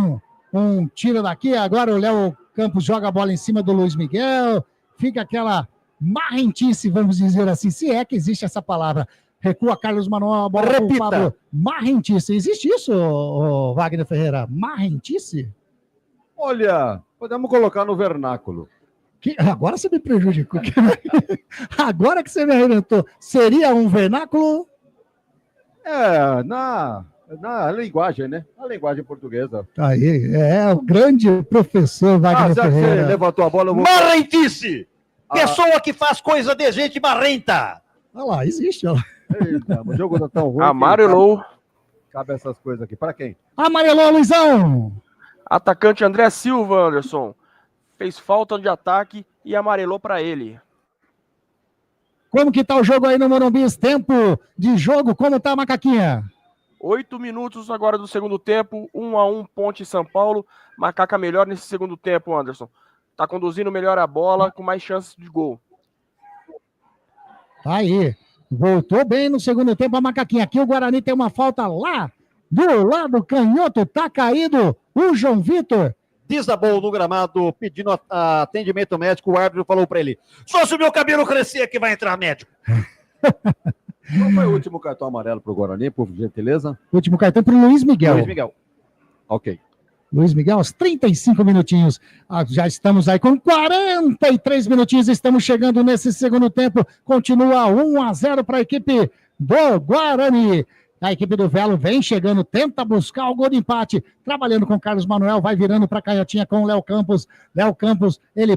H: um tiro daqui, agora o Léo Campos joga a bola em cima do Luiz Miguel, fica aquela marrentice, vamos dizer assim, se é que existe essa palavra. Recua Carlos Manuel, a bola para o Pablo. Marrentice. Existe isso, Wagner Ferreira? Marrentice?
J: Olha, podemos colocar no vernáculo.
H: Agora você me prejudicou. Agora que você me arrebentou. Seria um vernáculo?
J: Na linguagem, né? Na linguagem portuguesa.
H: Aí, o grande professor Wagner Ferreira.
J: Você levantou a bola.
M: Marrentice! Pessoa que faz coisa de gente marrenta.
H: Olha lá, existe, olha lá.
J: Eita, o jogo tá tão ruim.
Q: Amarelou.
J: Cabe essas coisas aqui. Para quem?
H: Amarelou, Luizão.
Q: Atacante André Silva, Anderson. Fez falta de ataque e amarelou para ele.
H: Como que tá o jogo aí no Morumbi? Tempo de jogo, como tá, Macaquinha?
Q: 8 minutos agora do segundo tempo. 1-1, Ponte e São Paulo. Macaca melhor nesse segundo tempo, Anderson. Tá conduzindo melhor a bola, com mais chances de gol.
H: Tá aí. Voltou bem no segundo tempo a Macaquinha. Aqui o Guarani tem uma falta lá do lado canhoto. Tá caído o João Vitor.
M: Desabou no gramado, pedindo atendimento médico. O árbitro falou para ele: só se o meu cabelo crescer que vai entrar médico.
J: Qual foi o último cartão amarelo pro Guarani, por gentileza?
H: Último cartão pro Luiz Miguel.
M: Luiz Miguel.
J: Ok.
H: Luiz Miguel, aos 35 minutinhos. Já estamos aí com 43 minutinhos. Estamos chegando nesse segundo tempo. Continua 1-0 para a equipe do Guarani. A equipe do Velo vem chegando, tenta buscar o gol de empate. Trabalhando com o Carlos Manuel, vai virando para a canhotinha com o Léo Campos. Léo Campos, ele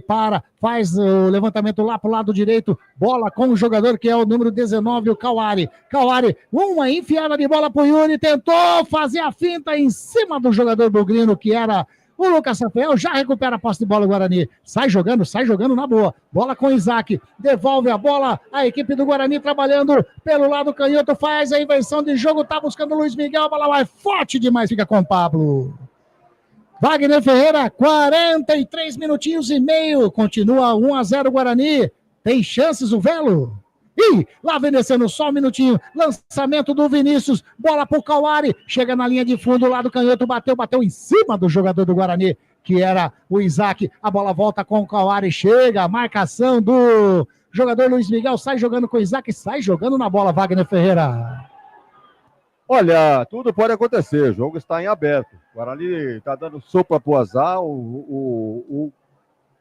H: faz o levantamento lá para o lado direito. Bola com o jogador que é o número 19, o Cauari. Cauari, uma enfiada de bola para o Yuri. Tentou fazer a finta em cima do jogador bugrino, que era o Lucas Rafael. Já recupera a posse de bola o Guarani. Sai jogando na boa. Bola com o Isaac. Devolve a bola. A equipe do Guarani trabalhando pelo lado canhoto. Faz a inversão de jogo. Tá buscando o Luiz Miguel. A bola vai forte demais. Fica com o Pablo. Wagner Ferreira, 43 minutinhos e meio. Continua 1-0 Guarani. Tem chances o Velo? Ih, lá vem descendo só um minutinho. Lançamento do Vinícius. Bola pro Cauari. Chega na linha de fundo, lá do canhoto. Bateu em cima do jogador do Guarani, que era o Isaac. A bola volta com o Cauari. Chega a marcação do jogador Luiz Miguel. Sai jogando com o Isaac. Sai jogando na bola, Wagner Ferreira.
J: Olha, tudo pode acontecer. O jogo está em aberto. O Guarani está dando sopa pro azar.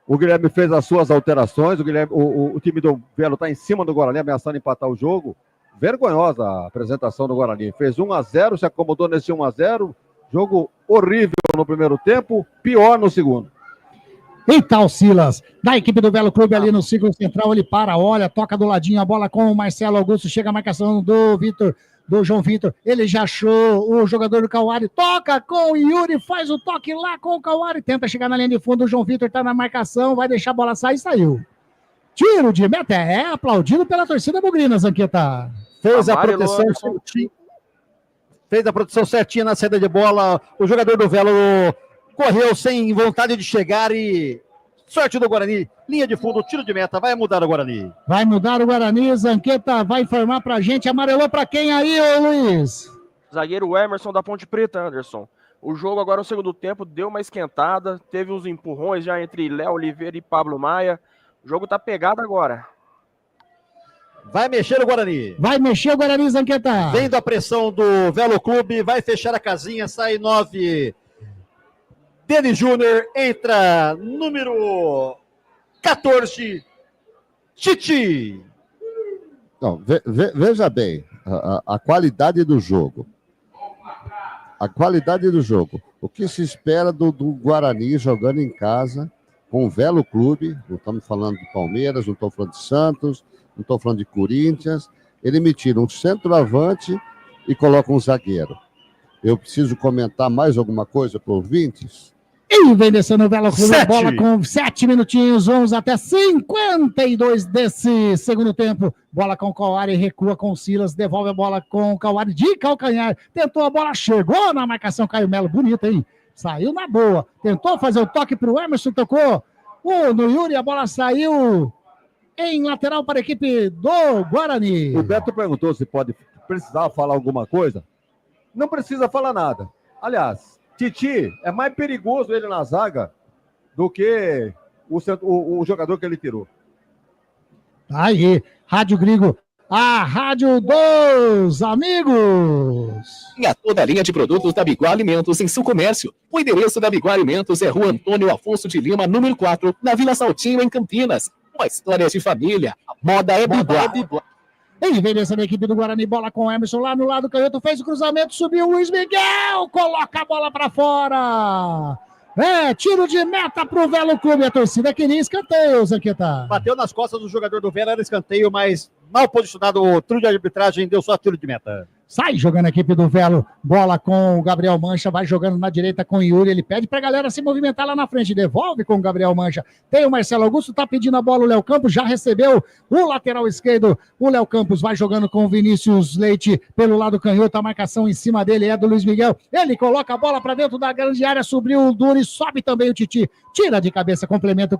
J: O Guilherme fez as suas alterações. O time do Velo está em cima do Guarani, ameaçando empatar o jogo. Vergonhosa a apresentação do Guarani. Fez 1-0, se acomodou nesse 1-0. Jogo horrível no primeiro tempo, pior no segundo.
H: Eita, o Silas, da equipe do Velo Clube ali no círculo central, ele olha, toca do ladinho a bola com o Marcelo Augusto, chega a marcação do João Vitor, ele já achou o jogador do Cauari, toca com o Yuri, faz o toque lá com o Cauari, tenta chegar na linha de fundo, o João Vitor tá na marcação, vai deixar a bola sair, saiu. Tiro de meta, aplaudido pela torcida bugrina, Zanqueta.
M: Fez a proteção certinha na saída de bola, o jogador do Velo correu sem vontade de chegar e sorte do Guarani, linha de fundo, tiro de meta, vai mudar o Guarani.
H: Vai mudar o Guarani, Zanqueta vai informar pra gente, amarelou pra quem aí, ô Luiz?
Q: Zagueiro Emerson da Ponte Preta, Anderson. O jogo agora no segundo tempo deu uma esquentada, teve uns empurrões já entre Léo Oliveira e Pablo Maia. O jogo tá pegado agora.
M: Vai mexer o Guarani.
H: Vai mexer o Guarani, Zanqueta.
M: Vendo a pressão do Velo Clube, vai fechar a casinha, sai 9. Denis Júnior, entra número 14, Titi.
L: Não, veja bem, a qualidade do jogo. A qualidade do jogo. O que se espera do Guarani jogando em casa com o Velo Clube, não estamos falando de Palmeiras, não estou falando de Santos, não estou falando de Corinthians. Ele me tira um centroavante e coloca um zagueiro. Eu preciso comentar mais alguma coisa para os ouvintes?
H: E vem descendo o Velo Clube, a bola com 7 minutinhos, vamos até 52 desse segundo tempo. Bola com o Cauari, recua com o Silas, devolve a bola com o Cauari de calcanhar. Tentou a bola, chegou na marcação, Caio Melo, bonito, hein? Saiu na boa. Tentou fazer o toque para o Emerson, tocou no Yuri, a bola saiu em lateral para a equipe do Guarani.
J: O Beto perguntou se precisar falar alguma coisa. Não precisa falar nada. Aliás, Titi, é mais perigoso ele na zaga do que o jogador que ele tirou.
H: Aí, Rádio Grigo, a rádio dos amigos.
F: E a toda a linha de produtos da Biguá Alimentos em seu comércio. O endereço da Biguá Alimentos é Rua Antônio Afonso de Lima, número 4, na Vila Saltinho, em Campinas. Uma história de família. A moda é Biguá.
H: Ele vem dessa equipe do Guarani, bola com o Emerson lá no lado canhoto, fez o cruzamento, subiu o Luiz Miguel, coloca a bola pra fora. Tiro de meta pro Velo Clube, a torcida queria escanteio, Zanqueta.
M: Bateu nas costas do jogador do Velo, era escanteio, mas mal posicionado, o trio de arbitragem deu só tiro de meta.
H: Sai jogando a equipe do Velo, bola com o Gabriel Mancha, vai jogando na direita com o Yuri, ele pede pra galera se movimentar lá na frente, devolve com o Gabriel Mancha, tem o Marcelo Augusto, tá pedindo a bola, o Léo Campos já recebeu o lateral esquerdo, o Léo Campos vai jogando com o Vinícius Leite pelo lado canhoto, a marcação em cima dele é do Luiz Miguel, ele coloca a bola pra dentro da grande área, subiu o Duri, sobe também o Titi, tira de cabeça, complementa o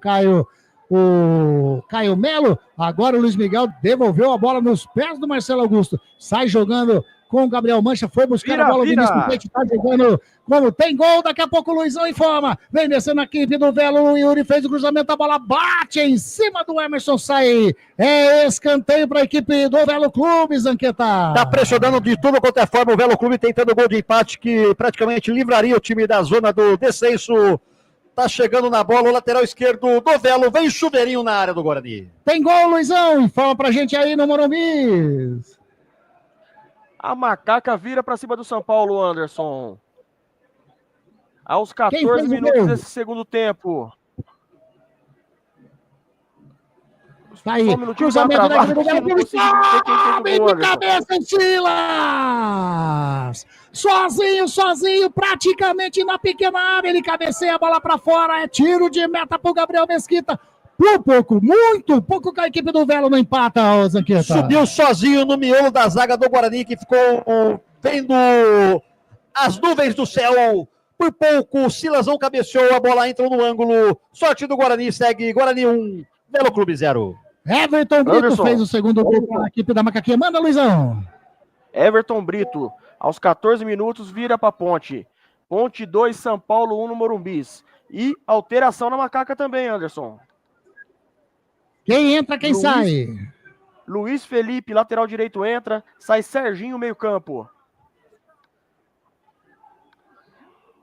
H: Caio Melo, agora o Luiz Miguel devolveu a bola nos pés do Marcelo Augusto, sai jogando com o Gabriel Mancha, foi buscar a bola, o Vinícius Leite tá jogando, como tem gol, daqui a pouco o Luizão informa, vem descendo a equipe do Velo, o Yuri fez o cruzamento, a bola bate em cima do Emerson, sai, é escanteio para a equipe do Velo Clube, Zanqueta.
M: Tá pressionando de tudo quanto é forma o Velo Clube, tentando gol de empate que praticamente livraria o time da zona do descenso. Tá chegando na bola o lateral esquerdo do Velo, vem chuveirinho na área do Guarani.
H: Tem gol, Luizão, informa pra gente aí no Morumbi.
Q: A Macaca vira para cima do São Paulo, Anderson. Aos 14 minutos desse segundo tempo.
H: Tá aí, cruzamento da equipe do Velo, sobe de cabeça, Silas! Sozinho, praticamente na pequena área, ele cabeceia a bola pra fora, é tiro de meta pro Gabriel Mesquita. Muito pouco que a equipe do Velo não empata, Zanqueta.
M: Subiu sozinho no miolo da zaga do Guarani, que ficou vendo as nuvens do céu. Por pouco, o Silasão cabeceou, a bola entrou no ângulo. Sorte do Guarani, segue Guarani 1, Velo Clube 0.
H: Everton Brito fez o segundo gol para a equipe da Macaquinha. Manda, Luizão.
Q: Everton Brito, aos 14 minutos, vira para Ponte. Ponte 2, São Paulo 1 no Morumbis. E alteração na Macaca também, Anderson.
H: Quem entra, quem sai?
Q: Luiz Felipe, lateral direito, entra. Sai Serginho, meio campo.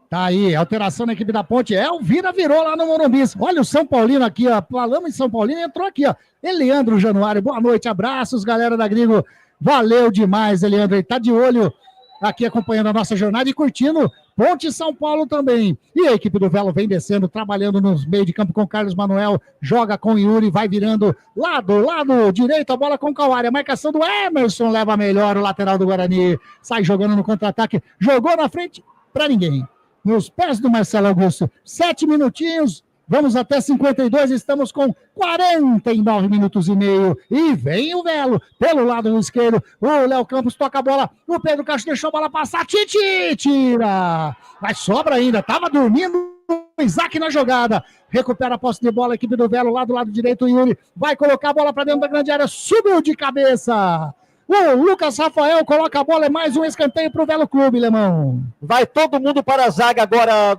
H: Tá aí, alteração na equipe da Ponte. O virou lá no Morumbi. Olha o São Paulino aqui, ó. Falamos em São Paulino, entrou aqui, ó. Eleandro Januário, boa noite, abraços, galera da Gringo. Valeu demais, Eleandro. Ele tá de olho aqui acompanhando a nossa jornada e curtindo Ponte São Paulo também. E a equipe do Velo vem descendo, trabalhando nos meio de campo com Carlos Manuel, joga com Yuri, vai virando lado direito, a bola com Cauária, a marcação do Emerson leva melhor o lateral do Guarani, sai jogando no contra-ataque, jogou na frente pra ninguém. Nos pés do Marcelo Augusto, 7 minutinhos, vamos até 52, estamos com 49 minutos e meio, e vem o Velo, pelo lado esquerdo, o Léo Campos toca a bola, o Pedro Castro deixou a bola passar, Titi, tira, mas sobra ainda, tava dormindo o Isaac na jogada, recupera a posse de bola, a equipe do Velo, lá do lado direito, o Yuri, vai colocar a bola para dentro da grande área, subiu de cabeça, o Lucas Rafael coloca a bola, é mais um escanteio para o Velo Clube, Lemão.
M: Vai todo mundo para a zaga agora,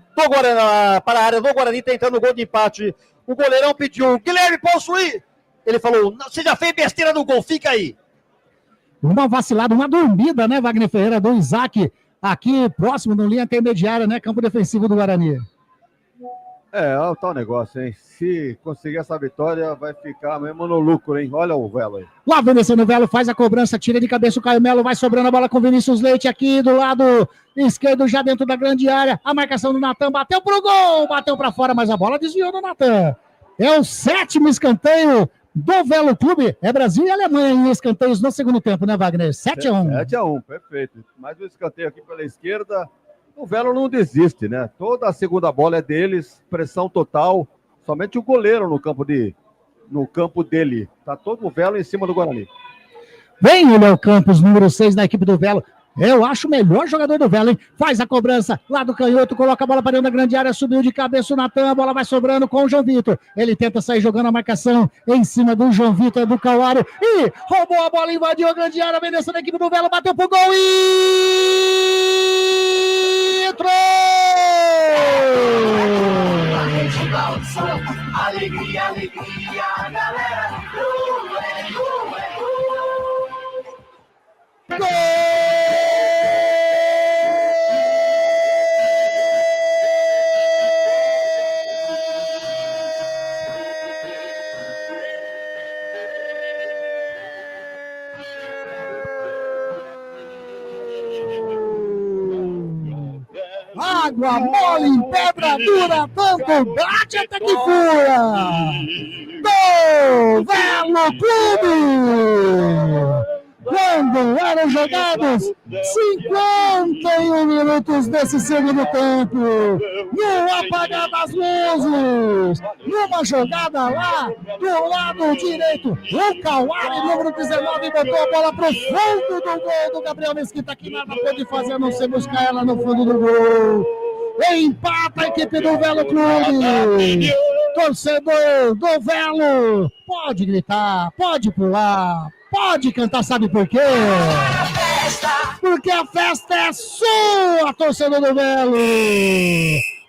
M: para a área do Guarani, tentando o gol de empate. O goleirão pediu, Guilherme, posso ir? Ele falou, você já fez besteira no gol, fica aí.
H: Uma vacilada, uma dormida, né, Wagner Ferreira, do Isaac, aqui próximo, no linha intermediária, né, campo defensivo do Guarani.
J: É o tal negócio, hein? Se conseguir essa vitória, vai ficar mesmo no lucro, hein? Olha o Velo aí.
H: Lá vem descendo o Velo, faz a cobrança, tira de cabeça o Caio Melo, vai sobrando a bola com o Vinícius Leite aqui do lado esquerdo, já dentro da grande área. A marcação do Natan bateu pro gol, bateu pra fora, mas a bola desviou do Natan. É o 7º escanteio do Velo Clube. É Brasil e Alemanha em escanteios no segundo tempo, né, Wagner? 7-1.
J: 7-1, perfeito. Mais um escanteio aqui pela esquerda. O Velo não desiste, né? Toda a segunda bola é deles, pressão total. Somente o goleiro no campo dele. Tá todo o Velo em cima do Guarani.
H: Vem o Léo Campos, número 6 da equipe do Velo. Eu acho o melhor jogador do Velo, hein? Faz a cobrança lá do canhoto, coloca a bola para dentro da grande área, subiu de cabeça o Natan, a bola vai sobrando com o João Vitor. Ele tenta sair jogando a marcação em cima do João Vitor, do Cauário. E roubou a bola, invadiu a grande área, vem descendo a equipe do Velo, bateu pro gol e... entrou!
N: Alegria, alegria, galera do
H: Gol! Água mole em pedra dura, tanto bate até que fura. Gol! Velo Clube! quando eram jogados 51 minutos desse segundo tempo. No apagar das luzes, numa jogada lá do lado direito, o Kawari, número 19, botou a bola pro fundo do gol do Gabriel Mesquita, que nada pôde fazer a não ser buscar ela no fundo do gol. Empata a equipe do Velo Clube. Torcedor do Velo, pode gritar, pode pular, pode cantar, sabe por quê? Porque a festa é sua, torcedor do Velo.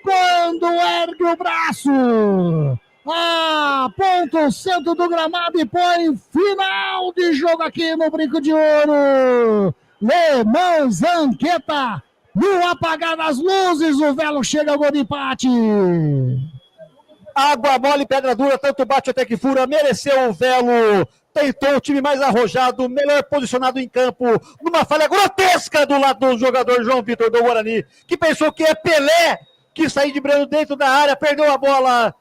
H: Quando ergue o braço, aponta o centro do gramado e põe final de jogo aqui no Brinco de Ouro. Le Mans Anqueta, no apagar das luzes, o Velo chega ao gol de empate.
M: Água mole, pedra dura, tanto bate até que fura, mereceu o Velo, tentou o time mais arrojado, melhor posicionado em campo, numa falha grotesca do lado do jogador João Vitor do Guarani, que pensou que é Pelé, que saiu de brando dentro da área, perdeu a bola.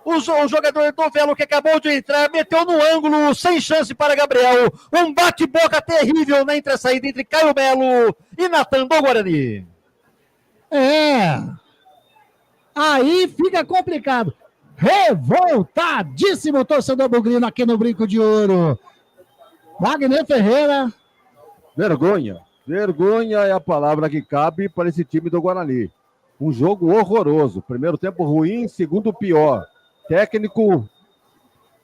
M: O jogador do Velo, que acabou de entrar, meteu no ângulo, sem chance para Gabriel. Um bate-boca terrível na entre-saída entre Caio Melo e Natan do Guarani.
H: Aí fica complicado. Revoltadíssimo torcedor bugrino aqui no Brinco de Ouro. Wagner Ferreira.
J: Vergonha. Vergonha é a palavra que cabe para esse time do Guarani. Um jogo horroroso. Primeiro tempo ruim, segundo pior. Técnico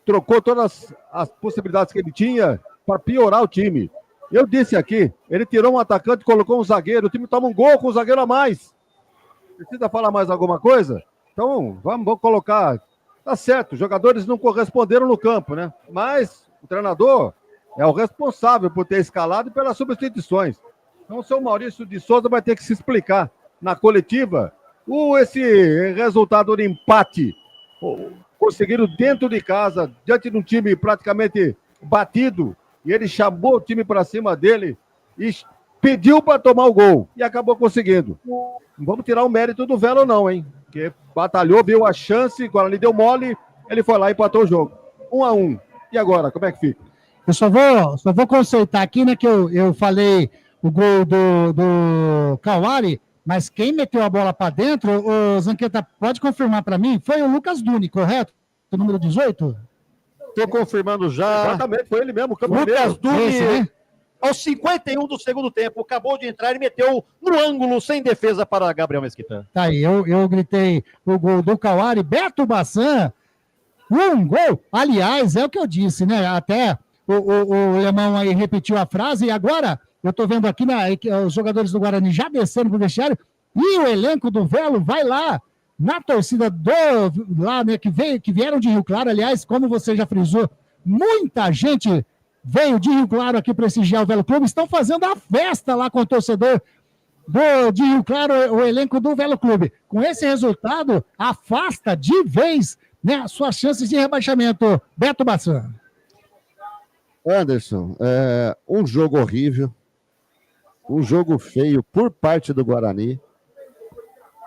J: trocou todas as possibilidades que ele tinha para piorar o time. Eu disse aqui, ele tirou um atacante e colocou um zagueiro. O time toma um gol com um zagueiro a mais. Precisa falar mais alguma coisa? Então, vamos colocar. Tá certo, os jogadores não corresponderam no campo, né? Mas o treinador é o responsável por ter escalado e pelas substituições. Então, o seu Maurício de Souza vai ter que se explicar na coletiva. Esse resultado de empate conseguiram dentro de casa, diante de um time praticamente batido, e ele chamou o time para cima dele e pediu para tomar o gol e acabou conseguindo. Não vamos tirar o mérito do Velo não, hein? Porque batalhou, viu a chance, Guarani deu mole, ele foi lá e empatou o jogo. 1-1. E agora, como é que fica?
H: Eu só vou consertar aqui, né, que eu falei o gol do Kawari, mas quem meteu a bola para dentro, o Zanqueta, pode confirmar para mim, foi o Lucas Duni, correto? O número 18?
M: Estou confirmando já.
J: Exatamente, foi ele mesmo.
M: Lucas Duni,
H: né?
M: aos 51 do segundo tempo, acabou de entrar e meteu no ângulo, sem defesa para Gabriel Mesquita.
H: Tá aí, eu gritei o gol do Kawari, Beto Bassan, um gol. Aliás, é o que eu disse, né? Até o Lemão aí repetiu a frase, e agora eu tô vendo aqui os jogadores do Guarani já descendo pro vestiário, e o elenco do Velo vai lá, na torcida lá, né, que vieram de Rio Claro. Aliás, como você já frisou, muita gente veio de Rio Claro aqui prestigiar o Velo Clube, estão fazendo a festa lá com o torcedor de Rio Claro, o elenco do Velo Clube. Com esse resultado, afasta de vez, né, suas chances de rebaixamento. Beto Bassan.
L: Anderson, um jogo horrível, um jogo feio por parte do Guarani,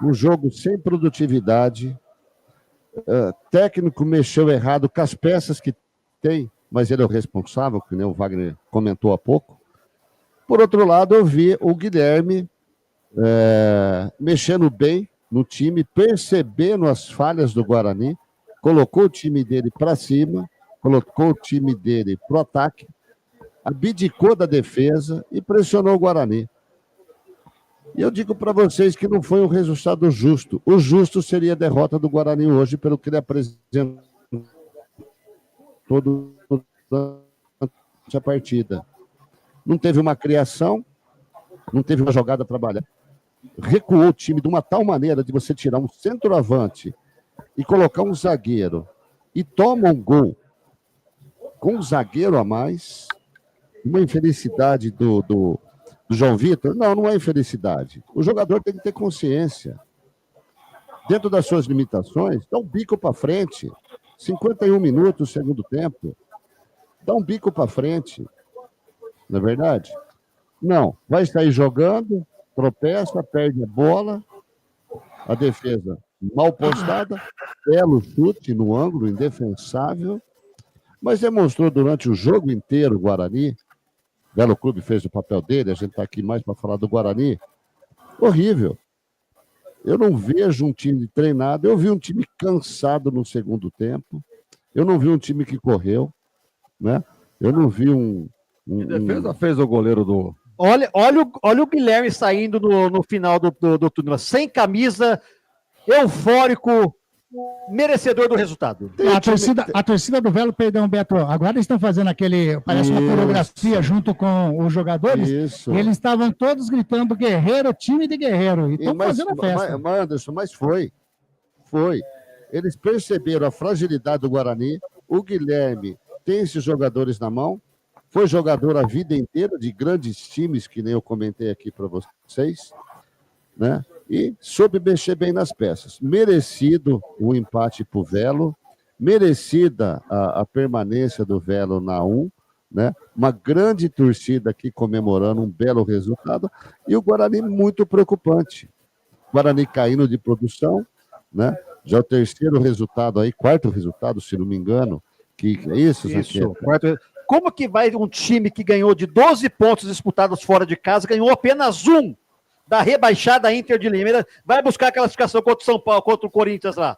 L: um jogo sem produtividade, técnico mexeu errado com as peças que tem, mas ele é o responsável, que nem o Wagner comentou há pouco. Por outro lado, eu vi o Guilherme mexendo bem no time, percebendo as falhas do Guarani, colocou o time dele para cima, colocou o time dele para o ataque, abdicou da defesa e pressionou o Guarani. E eu digo para vocês que não foi um resultado justo. O justo seria a derrota do Guarani hoje, pelo que ele apresentou a partida. Não teve uma criação, não teve uma jogada trabalhada. Recuou o time de uma tal maneira de você tirar um centroavante e colocar um zagueiro e toma um gol com um zagueiro a mais. Uma infelicidade do João Vitor? Não é infelicidade. O jogador tem que ter consciência. Dentro das suas limitações, dá um bico para frente. 51 minutos, segundo tempo. Dá um bico para frente. Não é verdade? Não. Vai sair jogando, tropeça, perde a bola. A defesa mal postada. Belo chute no ângulo, indefensável. Mas demonstrou durante o jogo inteiro o Guarani Belo Clube fez o papel dele, a gente está aqui mais para falar do Guarani. Horrível. Eu não vejo um time treinado, eu vi um time cansado no segundo tempo, eu não vi um time que correu, né? Eu não vi
J: Que defesa fez o goleiro do...
M: Olha o Guilherme saindo no final do túnel, sem camisa, eufórico, merecedor do resultado.
H: A torcida do Velo, perdão, Beto, agora eles estão fazendo parece uma coreografia junto com os jogadores.
L: Isso.
H: E eles estavam todos gritando guerreiro, time de guerreiro. E estão fazendo a festa.
L: Mas, Anderson, mas foi. Eles perceberam a fragilidade do Guarani. O Guilherme tem esses jogadores na mão. Foi jogador a vida inteira de grandes times, que nem eu comentei aqui para vocês, né? E soube mexer bem nas peças. Merecido o empate para o Velo, merecida a permanência do Velo na 1, né? Uma grande torcida aqui comemorando um belo resultado, e o Guarani muito preocupante. Guarani caindo de produção, né? Já o terceiro resultado aí, quarto resultado, se não me engano, que é isso,
M: quarto. Como que vai um time que ganhou de 12 pontos disputados fora de casa, ganhou apenas um da rebaixada Inter de Limeira, vai buscar a classificação contra o São Paulo, contra o Corinthians lá?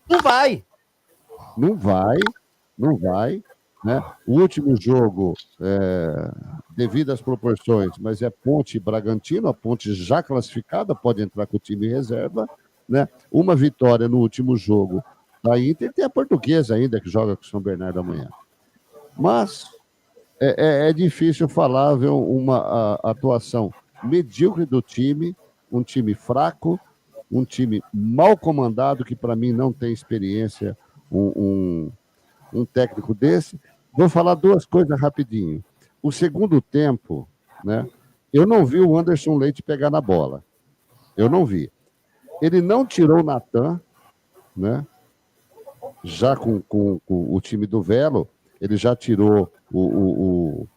M: Não vai.
L: Não vai, né? O último jogo, devido às proporções, mas é Ponte e Bragantino, a Ponte já classificada, pode entrar com o time reserva, né? Uma vitória no último jogo da Inter, tem a Portuguesa ainda, que joga com o São Bernardo amanhã. Mas é difícil falar, ver uma atuação medíocre do time, um time fraco, um time mal comandado, que para mim não tem experiência, um técnico desse. Vou falar duas coisas rapidinho. O segundo tempo, né? Eu não vi o Anderson Leite pegar na bola. Eu não vi. Ele não tirou o Natan, né? Já com o time do Velo, ele já tirou como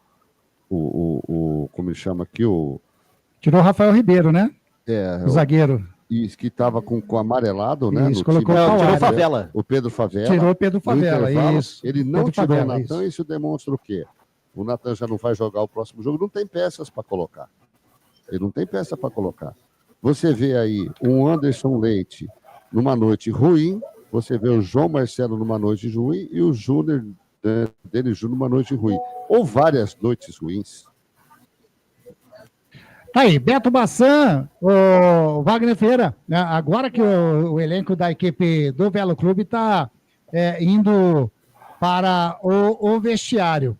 L: ele chama aqui,
H: Tirou o Rafael Ribeiro, né? O zagueiro.
L: Isso, que estava com amarelado, né?
H: Isso, colocou
M: tirou o Favela.
L: O Pedro Favela.
H: Tirou o Pedro Favela, isso.
L: Ele não
H: Pedro
L: tirou
H: Favela,
L: o Natan, isso demonstra o quê? O Natan já não vai jogar o próximo jogo, não tem peças para colocar. Ele não tem peça para colocar. Você vê aí um Anderson Leite numa noite ruim, você vê o João Marcelo numa noite ruim e o Júnior Denis Júnior numa noite ruim. Ou várias noites ruins.
H: Aí, Beto Bassan, o Wagner Ferreira, né? Agora que o elenco da equipe do Velo Clube está indo para o vestiário.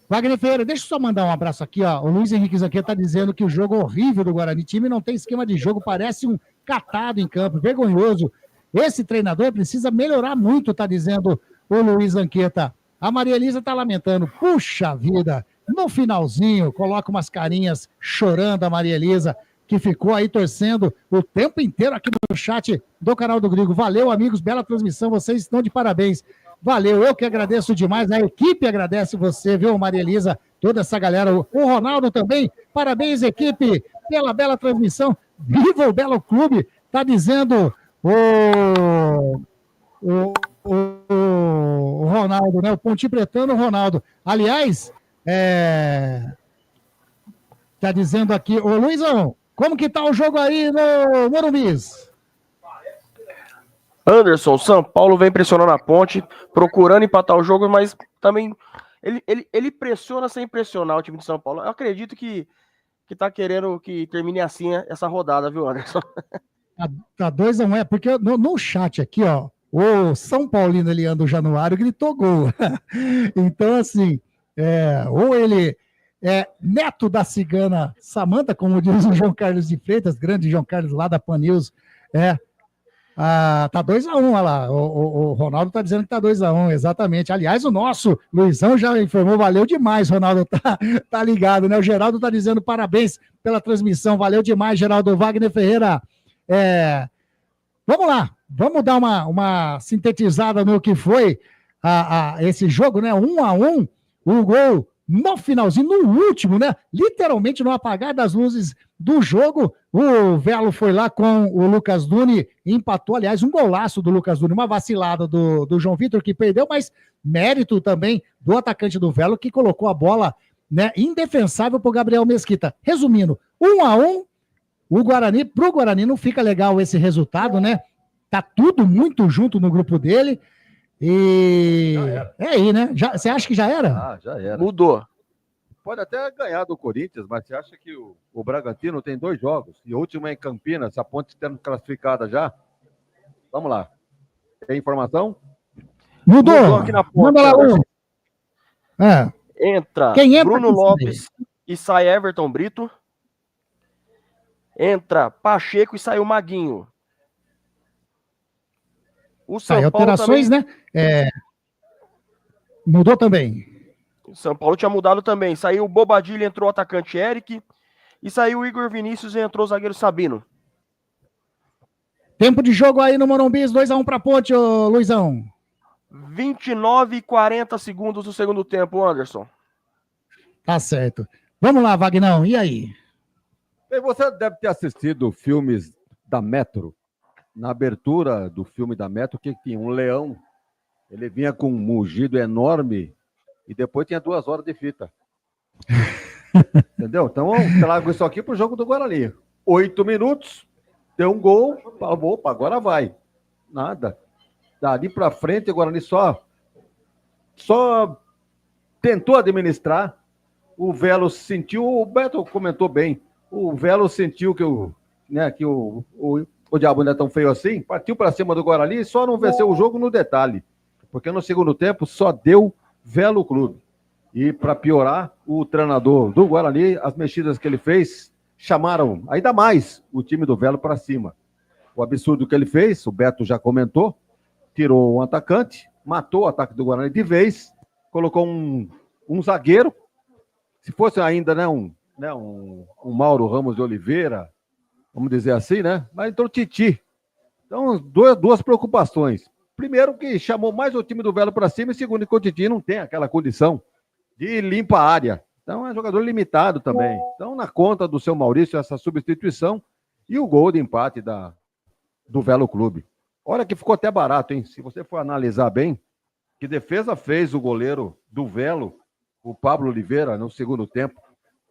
H: Wagner Ferreira, deixa eu só mandar um abraço aqui, ó. O Luiz Henrique Zanqueta está dizendo que o jogo horrível do Guarani, time não tem esquema de jogo, parece um catado em campo, vergonhoso. Esse treinador precisa melhorar muito, está dizendo o Luiz Zanqueta. A Maria Elisa está lamentando, puxa vida, no finalzinho, coloca umas carinhas chorando a Maria Elisa, que ficou aí torcendo o tempo inteiro aqui no chat do canal do Grigo. Valeu, amigos, bela transmissão, vocês estão de parabéns. Valeu, eu que agradeço demais, a equipe agradece você, viu, Maria Elisa, toda essa galera, o Ronaldo também, parabéns, equipe, pela bela transmissão, viva o Belo Clube, tá dizendo o Ronaldo, né, o Pontipretano Ronaldo, aliás, tá dizendo aqui, ô Luizão, como que tá o jogo aí no Morumbis?
Q: Anderson, São Paulo vem pressionando a Ponte, procurando empatar o jogo, mas também ele pressiona sem pressionar o time de São Paulo. Eu acredito que tá querendo que termine assim essa rodada, viu, Anderson?
H: Tá 2-1, porque no chat aqui, ó, o São Paulino Eliandro Januário gritou gol. Então, assim, ou ele é neto da cigana Samanta, como diz o João Carlos de Freitas, grande João Carlos lá da Pan News, tá 2-1, olha lá, o Ronaldo tá dizendo que tá 2-1, exatamente. Aliás, o nosso Luizão já informou, valeu demais, Ronaldo, tá ligado, né? O Geraldo tá dizendo parabéns pela transmissão, valeu demais, Geraldo. Wagner Ferreira, vamos lá, vamos dar uma sintetizada no que foi esse jogo, né? 1-1, o gol no finalzinho, no último, né? Literalmente no apagar das luzes do jogo, o Velo foi lá com o Lucas Duni e empatou, aliás, um golaço do Lucas Duni, uma vacilada do João Vitor que perdeu, mas mérito também do atacante do Velo que colocou a bola, né, indefensável para o Gabriel Mesquita. Resumindo, 1-1, pro Guarani não fica legal esse resultado, né? Tá tudo muito junto no grupo dele. E é aí, né? Você acha que já era?
J: Já era.
Q: Mudou.
J: Pode até ganhar do Corinthians, mas você acha que o Bragantino tem 2 jogos? E o último é em Campinas, a Ponte tendo classificada já? Vamos lá. Tem informação?
H: Mudou
Q: aqui na Ponte.
H: Manda lá, Lu.
Q: Entra
H: Quem entra
Q: Bruno Lopes e sai Everton Brito. Entra Pacheco e sai o Maguinho. O São Paulo
H: alterações,
Q: também...
H: né? Mudou também.
Q: O São Paulo tinha mudado também. Saiu o Bobadilha, entrou o atacante Eric. E saiu o Igor Vinícius e entrou o zagueiro Sabino.
H: Tempo de jogo aí no Morumbi, 2-1 pra Ponte, ô Luizão.
Q: 29 e 40 segundos do segundo tempo, Anderson.
H: Tá certo. Vamos lá, Vagnão, e aí?
J: Bem, você deve ter assistido filmes da Metro. Na abertura do filme da Metro, o que tinha? Um leão. Ele vinha com um mugido enorme e depois tinha 2 horas de fita. Entendeu? Então eu trago isso aqui pro jogo do Guarani. 8 minutos, deu um gol, opa, agora vai. Nada. Dali pra frente, o Guarani só tentou administrar. O Velo sentiu, o Beto comentou bem, o Velo sentiu que o diabo não é tão feio assim, partiu para cima do Guarani e só não venceu o jogo no detalhe, porque no segundo tempo só deu Velo Clube. E para piorar, o treinador do Guarani, as mexidas que ele fez, chamaram ainda mais o time do Velo para cima. O absurdo que ele fez, o Beto já comentou, tirou um atacante, matou o ataque do Guarani de vez, colocou um zagueiro, se fosse ainda um Mauro Ramos de Oliveira, vamos dizer assim, né? Mas entrou Titi. Então, 2 preocupações. Primeiro, que chamou mais o time do Velo para cima, e segundo, que o Titi não tem aquela condição de limpar a área. Então, é um jogador limitado também. Então, na conta do seu Maurício, essa substituição e o gol de empate do Velo Clube. Olha que ficou até barato, hein? Se você for analisar bem, que defesa fez o goleiro do Velo, o Pablo Oliveira, no segundo tempo.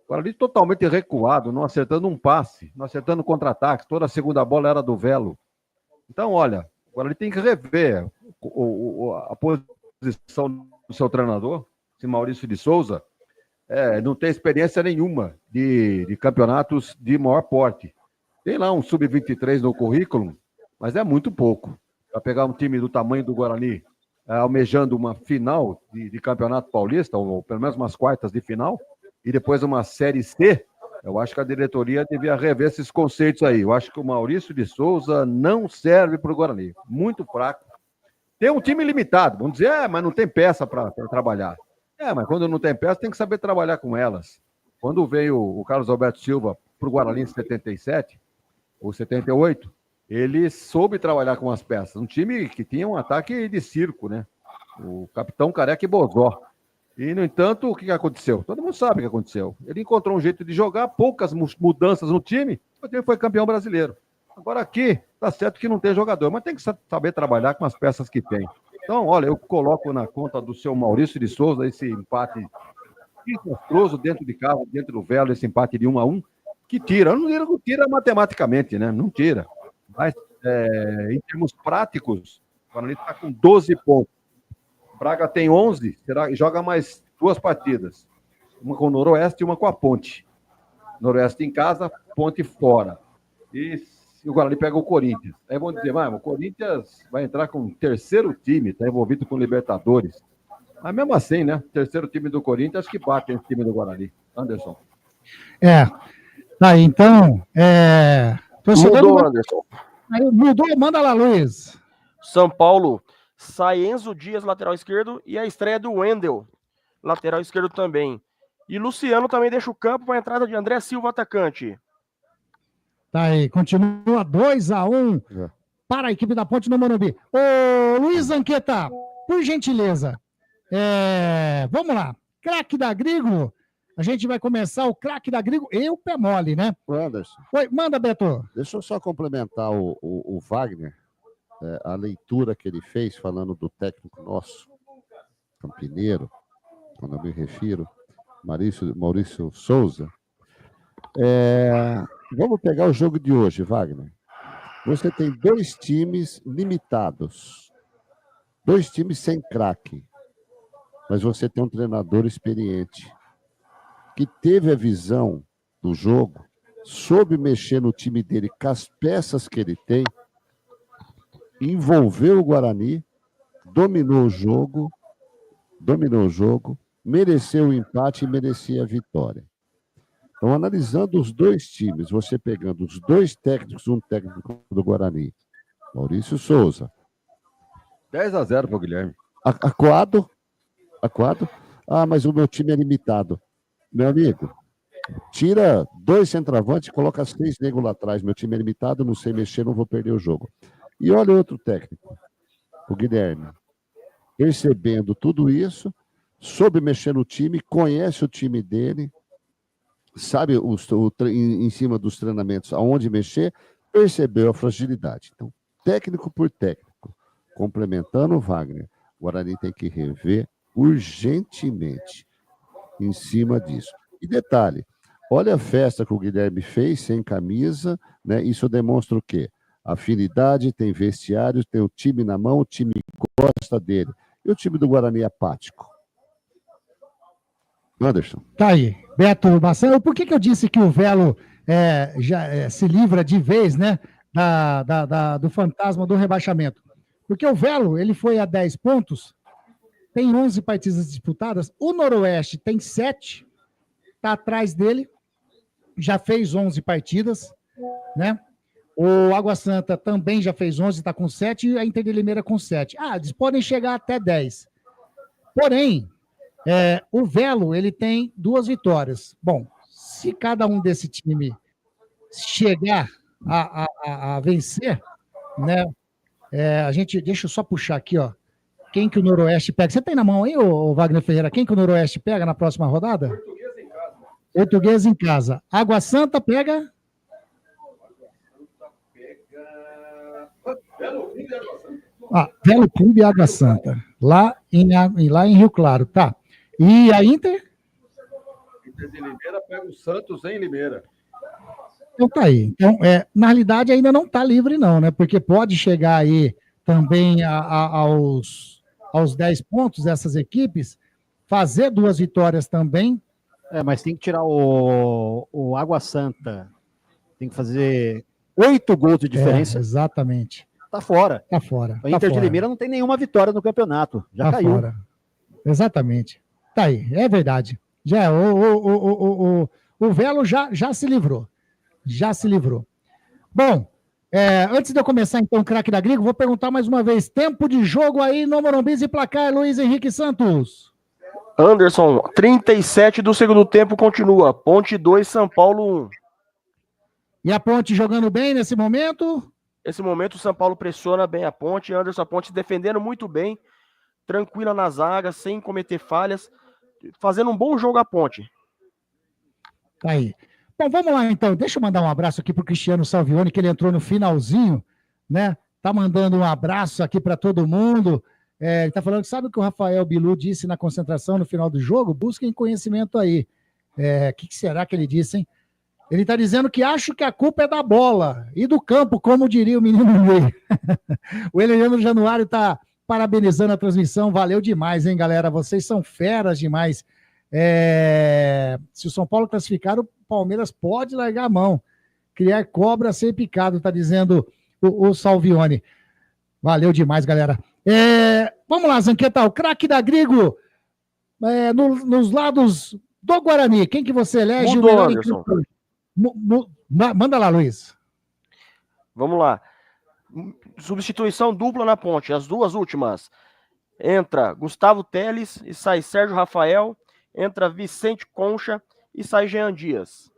J: Agora ali totalmente recuado, não acertando um passe, não acertando contra-ataque. Toda a segunda bola era do Velo. Então, olha, agora ele tem que rever a posição do seu treinador, esse Maurício de Souza. Não tem experiência nenhuma de campeonatos de maior porte. Tem lá um sub-23 no currículo, mas é muito pouco. Para pegar um time do tamanho do Guarani, almejando uma final de campeonato paulista, ou pelo menos umas quartas de final, e depois uma Série C, eu acho que a diretoria devia rever esses conceitos aí. Eu acho que o Maurício de Souza não serve para o Guarani. Muito fraco. Tem um time limitado. Vamos dizer, mas não tem peça para trabalhar. Mas quando não tem peça, tem que saber trabalhar com elas. Quando veio o Carlos Alberto Silva para o Guarani em 77, ou 78, ele soube trabalhar com as peças. Um time que tinha um ataque de circo, né? O capitão Careca e Bozó. E, no entanto, o que aconteceu? Todo mundo sabe o que aconteceu. Ele encontrou um jeito de jogar, poucas mudanças no time, o time foi campeão brasileiro. Agora aqui, tá certo que não tem jogador, mas tem que saber trabalhar com as peças que tem. Então, olha, eu coloco na conta do seu Maurício de Souza esse empate desastroso dentro de casa, dentro do Velo, esse empate de 1-1, que tira. Não tira matematicamente, né? Não tira. Mas, em termos práticos, o Guarani está com 12 pontos. Braga tem 11, joga mais 2 partidas. Uma com o Noroeste e uma com a Ponte. Noroeste em casa, Ponte fora. E o Guarani pega o Corinthians. Aí vão dizer, o Corinthians vai entrar com o terceiro time, está envolvido com Libertadores. Mas mesmo assim, né? Terceiro time do Corinthians, acho que bate esse time do Guarani. Anderson.
H: Então,
Q: Mudou, Anderson.
H: Mudou, manda lá, Luiz.
Q: São Paulo sai Enzo Dias, lateral esquerdo, e a estreia do Wendel, lateral esquerdo também. E Luciano também deixa o campo para a entrada de André Silva, atacante.
H: Tá aí, continua 2-1 para a equipe da Ponte no Morumbi. Ô, Luiz Zanqueta, por gentileza, vamos lá. Craque da Grigo. A gente vai começar o craque da Grigo e o pé mole, né?
L: Anderson.
H: Oi, manda, Beto.
L: Deixa eu só complementar o Wagner, a leitura que ele fez falando do técnico nosso, campineiro, quando eu me refiro, Maurício Souza. Vamos pegar o jogo de hoje, Wagner. Você tem 2 times limitados, 2 times sem craque, mas você tem um treinador experiente que teve a visão do jogo, soube mexer no time dele com as peças que ele tem, envolveu o Guarani, dominou o jogo, mereceu o empate e merecia a vitória. Então, analisando os 2 times, você pegando os 2 técnicos, um técnico do Guarani, Maurício Souza.
J: 10-0 para o Guilherme.
L: Acuado? Ah, mas o meu time é limitado. Meu amigo, tira 2 centroavantes e coloca 6 negros lá atrás. Meu time é limitado, não sei mexer, não vou perder o jogo. E olha outro técnico, o Guilherme. Percebendo tudo isso, soube mexer no time, conhece o time dele, sabe em cima dos treinamentos aonde mexer, percebeu a fragilidade. Então, técnico por técnico, complementando o Wagner, o Guarani tem que rever urgentemente em cima disso. E detalhe, olha a festa que o Guilherme fez sem camisa, né? Isso demonstra o quê? Afinidade, tem vestiário, tem o time na mão, o time gosta dele. E o time do Guarani é apático. Anderson.
H: Tá aí. Beto Bassan, por que eu disse que o Velo já se livra de vez, né, do fantasma do rebaixamento? Porque o Velo, ele foi a 10 pontos, tem 11 partidas disputadas, o Noroeste tem 7, está atrás dele, já fez 11 partidas, né? O Água Santa também já fez 11, está com 7, e a Inter de Limeira com 7. Eles podem chegar até 10. Porém, o Velo, ele tem 2 vitórias. Bom, se cada um desse time chegar a vencer, né? Deixa eu só puxar aqui, ó. Quem que o Noroeste pega? Você tem na mão aí, ô Wagner Ferreira? Quem que o Noroeste pega na próxima rodada? Portuguesa em casa. Água Santa pega? Velo Clube e Água Santa. Lá em Rio Claro, tá. E a Inter?
J: Inter de Limeira pega o Santos em Limeira.
H: Então tá aí. Então, na realidade, ainda não tá livre, não, né? Porque pode chegar aí também aos 10 pontos dessas equipes, fazer 2 vitórias também.
M: Mas tem que tirar o Água Santa. Tem que fazer 8 gols de diferença.
H: Exatamente.
M: Tá fora.
H: Tá fora.
M: O Inter de Limeira não tem nenhuma vitória no campeonato. Já caiu.
H: Fora. Exatamente. Tá aí. É verdade. O Velo já se livrou. Já se livrou. Bom, antes de eu começar, então, o craque da Grigo, vou perguntar mais uma vez. Tempo de jogo aí no Morumbi e placar, Luiz Henrique Santos.
Q: Anderson, 37 do segundo tempo continua. Ponte 2, São Paulo 1.
H: E a Ponte jogando bem nesse momento?
Q: Nesse momento, o São Paulo pressiona bem a Ponte. Anderson, a Ponte defendendo muito bem, tranquila na zaga, sem cometer falhas, fazendo um bom jogo a Ponte.
H: Tá aí. Bom, vamos lá então. Deixa eu mandar um abraço aqui pro Cristiano Salvioni, que ele entrou no finalzinho, né? Tá mandando um abraço aqui para todo mundo. Ele tá falando que sabe o que o Rafael Bilu disse na concentração no final do jogo? Busquem conhecimento aí. O que será que ele disse, hein? Ele está dizendo que acho que a culpa é da bola e do campo, como diria o menino Ney. O Eliano Januário está parabenizando a transmissão. Valeu demais, hein, galera? Vocês são feras demais. Se o São Paulo classificar, o Palmeiras pode largar a mão. Criar cobra sem picado, está dizendo o Salvioni. Valeu demais, galera. Vamos lá, Zanqueta, o craque da Grigo, nos lados do Guarani. Quem que você elege?
Q: Mudou,
H: o melhor
Q: Anderson.
H: Manda lá, Luiz.
Q: Vamos lá. Substituição dupla na Ponte, as 2 últimas. Entra Gustavo Teles e sai Sérgio Rafael. Entra Vicente Concha e sai Jean Dias.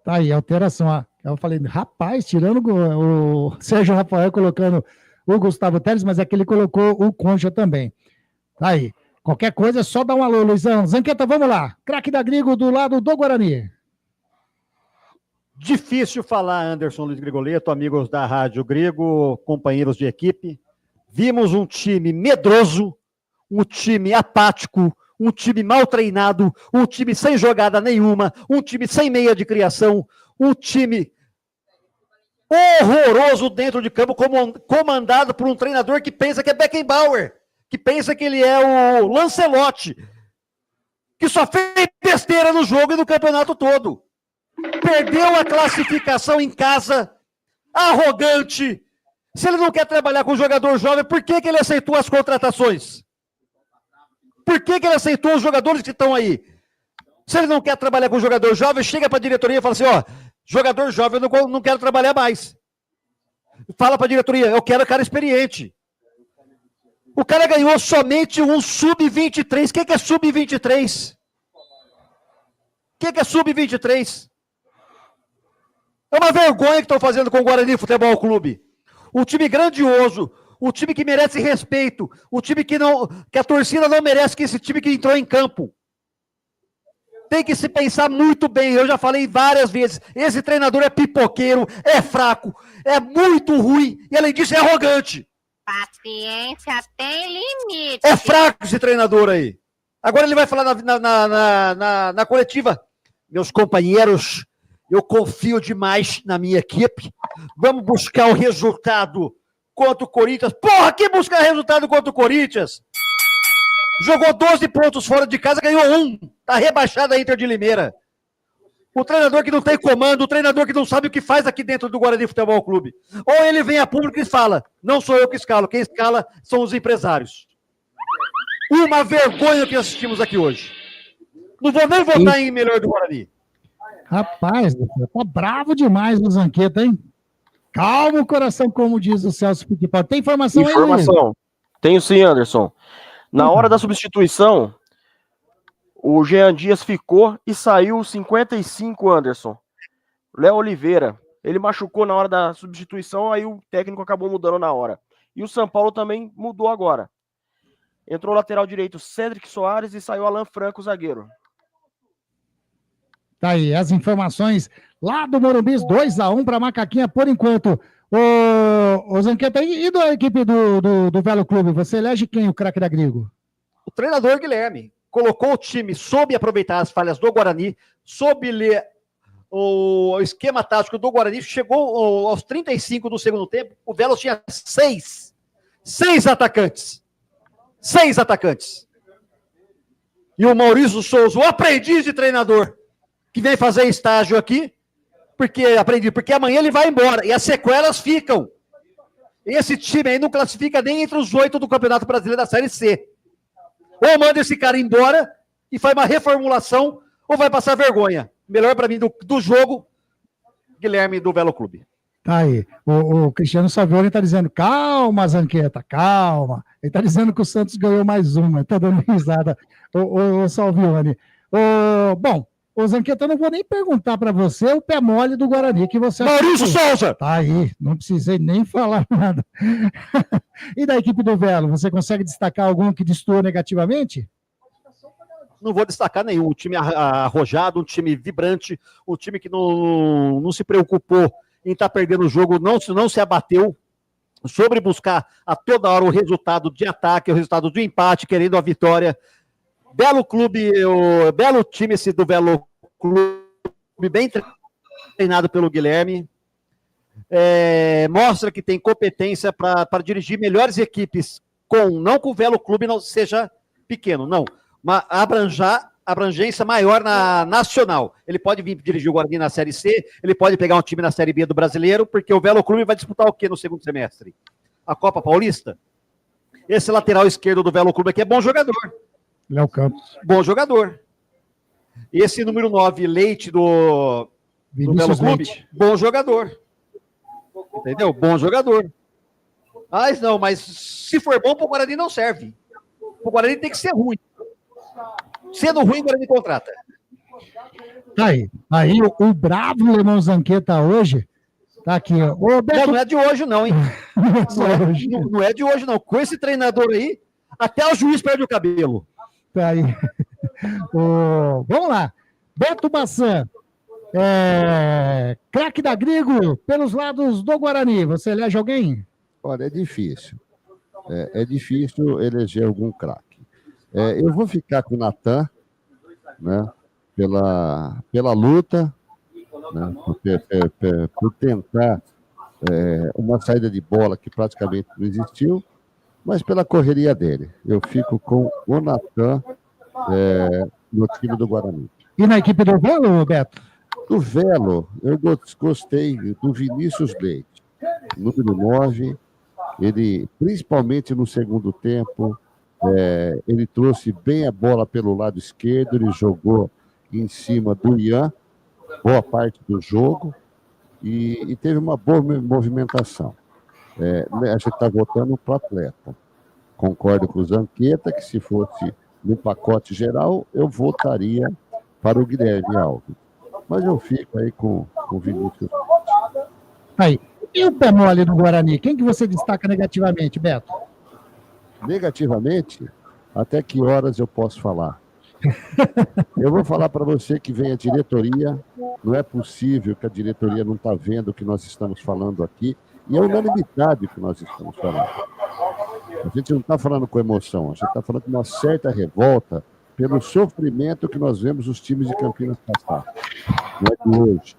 H: Tá aí, alteração. Eu falei, rapaz, tirando o Sérgio Rafael, colocando o Gustavo Teles, mas é que ele colocou o Concha também. Tá aí. Qualquer coisa é só dar um alô, Luizão. Zanqueta, vamos lá. Craque da Grigo do lado do Guarani.
M: Difícil falar, Anderson Luiz Grigoleto, amigos da Rádio Grego, companheiros de equipe. Vimos um time medroso, um time apático, um time mal treinado, um time sem jogada nenhuma, um time sem meia de criação, um time horroroso dentro de campo, comandado por um treinador que pensa que é Beckenbauer, que pensa que ele é o Lancelotti, que só fez besteira no jogo e no campeonato todo. Perdeu a classificação em casa, arrogante. Se ele não quer trabalhar com jogador jovem, por que ele aceitou as contratações? Por que ele aceitou os jogadores que estão aí? Se ele não quer trabalhar com jogador jovem, chega para a diretoria e fala assim, ó, jogador jovem, eu não quero trabalhar mais. Fala para a diretoria, eu quero cara experiente. O cara ganhou somente um sub-23. O que é sub-23? O que é sub-23? É uma vergonha que estão fazendo com o Guarani Futebol Clube. Um time grandioso, um time que merece respeito, um time que a torcida não merece, que esse time que entrou em campo. Tem que se pensar muito bem, eu já falei várias vezes, esse treinador é pipoqueiro, é fraco, é muito ruim, e além disso é arrogante.
S: Paciência tem limite.
M: É fraco esse treinador aí. Agora ele vai falar na coletiva. Meus companheiros, eu confio demais na minha equipe. Vamos buscar o resultado contra o Corinthians. Porra, que buscar resultado contra o Corinthians? Jogou 12 pontos fora de casa, ganhou 1. Tá rebaixado a Inter de Limeira. O treinador que não tem comando, o treinador que não sabe o que faz aqui dentro do Guarani Futebol Clube. Ou ele vem a público e fala, não sou eu que escalo, quem escala são os empresários. Uma vergonha que assistimos aqui hoje. Não vou nem votar em melhor do Guarani.
H: Rapaz, tá bravo demais o Zanqueta, hein? Calma o coração, como diz o Celso Pitipau. Tem informação aí, Luiz?
Q: Tenho sim, Anderson. Na hora da substituição, o Jean Dias ficou e saiu 55, Anderson. Léo Oliveira, ele machucou na hora da substituição, aí o técnico acabou mudando na hora. E o São Paulo também mudou agora. Entrou o lateral direito Cédric Soares e saiu Alan Franco, zagueiro.
H: Tá aí, as informações lá do Morumbi, 2-1 para Macaquinha por enquanto. O Zanqueta, e da equipe do Velo Clube, você elege quem o craque da Grigo?
M: O treinador Guilherme colocou o time, soube aproveitar as falhas do Guarani, soube ler o esquema tático do Guarani, chegou aos 35 do segundo tempo, o Velo tinha 6 atacantes. 6 atacantes. E o Maurício Souza, o aprendiz de treinador, que vem fazer estágio aqui, porque amanhã ele vai embora, e as sequelas ficam. Esse time aí não classifica nem entre os 8 do Campeonato Brasileiro da Série C. Ou manda esse cara embora e faz uma reformulação, ou vai passar vergonha. Melhor para mim do jogo, Guilherme do Velo Clube.
H: Tá aí. O Cristiano Savioni está dizendo, calma, Zanqueta, calma. Ele está dizendo que o Santos ganhou mais uma. Está dando risada. O Salvioni. Bom, o Zanqueta, eu não vou nem perguntar para você o pé mole do Guarani que você...
M: Maurício Souza!
H: Tá aí, não precisei nem falar nada. E da equipe do Velo, você consegue destacar algum que destoou negativamente?
M: Não vou destacar nenhum. Um time arrojado, um time vibrante, um time que não se preocupou em estar perdendo o jogo, não se abateu sobre buscar a toda hora o resultado de ataque, o resultado do empate, querendo a vitória. Belo clube, belo time esse do Velo Clube, bem treinado pelo Guilherme. Mostra que tem competência para dirigir melhores equipes, não que o Velo Clube não seja pequeno, não, mas abrangência maior na nacional. Ele pode vir dirigir o Guarani na Série C, ele pode pegar um time na Série B do Brasileiro, porque o Velo Clube vai disputar o quê no segundo semestre? A Copa Paulista? Esse lateral esquerdo do Velo Clube aqui é bom jogador.
H: Léo Campos.
M: Bom jogador. Esse número 9, Leite do Velo Clube, Leite. Bom jogador. Entendeu? Bom jogador. Mas se for bom, pro Guarani não serve. O Guarani tem que ser ruim. Sendo ruim, o Guarani contrata.
H: Tá aí. Aí o bravo Lemão Zanqueta hoje, tá aqui, ó.
M: Não é de hoje não, hein? Não é de hoje não. Com esse treinador aí, até o juiz perde o cabelo.
H: Tá aí. Vamos lá. Beto Bassan, craque da Grigo, pelos lados do Guarani. Você elege alguém?
L: Olha, é difícil. É difícil eleger algum craque. Eu vou ficar com o Natan, né? Pela luta, né? Por tentar uma saída de bola que praticamente não existiu, mas pela correria dele. Eu fico com o Natan no time do Guarani.
H: E na equipe do Velo, Beto?
L: Do Velo, eu gostei do Vinícius Leite, número 9. Ele, principalmente no segundo tempo, ele trouxe bem a bola pelo lado esquerdo, ele jogou em cima do Ian, boa parte do jogo, e teve uma boa movimentação. A gente está votando para o atleta. Concordo com o Zanqueta que se fosse no pacote geral, eu votaria para o Guilherme Alves. Mas eu fico aí com o Vinícius.
H: Aí. E o pé mole do Guarani? Quem que você destaca negativamente, Beto?
L: Negativamente? Até que horas eu posso falar? Eu vou falar para você que vem a diretoria. Não é possível que a diretoria não está vendo o que nós estamos falando aqui. E é unanimidade o que nós estamos falando. A gente não está falando com emoção, a gente está falando com uma certa revolta pelo sofrimento que nós vemos os times de Campinas passar. Não é de hoje.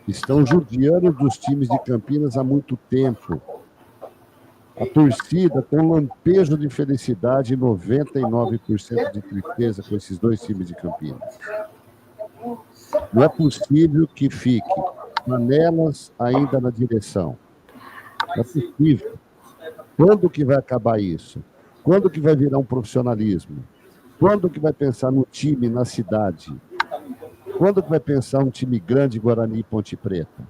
L: Estão judiando dos times de Campinas há muito tempo. A torcida com um lampejo de felicidade e 99% de tristeza com esses dois times de Campinas. Não é possível que fique panelas ainda na direção. Não é possível. Quando que vai acabar isso? Quando que vai virar um profissionalismo? Quando que vai pensar no time, na cidade? Quando que vai pensar um time grande, Guarani e Ponte Preta?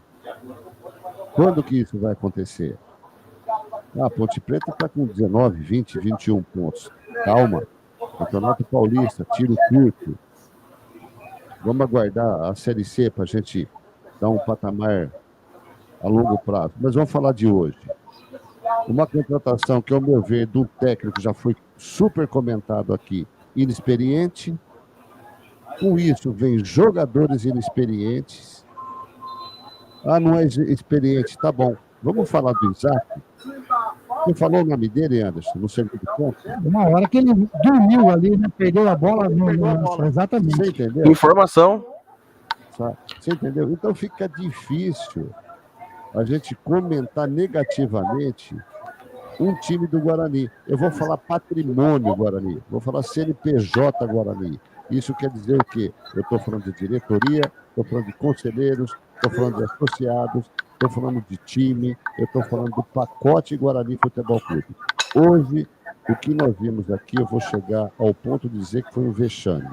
L: Quando que isso vai acontecer? Ponte Preta está com 19, 20, 21 pontos. Calma. Campeonato Paulista, tiro curto. Vamos aguardar a Série C para a gente dar um patamar a longo prazo. Mas vamos falar de hoje. Uma contratação que, ao meu ver, do técnico já foi super comentado aqui, inexperiente. Com isso, vem jogadores inexperientes. Não é experiente, tá bom. Vamos falar do Isaac. Você falou o nome dele, Anderson, no segundo tempo?
H: Uma hora que ele dormiu ali, né? Perdeu a bola. Exatamente.
L: Você entendeu?
Q: Informação.
L: Você entendeu? Então fica difícil a gente comentar negativamente um time do Guarani. Eu vou falar patrimônio Guarani, vou falar CNPJ Guarani. Isso quer dizer o quê? Eu estou falando de diretoria, estou falando de conselheiros, estou falando de associados, estou falando de time, eu estou falando do pacote Guarani Futebol Clube. Hoje, o que nós vimos aqui, eu vou chegar ao ponto de dizer que foi um vexame.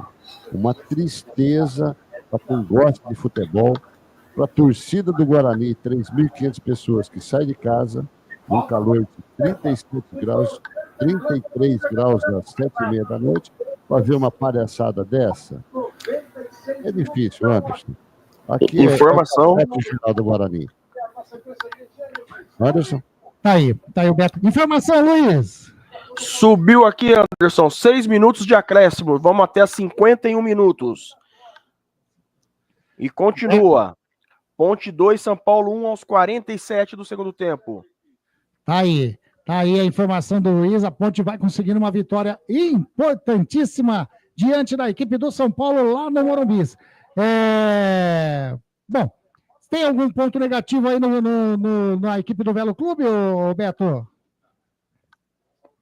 L: Uma tristeza para quem gosta de futebol, para a torcida do Guarani, 3.500 pessoas que saem de casa, num calor de 37 graus, 33 graus das 7h30 da noite, para ver uma palhaçada dessa. É difícil, Anderson. Aqui
Q: informação.
L: É o final do Guarani. Anderson?
H: Tá aí o Beto. Informação, Luiz.
Q: Subiu aqui, Anderson, 6 minutos de acréscimo. Vamos até 51 minutos. E continua. Ponte 2, São Paulo 1 aos 47 do segundo tempo.
H: Tá aí a informação do Luiz. A Ponte vai conseguindo uma vitória importantíssima diante da equipe do São Paulo lá no Morumbi. Bom, tem algum ponto negativo aí na equipe do Velo Clube, Beto?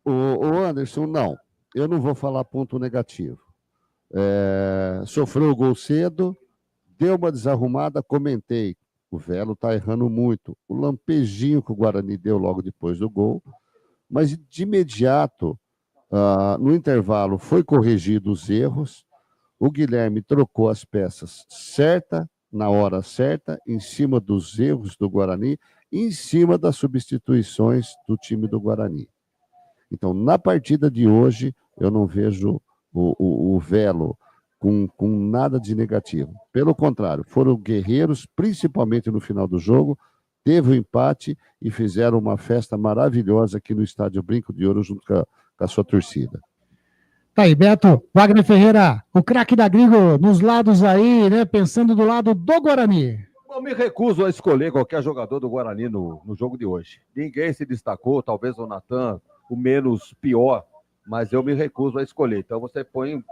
L: O Anderson, não. Eu não vou falar ponto negativo. Sofreu o gol cedo, deu uma desarrumada, comentei. O Velo está errando muito. O lampejinho que o Guarani deu logo depois do gol. Mas, de imediato, no intervalo, foi corrigido os erros. O Guilherme trocou as peças certa, na hora certa, em cima dos erros do Guarani, em cima das substituições do time do Guarani. Então, na partida de hoje, eu não vejo o Velo com nada de negativo. Pelo contrário, foram guerreiros, principalmente no final do jogo, teve o empate e fizeram uma festa maravilhosa aqui no Estádio Brinco de Ouro junto com a sua torcida.
H: Tá aí, Beto. Wagner Ferreira, o craque da Grigo nos lados aí, né? Pensando do lado do Guarani.
J: Eu me recuso a escolher qualquer jogador do Guarani no jogo de hoje. Ninguém se destacou, talvez o Natan, o menos pior, mas eu me recuso a escolher. Então você põe,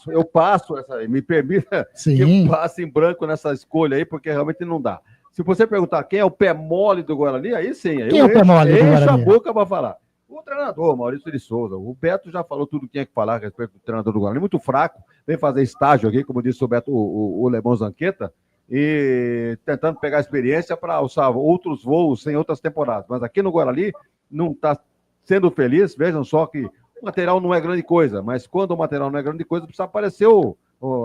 J: eu passo essa aí, me permita que eu passe em branco nessa escolha aí, porque realmente não dá. Se você perguntar quem é o pé mole do Guarani, aí sim, aí
H: quem é o pé mole do Guarani?
J: Enche a boca para falar. O treinador, Maurício de Souza. O Beto já falou tudo que tinha que falar a respeito do treinador do Guarani. Muito fraco, vem fazer estágio aqui, como disse o Beto, o Lemão Zanqueta, e tentando pegar experiência para alçar outros voos em outras temporadas. Mas aqui no Guarani não está sendo feliz. Vejam só que o material não é grande coisa, mas quando o material não é grande coisa, precisa aparecer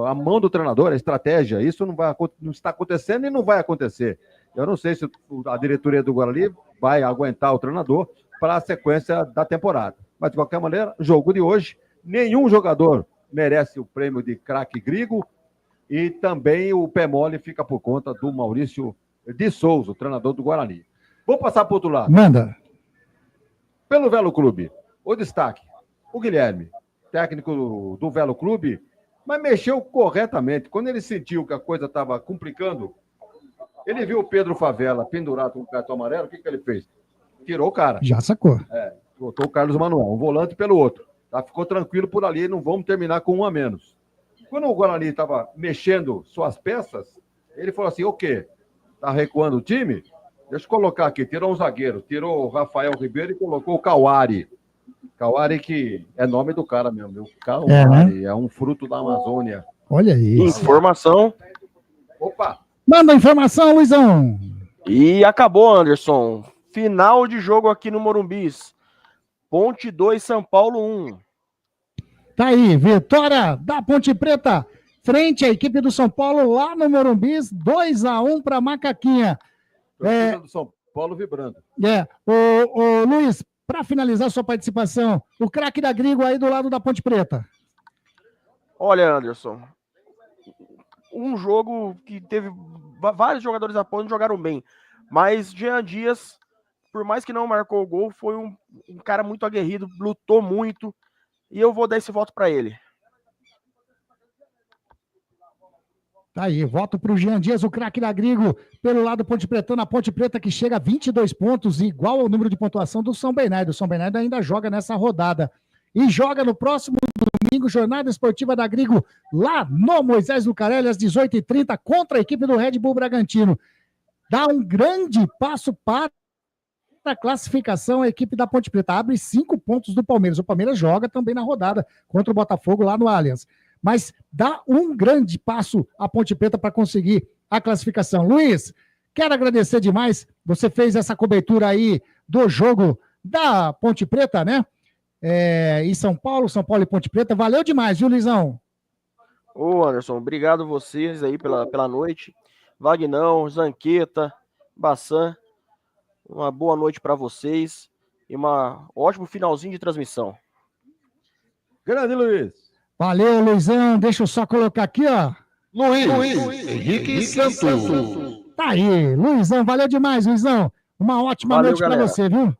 J: a mão do treinador, a estratégia. Isso não está acontecendo e não vai acontecer. Eu não sei se a diretoria do Guarani vai aguentar o treinador para a sequência da temporada. Mas, de qualquer maneira, jogo de hoje, nenhum jogador merece o prêmio de craque Grigo e também o pé mole fica por conta do Maurício de Souza, o treinador do Guarani. Vou passar para o outro lado.
H: Manda.
J: Pelo Velo Clube, o destaque, o Guilherme, técnico do Velo Clube, mas mexeu corretamente. Quando ele sentiu que a coisa estava complicando, ele viu o Pedro Favela pendurado com o cartão amarelo, o que ele fez? Tirou o cara.
H: Já sacou.
J: Botou o Carlos Manuel, um volante pelo outro. Tá? Ficou tranquilo por ali, não vamos terminar com um a menos. Quando o Guarani estava mexendo suas peças, ele falou assim, o quê? Tá recuando o time? Deixa eu colocar aqui, tirou um zagueiro, tirou o Rafael Ribeiro e colocou o Kawari. Kawari que é nome do cara mesmo, viu? Kawari, é um fruto da Amazônia.
H: Olha isso.
Q: Informação.
J: Opa!
H: Manda a informação, Luizão.
Q: E acabou, Anderson. Final de jogo aqui no Morumbis. Ponte 2, São Paulo 1.
H: Tá aí, vitória da Ponte Preta, frente à equipe do São Paulo lá no Morumbis, 2-1 para Macaquinha.
J: Do São Paulo vibrando.
H: Ô Luiz, para finalizar sua participação, o craque da Grigo aí do lado da Ponte Preta.
Q: Olha, Anderson, um jogo que teve vários jogadores da Ponte jogaram bem, mas Jean Dias, por mais que não marcou o gol, foi um cara muito aguerrido, lutou muito, e eu vou dar esse voto para ele.
H: Tá aí, voto para o Jean Dias, o craque da Grigo, pelo lado Ponte Pretana, a Ponte Preta que chega a 22 pontos, igual ao número de pontuação do São Bernardo. O São Bernardo ainda joga nessa rodada. E joga no próximo domingo, jornada esportiva da Grigo, lá no Moisés Lucarelli, às 18h30, contra a equipe do Red Bull Bragantino. Dá um grande passo para a classificação, a equipe da Ponte Preta. Abre 5 pontos do Palmeiras. O Palmeiras joga também na rodada contra o Botafogo lá no Allianz. Mas dá um grande passo a Ponte Preta para conseguir a classificação. Luiz, quero agradecer demais. Você fez essa cobertura aí do jogo da Ponte Preta, né? Em São Paulo e Ponte Preta. Valeu demais, viu, Luizão?
Q: Ô, Anderson, obrigado vocês aí pela noite. Vagnão, Zanqueta, Bassan, uma boa noite para vocês e um ótimo finalzinho de transmissão.
J: Grande Luiz.
H: Valeu, Luizão. Deixa eu só colocar aqui, ó.
D: Luiz Henrique Santos.
H: Tá aí, Luizão. Valeu demais, Luizão. Uma ótima noite para você, viu?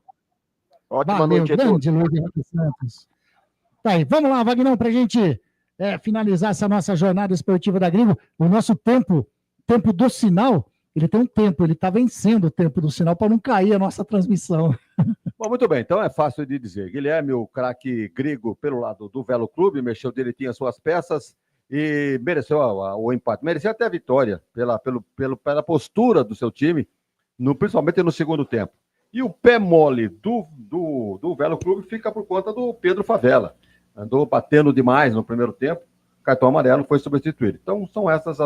Q: Ótima noite,
H: grande Luiz Henrique Santos. Tá aí, vamos lá, Vagnão, pra gente finalizar essa nossa jornada esportiva da Grigo. O nosso tempo do sinal, ele tem um tempo, ele tá vencendo o tempo do sinal para não cair a nossa transmissão.
J: Bom, muito bem, então é fácil de dizer. Guilherme, o craque Grigo, pelo lado do Velo Clube, mexeu direitinho as suas peças e mereceu o empate. Mereceu até a vitória pela postura do seu time, principalmente no segundo tempo. E o pé mole do Velo Clube fica por conta do Pedro Favela. Andou batendo demais no primeiro tempo, cartão amarelo foi substituído. Então, são essas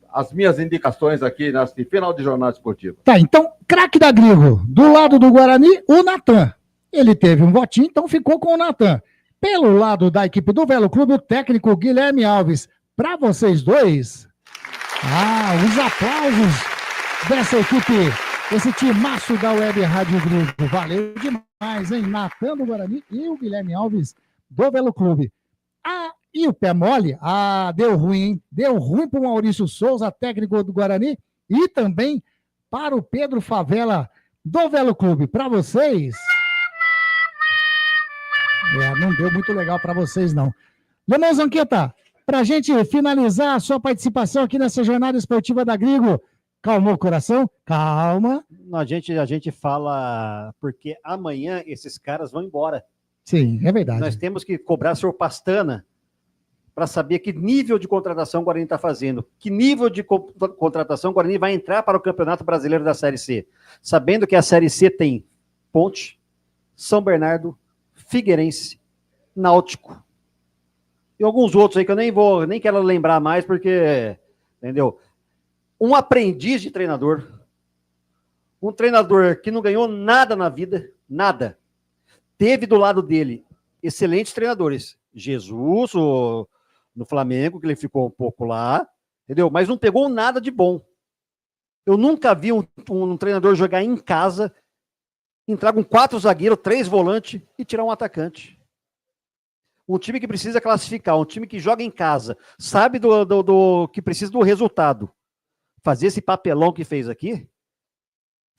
J: as minhas indicações aqui nesse final de jornada esportiva.
H: Tá, então, craque da Grigo, do lado do Guarani, o Natan. Ele teve um votinho, então ficou com o Natan. Pelo lado da equipe do Velo Clube, o técnico Guilherme Alves. Para vocês dois, os aplausos dessa equipe, esse timaço da Web Rádio Grigo. Valeu demais, hein? Natan do Guarani e o Guilherme Alves do Velo Clube. E o pé mole? Deu ruim, hein? Deu ruim para o Maurício Souza, técnico do Guarani, e também para o Pedro Favela do Velo Clube. Para vocês... não deu muito legal para vocês, não. Lemão Zanqueta, para a gente finalizar a sua participação aqui nessa jornada esportiva da Grigo, calmou o coração? Calma.
M: A gente fala porque amanhã esses caras vão embora.
H: Sim, é verdade.
M: Nós temos que cobrar o senhor Pastana para saber que nível de contratação o Guarani está fazendo, que nível de contratação o Guarani vai entrar para o Campeonato Brasileiro da Série C, sabendo que a Série C tem Ponte, São Bernardo, Figueirense, Náutico e alguns outros aí que eu nem quero lembrar mais porque, entendeu? Um aprendiz de treinador, um treinador que não ganhou nada na vida, nada, teve do lado dele excelentes treinadores, Jesus, no Flamengo, que ele ficou um pouco lá, entendeu? Mas não pegou nada de bom. Eu nunca vi um treinador jogar em casa, entrar com 4 zagueiros, 3 volantes e tirar um atacante. Um time que precisa classificar, um time que joga em casa, sabe do que precisa do resultado. Fazer esse papelão que fez aqui.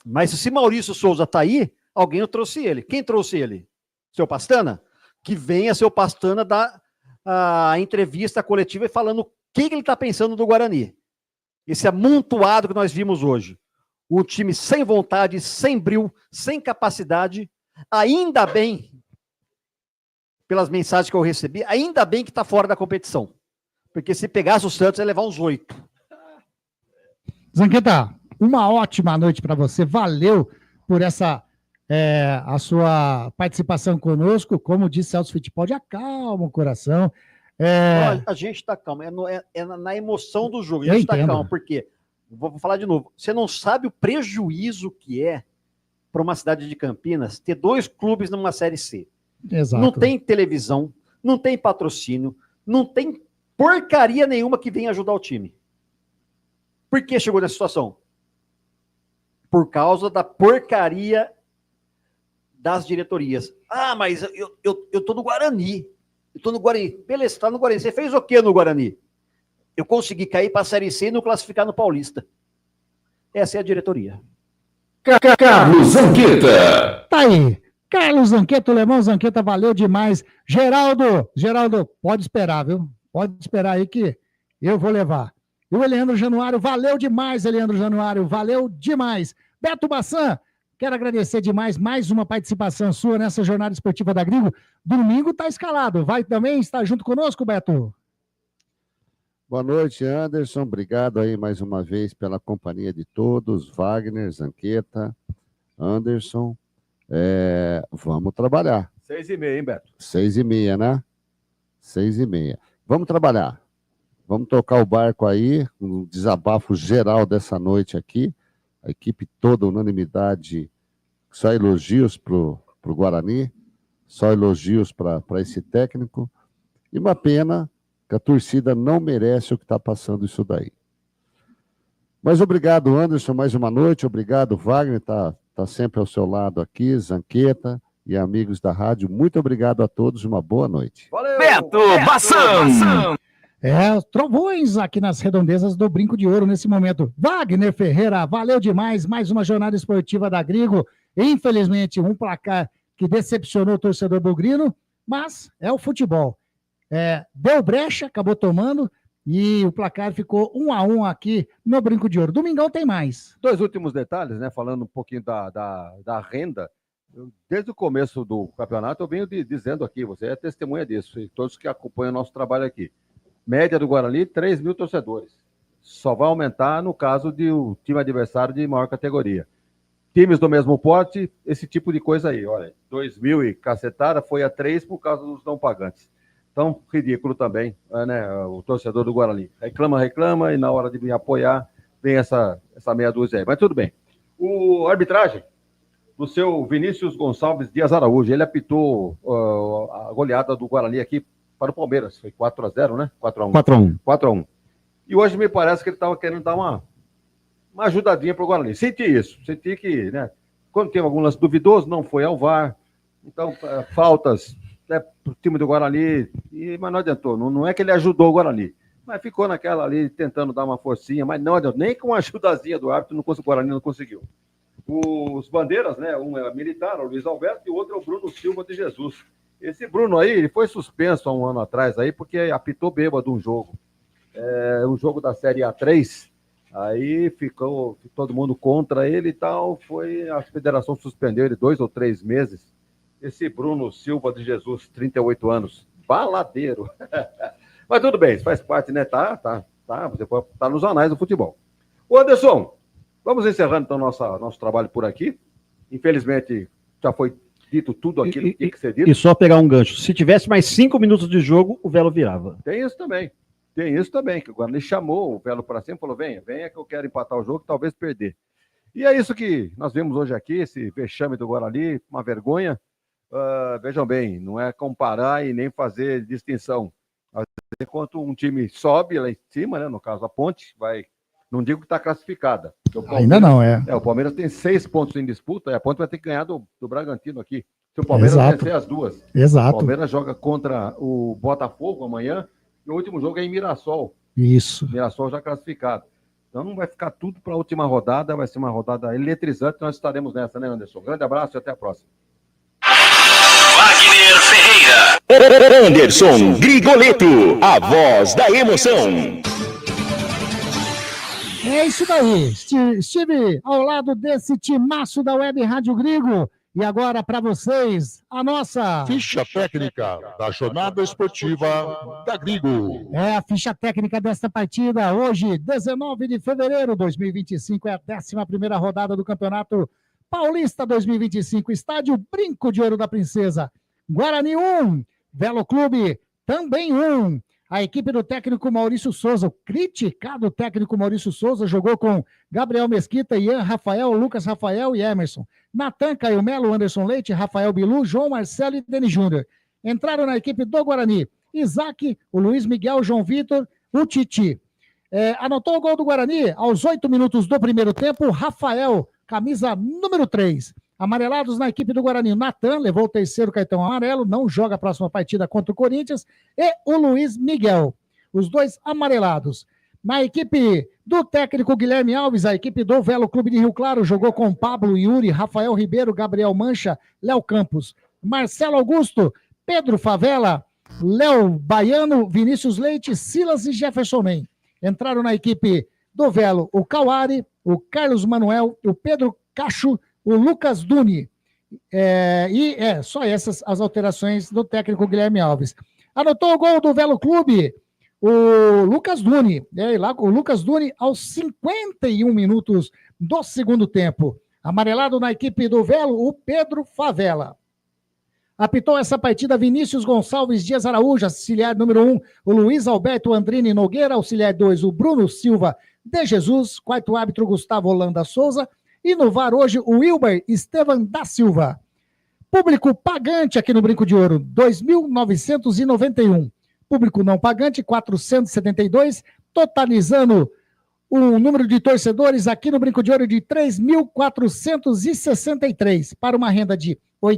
M: Mas se Maurício Souza tá aí, alguém trouxe ele. Quem trouxe ele? Seu Pastana? Que venha seu Pastana dar a entrevista coletiva e falando o que ele está pensando do Guarani. Esse amontoado que nós vimos hoje. Um time sem vontade, sem brio, sem capacidade. Ainda bem, pelas mensagens que eu recebi, ainda bem que está fora da competição. Porque se pegasse o Santos, ia levar uns 8.
H: Zanqueta, uma ótima noite para você. Valeu por essa a sua participação conosco. Como disse Celso Fittipaldi, acalma o coração.
M: Olha, a gente está calmo. É na emoção do jogo. A gente está calmo. Por quê? Vou falar de novo. Você não sabe o prejuízo que é para uma cidade de Campinas ter 2 clubes numa Série C.
H: Exato.
M: Não tem televisão, não tem patrocínio, não tem porcaria nenhuma que venha ajudar o time. Por que chegou nessa situação? Por causa da porcaria das diretorias. Ah, mas eu tô no Guarani. Eu tô no Guarani. Beleza, você tá no Guarani. Você fez o quê no Guarani? Eu consegui cair para a Série C e não classificar no Paulista. Essa é a diretoria.
G: Carlos Zanqueta.
H: Tá aí. Carlos Zanqueta, o Lemão Zanqueta, valeu demais. Geraldo, pode esperar, viu? Pode esperar aí que eu vou levar. E o Eleandro Januário, valeu demais, Eleandro Januário, valeu demais. Beto Bassan, quero agradecer demais mais uma participação sua nessa jornada esportiva da Grigo. Domingo tá escalado, vai também estar junto conosco, Beto?
L: Boa noite, Anderson, obrigado aí mais uma vez pela companhia de todos, Wagner, Zanqueta, Anderson. Vamos trabalhar.
J: 6h30, hein, Beto?
L: 6h30, né? 6h30. Vamos trabalhar. Vamos tocar o barco aí, um desabafo geral dessa noite aqui. A equipe toda, unanimidade, só elogios pro Guarani, só elogios para esse técnico. E uma pena que a torcida não merece o que está passando isso daí. Mas obrigado, Anderson, mais uma noite. Obrigado, Wagner, tá sempre ao seu lado aqui, Zanqueta e amigos da rádio. Muito obrigado a todos, uma boa noite.
B: Valeu, Beto Bassan!
H: Trovões aqui nas redondezas do Brinco de Ouro nesse momento. Wagner Ferreira, valeu demais, mais uma jornada esportiva da Grigo. Infelizmente, um placar que decepcionou o torcedor bugrino, mas é o futebol. Deu brecha, acabou tomando, e o placar ficou 1-1 aqui no Brinco de Ouro. Domingão tem mais.
J: 2 últimos detalhes, né? Falando um pouquinho da renda. Desde o começo do campeonato, eu venho dizendo aqui, você é testemunha disso, e todos que acompanham o nosso trabalho aqui. Média do Guarani, 3 mil torcedores. Só vai aumentar no caso de o time adversário de maior categoria. Times do mesmo porte, esse tipo de coisa aí. Olha, 2 mil e cacetada foi a 3 por causa dos não pagantes. Então, ridículo também, né? O torcedor do Guarani. Reclama, e na hora de me apoiar, vem essa meia dúzia aí. Mas tudo bem. O arbitragem do seu Vinícius Gonçalves Dias Araújo, ele apitou a goleada do Guarani aqui para o Palmeiras. Foi 4-0, né? 4-1. 4-1. E hoje me parece que ele estava querendo dar uma ajudadinha para o Guarani. Senti que, né? Quando teve algum lance duvidoso, não foi ao VAR. Então, faltas, né, para o time do Guarani, mas não adiantou. Não é que ele ajudou o Guarani, mas ficou naquela ali, tentando dar uma forcinha, mas não adiantou. Nem com a ajudazinha do árbitro, o Guarani não conseguiu. Os bandeiras, né? Um é militar, o Luiz Alberto, e o outro é o Bruno Silva de Jesus. Esse Bruno aí, ele foi suspenso há um ano atrás aí, porque apitou bêbado um jogo. Um jogo da Série A3, aí ficou todo mundo contra ele e tal, a federação suspendeu ele 2 ou 3 meses. Esse Bruno Silva de Jesus, 38 anos, baladeiro. Mas tudo bem, isso faz parte, né? Você pode estar nos anais do futebol. Ô Anderson, vamos encerrando então nosso trabalho por aqui. Infelizmente, já foi dito tudo aquilo que tinha que ser dito.
M: E só pegar um gancho. Se tivesse mais 5 minutos de jogo, o Velo virava.
J: Tem isso também, que o Guarani chamou o Velo para cima e falou, venha que eu quero empatar o jogo e talvez perder. E é isso que nós vimos hoje aqui, esse vexame do Guarani, uma vergonha. Vejam bem, não é comparar e nem fazer distinção. Enquanto um time sobe lá em cima, né, no caso a Ponte, não digo que está classificada.
H: Ainda não,
J: O Palmeiras tem 6 pontos em disputa e a Ponte vai ter que ganhar do Bragantino aqui. Se o Palmeiras vencer as duas.
H: Exato.
J: O Palmeiras joga contra o Botafogo amanhã e o último jogo é em Mirassol.
H: Isso.
J: Mirassol já classificado. Então não vai ficar tudo para a última rodada, vai ser uma rodada eletrizante, nós estaremos nessa, né, Anderson? Grande abraço e até a próxima.
B: Wagner Ferreira. Anderson Grigoleto, a voz da emoção.
H: É isso daí. Estive ao lado desse timaço da Web Rádio Grigo. E agora, para vocês, a nossa...
D: Ficha técnica da jornada esportiva da Grigo.
H: É a ficha técnica desta partida. Hoje, 19 de fevereiro de 2025, é a 11ª rodada do Campeonato Paulista 2025. Estádio Brinco de Ouro da Princesa. Guarani 1, Velo Clube também 1. A equipe do técnico Maurício Souza, o criticado técnico Maurício Souza, jogou com Gabriel Mesquita, Ian Rafael, Lucas Rafael e Emerson. Natan, Caio Melo, Anderson Leite, Rafael Bilu, João Marcelo e Denis Júnior. Entraram na equipe do Guarani Isaac, o Luiz Miguel, João Vitor, o Titi. Anotou o gol do Guarani aos 8 minutos do primeiro tempo, Rafael, camisa número 3. Amarelados na equipe do Guarani, Natan levou o 3º cartão amarelo, não joga a próxima partida contra o Corinthians, e o Luiz Miguel, os 2 amarelados. Na equipe do técnico Guilherme Alves, a equipe do Velo Clube de Rio Claro jogou com Pablo, Yuri, Rafael Ribeiro, Gabriel Mancha, Léo Campos, Marcelo Augusto, Pedro Favela, Léo Baiano, Vinícius Leite, Silas e Jefferson Men. Entraram na equipe do Velo o Cauari, o Carlos Manuel, o Pedro Cacho, o Lucas Duni. Só essas as alterações do técnico Guilherme Alves. Anotou o gol do Velo Clube, o Lucas Duni. O Lucas Duni aos 51 minutos do segundo tempo. Amarelado na equipe do Velo, o Pedro Favela. Apitou essa partida Vinícius Gonçalves Dias Araújo, auxiliar número 1, o Luiz Alberto Andrini Nogueira, auxiliar 2, o Bruno Silva de Jesus, quarto árbitro Gustavo Holanda Souza, e no VAR hoje o Wilber Estevan da Silva. Público pagante aqui no Brinco de Ouro, 2.991. Público não pagante, 472, totalizando o número de torcedores aqui no Brinco de Ouro de 3.463, para uma renda de R$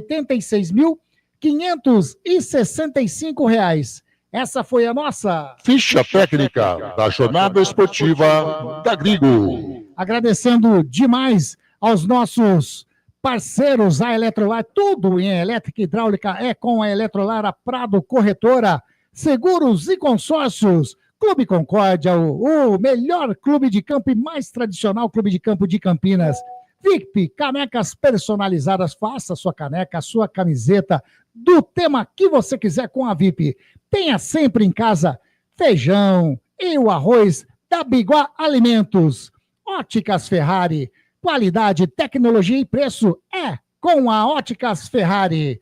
H: 86.565. Essa foi a nossa
D: ficha técnica da jornada esportiva da Grigo.
H: Agradecendo demais aos nossos parceiros, a Eletrolar, tudo em elétrica e hidráulica é com a Eletrolar, a Prado Corretora, seguros e consórcios, Clube Concórdia, o melhor clube de campo e mais tradicional clube de campo de Campinas. VIP, canecas personalizadas, faça sua caneca, sua camiseta, do tema que você quiser com a VIP. Tenha sempre em casa feijão e o arroz da Biguá Alimentos. Óticas Ferrari, qualidade, tecnologia e preço é com a Óticas Ferrari.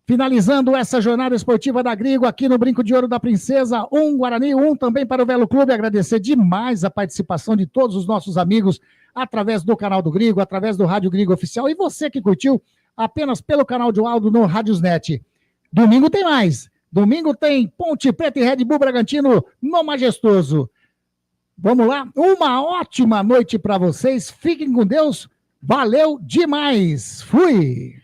H: Finalizando essa jornada esportiva da Grigo aqui no Brinco de Ouro da Princesa, 1 Guarani, 1 também para o Velo Clube. Agradecer demais a participação de todos os nossos amigos através do canal do Grigo, através do Rádio Grigo Oficial. E você que curtiu apenas pelo canal de áudio no Radiosnet. Domingo tem mais. Domingo tem Ponte Preta e Red Bull Bragantino no Majestoso. Vamos lá, uma ótima noite para vocês. Fiquem com Deus. Valeu demais. Fui.